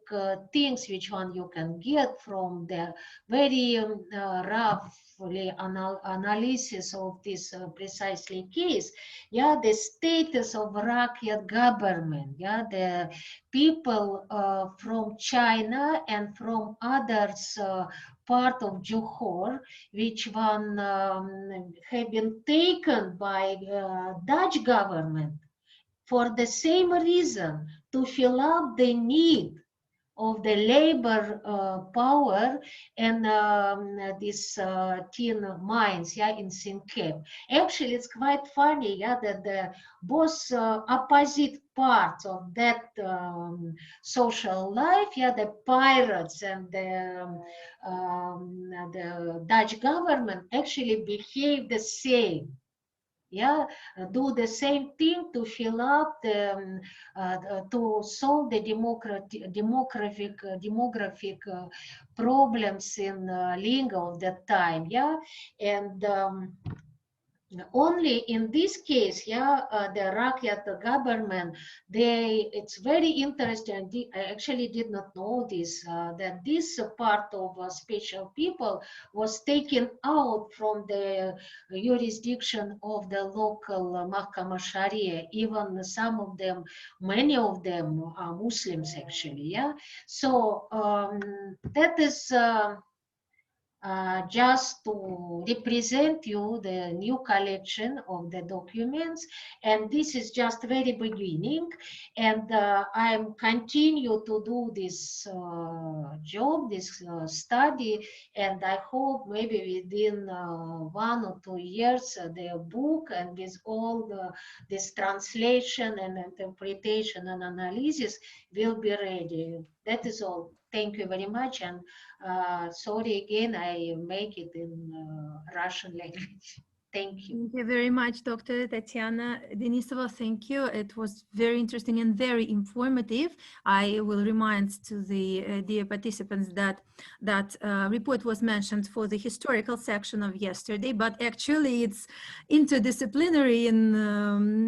things which one you can get from the very roughly analysis of this precisely case, the status of Rakyat government, the people from China and from others part of Johor, which one have been taken by Dutch government for the same reason, to fill up the need of the labor power and these tin mines in Sinkep. Actually, it's quite funny that the both opposite parts of that social life, the pirates and the Dutch government actually behave the same. Do the same thing to fill up the, to solve the demographic problems in Linga of that time, and only in this case, yeah, the Rakyat government, it's very interesting. I actually did not know this, that this part of special people was taken out from the jurisdiction of the local Mahkamah Sharia. Even some of them, many of them are Muslims actually, yeah. So that is just to represent you the new collection of the documents, and this is just very beginning, and I'm continue to do this job, this study, and I hope maybe within 1 or 2 years the book and with all this translation and interpretation and analysis will be ready. That is all. Thank you very much, and sorry again, I make it in Russian language. Thank you. Thank you very much, Dr. Tatiana Denisova. Thank you. It was very interesting and very informative. I will remind to the dear participants that that report was mentioned for the historical section of yesterday, but actually it's interdisciplinary in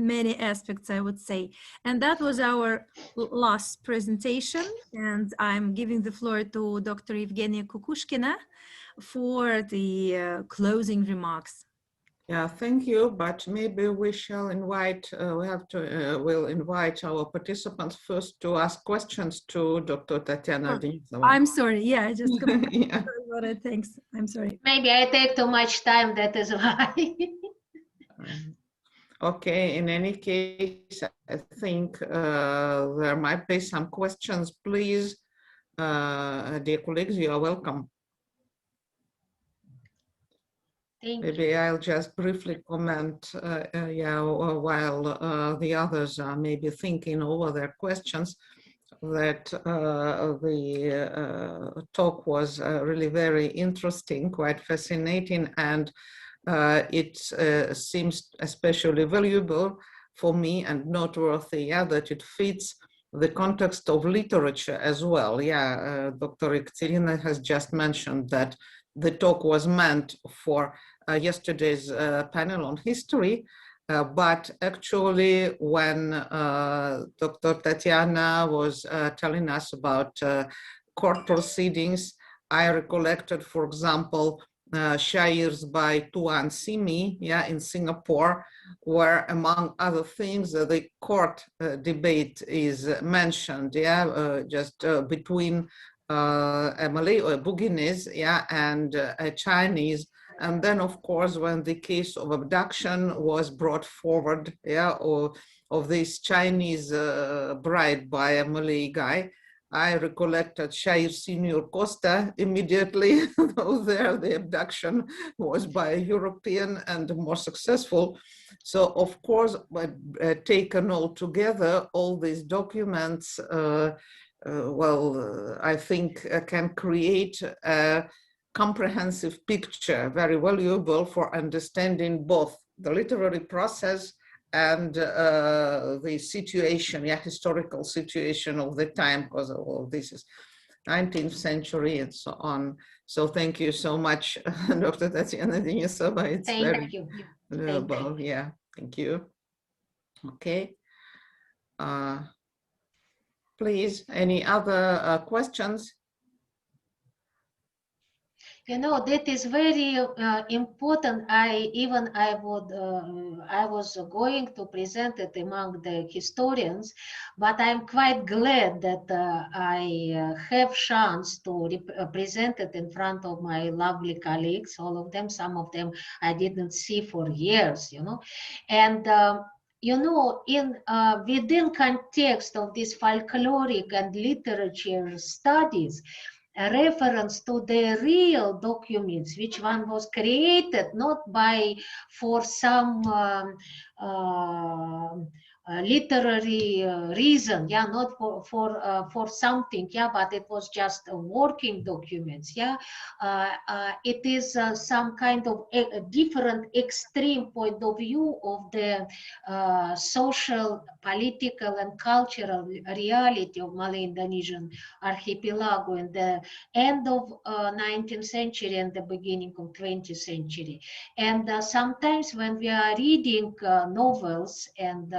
many aspects, I would say. And that was our last presentation. And I'm giving the floor to Dr. Evgeniya Kukushkina for the closing remarks. Yeah, thank you. But maybe we shall invite, we'll invite our participants first to ask questions to Dr. Tatiana Denisova. I'm sorry. Yeah, I just yeah. Thanks. I'm sorry. Maybe I take too much time. That is why. Okay. In any case, I think there might be some questions. Please, dear colleagues, you are welcome. Maybe I'll just briefly comment, while the others are maybe thinking over their questions, that the talk was really very interesting, quite fascinating, and it seems especially valuable for me and noteworthy, that it fits the context of literature as well. Dr. Ekaterina has just mentioned that the talk was meant for yesterday's panel on history, but actually when Dr. Tatiana was telling us about court proceedings, I recollected, for example, shairs by Tuan Simi, in Singapore, where among other things the court debate is mentioned, just between a Malay or a Buginese, and a Chinese. And then, of course, when the case of abduction was brought forward, or of this Chinese bride by a Malay guy, I recollected Shair Senior Costa immediately, though there the abduction was by a European and more successful. So, of course, taken all together, all these documents, I think can create a comprehensive picture, very valuable for understanding both the literary process and the situation, historical situation of the time, because all this is 19th century and so on. So thank you so much, Dr. Tatiana Denisova. It's thank you. valuable. Thank you. Okay. Please, any other questions? You know, that is very important. I was going to present it among the historians, but I'm quite glad that I have chance to present it in front of my lovely colleagues, all of them. Some of them I didn't see for years, and you know, in within context of this folkloric and literature studies, a reference to the real documents, which one was created not by for some literary reason, yeah, not for something, yeah, but it was just working documents, yeah. It is some kind of a different extreme point of view of the social, political, and cultural reality of Malay Indonesian archipelago in the end of 19th century and the beginning of 20th century. And sometimes when we are reading novels and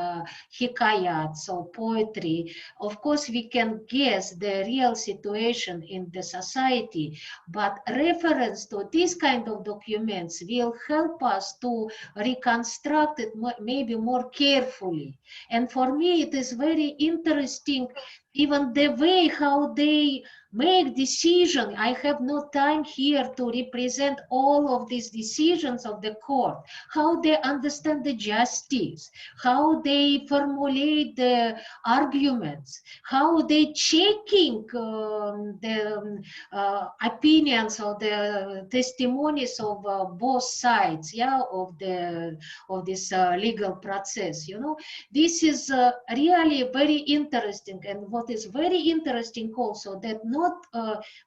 hikayats or poetry, of course we can guess the real situation in the society, but reference to this kind of documents will help us to reconstruct it maybe more carefully. And for me it is very interesting even the way how they make decision. I have no time here to represent all of these decisions of the court, how they understand the justice, how they formulate the arguments, how they checking the opinions or the testimonies of both sides, yeah, of this legal process. You know, this is really very interesting. And what is very interesting also, that not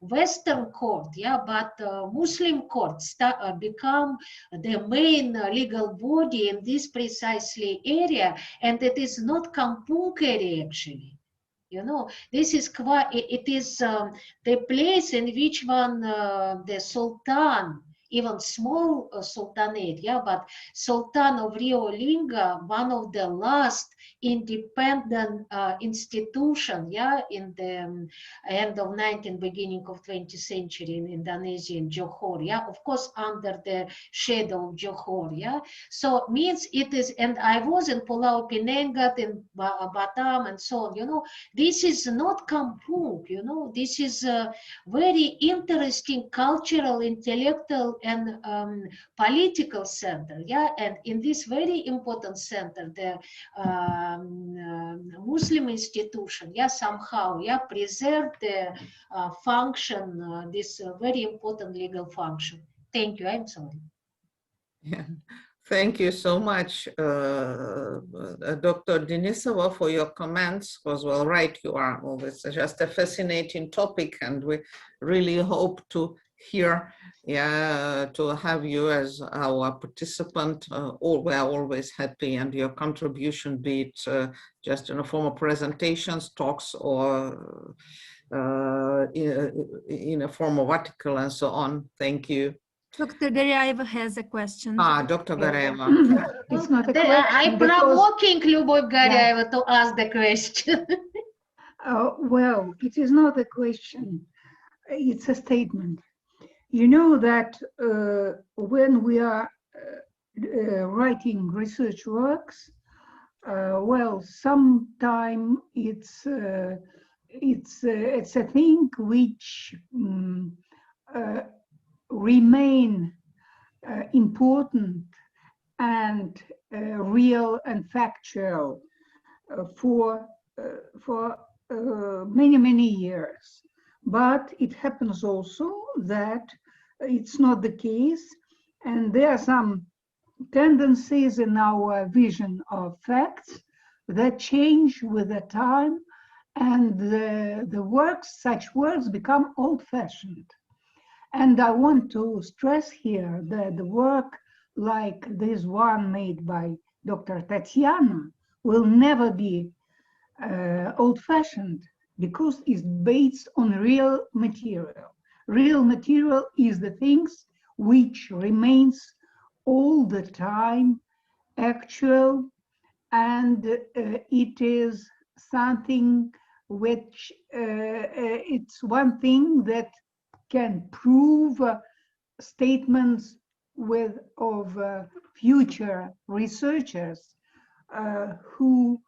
Western court, yeah, but Muslim courts become the main legal body in this precisely area, and it is not kampung area actually. You know, this is quite, it is the place in which one the Sultan, even small sultanate, yeah, but Sultan of Rio Lingga, one of the last independent institution, yeah, in the end of 19th, beginning of 20th century in Indonesia, in Johor, yeah, of course under the shadow of Johor, yeah. So means it is, and I was in Pulau Pinengat, in Batam, and so on, you know, this is not kampung, you know, this is a very interesting cultural, intellectual, and political center, yeah. And in this very important center, the Muslim institution, yeah, somehow, yeah, preserve the function, this very important legal function. Thank you. I'm sorry. Yeah. Thank you so much, Dr. Denisova, for your comments. Was well right, you are. Well, it's just a fascinating topic, and we really hope to hear, yeah, to have you as our participant. We are always happy, and your contribution, be it just in a form of presentations, talks, or in a form of article and so on. Thank you. Dr. Garyaeva has a question. Dr. Garyaeva. It's not a question. I'm provoking Lyubov Garyaeva to ask the question. Well, it is not a question. It's a statement. You know that when we are writing research works, well, sometimes it's a thing which remain important and real and factual for many years. But it happens also that it's not the case, and there are some tendencies in our vision of facts that change with the time, and the works, such works, become old-fashioned. And I want to stress here that the work like this one made by Dr. Tatiana will never be old-fashioned, because it's based on real material. Real material is the things which remains all the time actual, and it is something which it's one thing that can prove statements of future researchers who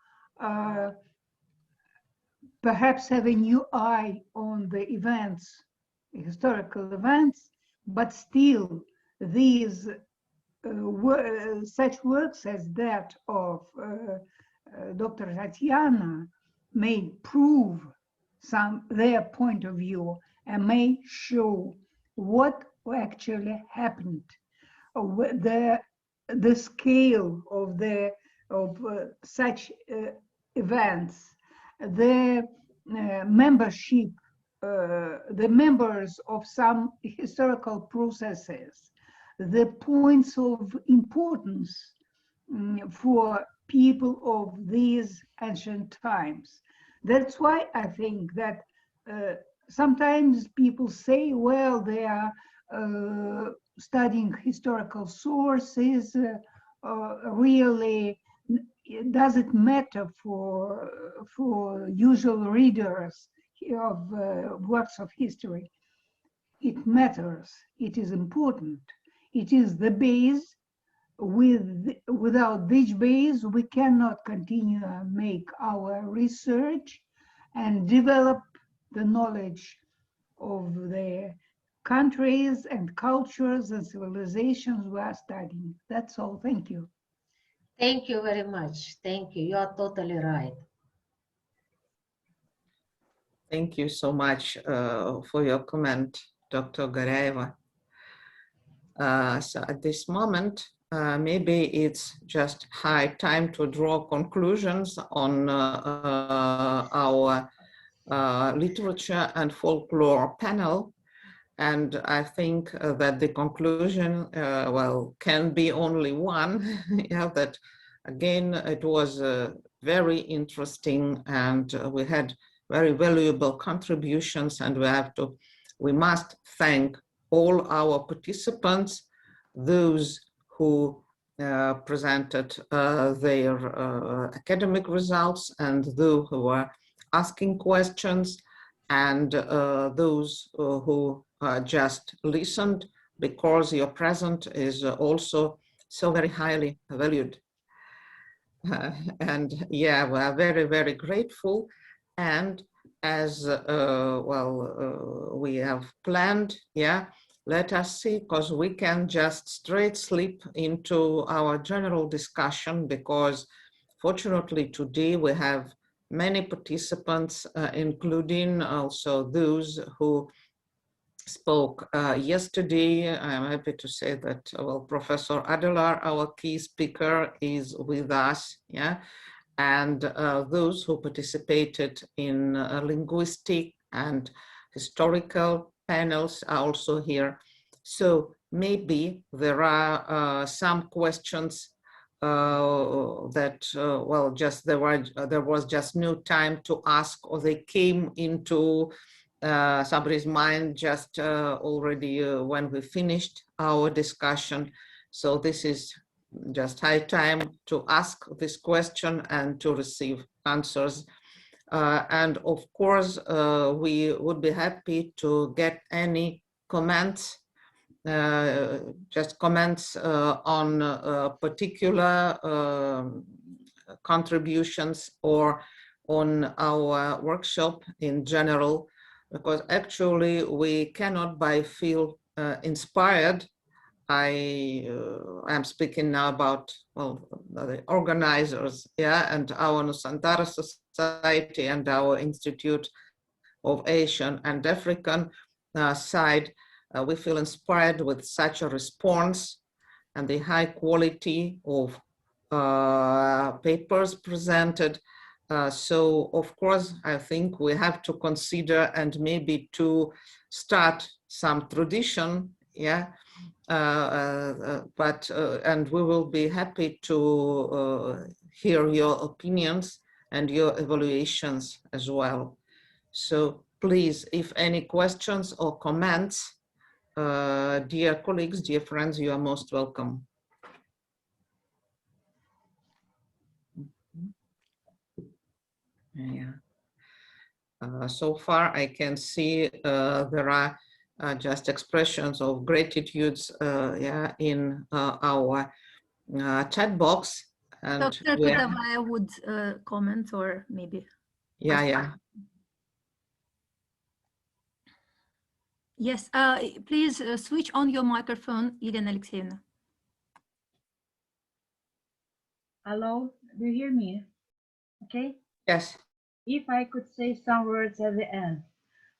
perhaps have a new eye on the events, historical events, but still these such works as that of Dr. Tatiana may prove their point of view and may show what actually happened, the scale of the of such events, the membership, the members of some historical processes, the points of importance for people of these ancient times. That's why I think that sometimes people say, well, they are studying historical sources, really does it matter for usual readers of works of history? It matters. It is important. It is the base. Without this base, we cannot continue and make our research and develop the knowledge of the countries and cultures and civilizations we are studying. That's all. Thank you. Thank you very much. Thank you. You are totally right. Thank you so much for your comment, Dr. Garayeva. So at this moment, maybe it's just high time to draw conclusions on our literature and folklore panel. And I think that the conclusion, well, can be only one. Yeah, that again, it was very interesting, and we had very valuable contributions, and we must thank all our participants, those who presented their academic results, and those who were asking questions, and those who just listened, because your presence is also so very highly valued. And yeah, we are very, very grateful. And as we have planned, yeah, let us see, because we can just straight slip into our general discussion, because fortunately today we have many participants, including also those who spoke yesterday. I'm happy to say that, well, Professor Adelar, our key speaker, is with us, yeah, and those who participated in linguistic and historical panels are also here. So maybe there are some questions that, well, just there was just no time to ask, or they came into somebody's mind just already when we finished our discussion. So this is just high time to ask this question and to receive answers. And of course, we would be happy to get any comments, just comments on particular contributions or on our workshop in general, because actually we cannot but feel inspired. I am speaking now about, well, the organizers, yeah, and our Nusantara Society and our Institute of Asian and African side. We feel inspired with such a response and the high quality of papers presented. So of course, I think we have to consider and maybe to start some tradition, yeah. And we will be happy to hear your opinions and your evaluations as well. So please, if any questions or comments, dear colleagues, dear friends, you are most welcome. Yeah. So far, I can see there are just expressions of gratitudes, yeah, in our chat box. And Dr. Kutavaya would comment, or maybe. Yeah, yeah. Yes, please switch on your microphone, Elena Alexeyevna. Hello, do you hear me? Okay. Yes. If I could say some words at the end,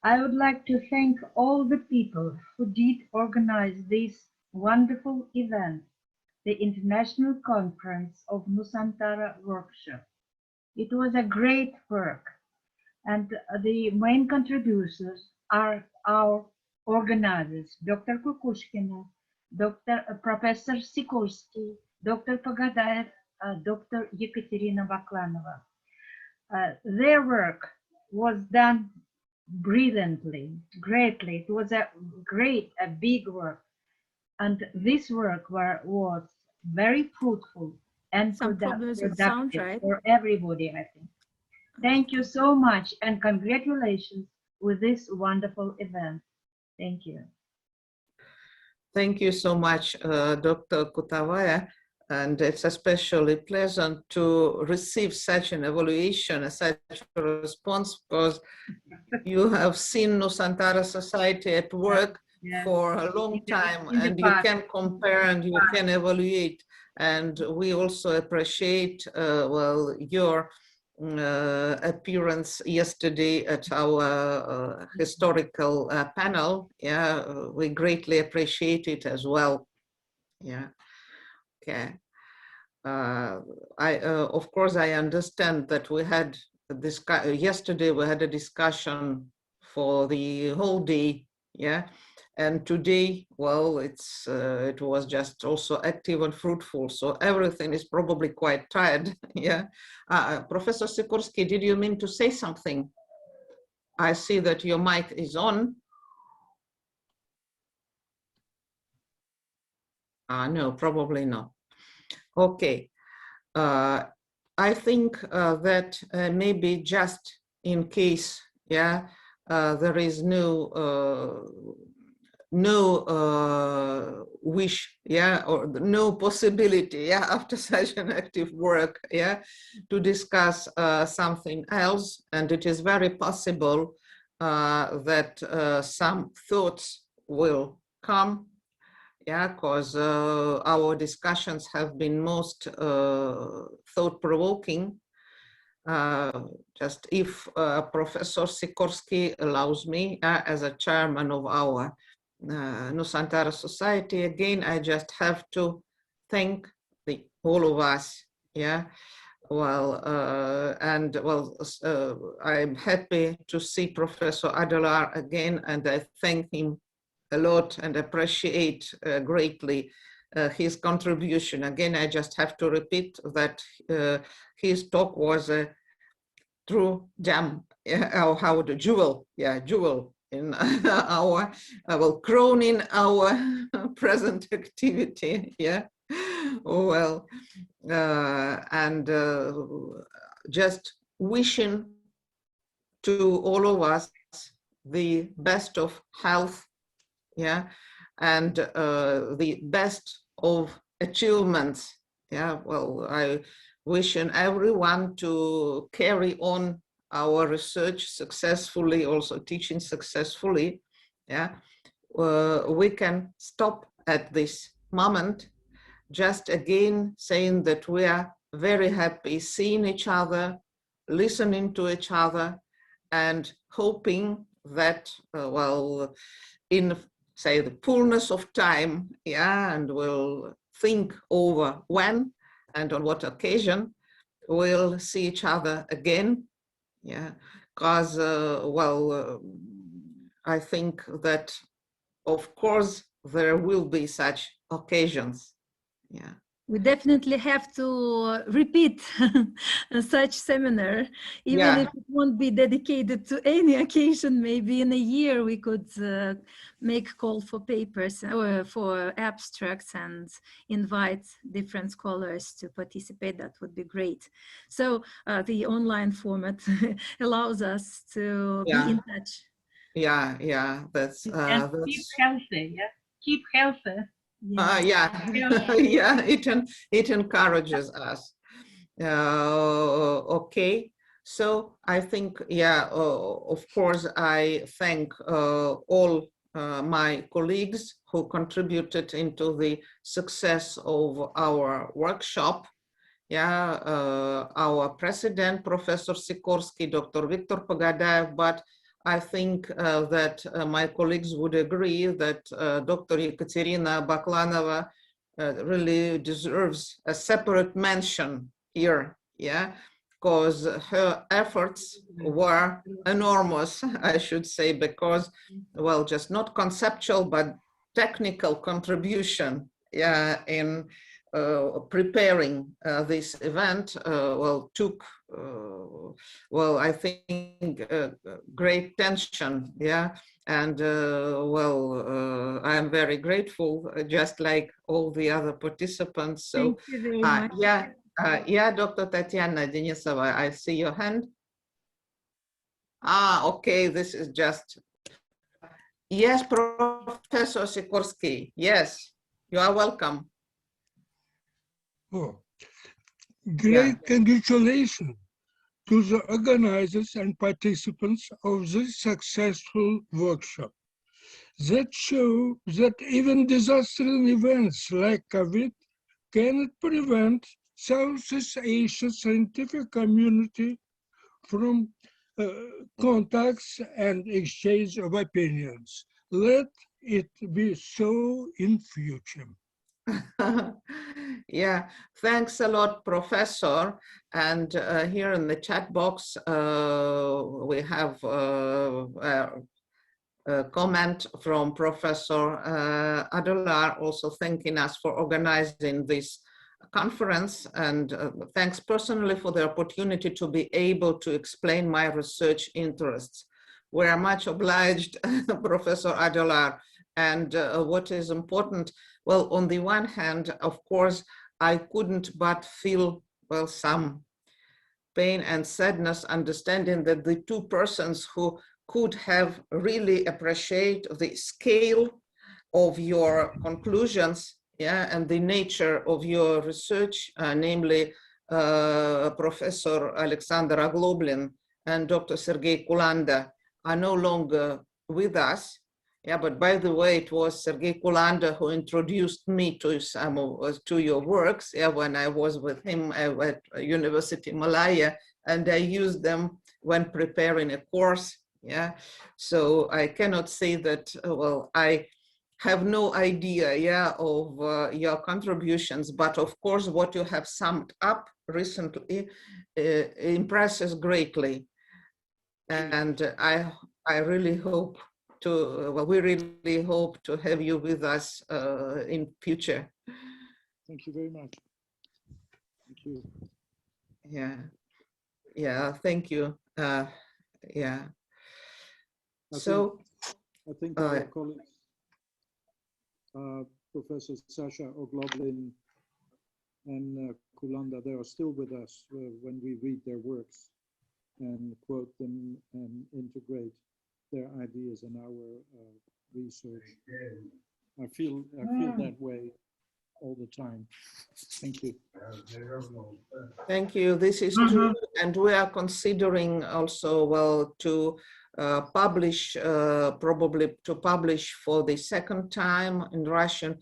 I would like to thank all the people who did organize this wonderful event. the International Conference of Nusantara workshop. It was a great work, and the main contributors are our organizers, Dr. Kukushkina, Professor Sikorsky, Dr. Pogadayev, Dr. Ekaterina Baklanova. Their work was done brilliantly, greatly. It was a big work. And this work was very fruitful and productive right? for everybody, I think. Thank you so much, and congratulations with this wonderful event. Thank you. Thank you so much, Dr. Kutavaya. And it's especially pleasant to receive such an evaluation, such a response, because you have seen Nusantara Society at work for a long time, and you can compare and you can evaluate. And we also appreciate, well, your appearance yesterday at our historical panel. Yeah, we greatly appreciate it as well. Yeah. Okay. Of course, I understand that we had yesterday we had a discussion for the whole day, yeah, and today, well, it was just also active and fruitful, so everything is probably quite tired, yeah. Professor Sikorsky, did you mean to say something? I see that your mic is on. No, probably not. Okay. I think that maybe just in case, yeah, there is no wish, yeah, or no possibility, yeah, after such an active work, yeah, to discuss something else, and it is very possible that some thoughts will come. Yeah, because our discussions have been most thought-provoking. Just if Professor Sikorsky allows me, as a chairman of our Nusantara Society, again, I just have to thank all of us. Yeah, well, I'm happy to see Professor Adelar again, and I thank him a lot and appreciate greatly his contribution. Again, I just have to repeat that his talk was a true gem, how the jewel, jewel in our, well, crown in our present activity, yeah. Well, and just wishing to all of us the best of health, yeah, and the best of achievements. Yeah, well, I wish everyone to carry on our research successfully, also teaching successfully. Yeah, we can stop at this moment, just again saying that we are very happy seeing each other, listening to each other, and hoping that, well, in say the fullness of time, yeah, and we'll think over when and on what occasion we'll see each other again, yeah, because I think that of course there will be such occasions, yeah. We definitely have to repeat such seminar, even if it won't be dedicated to any occasion. Maybe in a year we could make call for papers or for abstracts and invite different scholars to participate. That would be great. So the online format allows us to be in touch. Yeah, that's keep healthy, yeah, keep healthy. It encourages us. Okay, so I think, of course, I thank all my colleagues who contributed into the success of our workshop. Yeah, our president, Professor Sikorsky, Dr. Viktor Pogadayev, but I think that my colleagues would agree that Dr. Ekaterina Baklanova really deserves a separate mention here, yeah, because her efforts were enormous, I should say, because, well, just not conceptual, but technical contribution, yeah, in preparing this event, well, took, well, I think great tension, yeah, and well, I am very grateful, just like all the other participants. So, thank you very much. yeah, yeah, Dr. Tatiana Denisova, I see your hand. Okay, this is just, yes, Professor Sikorsky, yes, you are welcome. Oh, great congratulations to the organizers and participants of this successful workshop that show that even disaster events like COVID cannot prevent Southeast Asia scientific community from contacts and exchange of opinions. Let it be so in future. Yeah, thanks a lot, Professor. And here in the chat box, we have a comment from Professor Adelar, also thanking us for organizing this conference, and thanks personally for the opportunity to be able to explain my research interests. We are much obliged, Professor Adelar. And what is important, well, on the one hand, of course, I couldn't but feel, well, some pain and sadness, understanding that the two persons who could have really appreciate the scale of your conclusions, yeah, and the nature of your research, namely Professor Alexander Agloblin and Dr. Sergei Kulanda, are no longer with us. Yeah, but by the way, it was Sergei Kulanda who introduced me to some to your works. Yeah, when I was with him at University Malaya, and I used them when preparing a course. Yeah, so I cannot say that. Well, I have no idea, yeah, of your contributions, but of course, what you have summed up recently impresses greatly, and I really hope to, well, we really hope to have you with us in future. Thank you very much. Thank you. Yeah, yeah, thank you. Yeah. I think our colleagues, Professor Sasha Ogloblin and Kulanda, they are still with us when we read their works and quote them and integrate their ideas in our research. I feel that way all the time. Thank you. Thank you. This is true, and we are considering also, well, to publish, probably to publish for the second time in Russian,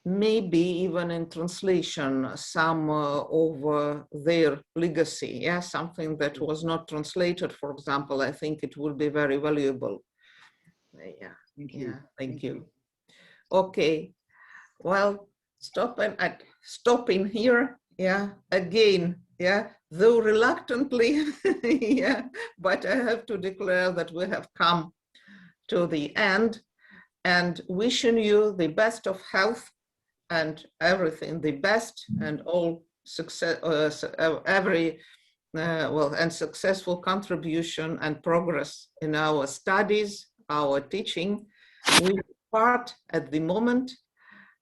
maybe even in translation, some of their legacy, yeah, something that was not translated, for example. I think it would be very valuable. Yeah, thank you. Okay, well, stopping here, yeah, again, yeah, though reluctantly, yeah, but I have to declare that we have come to the end, and wishing you the best of health and everything, the best and all success, well, and successful contribution and progress in our studies, our teaching. We part at the moment,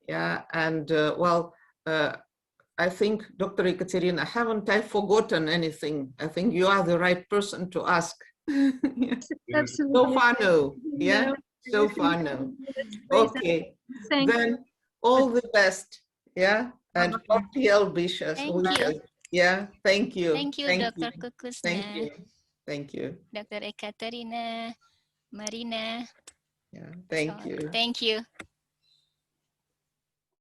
yeah, and well, I think, Dr. Ekaterina, haven't I forgotten anything? I think you are the right person to ask. Absolutely. So far, no. Yeah, so far, no. Okay, then all the best. Yeah, and cordial wishes. Yeah, thank you. Thank you, Dr. Kukushkina. Thank you. Thank you. Dr. Ekaterina, Marina. Yeah, thank you. Thank you.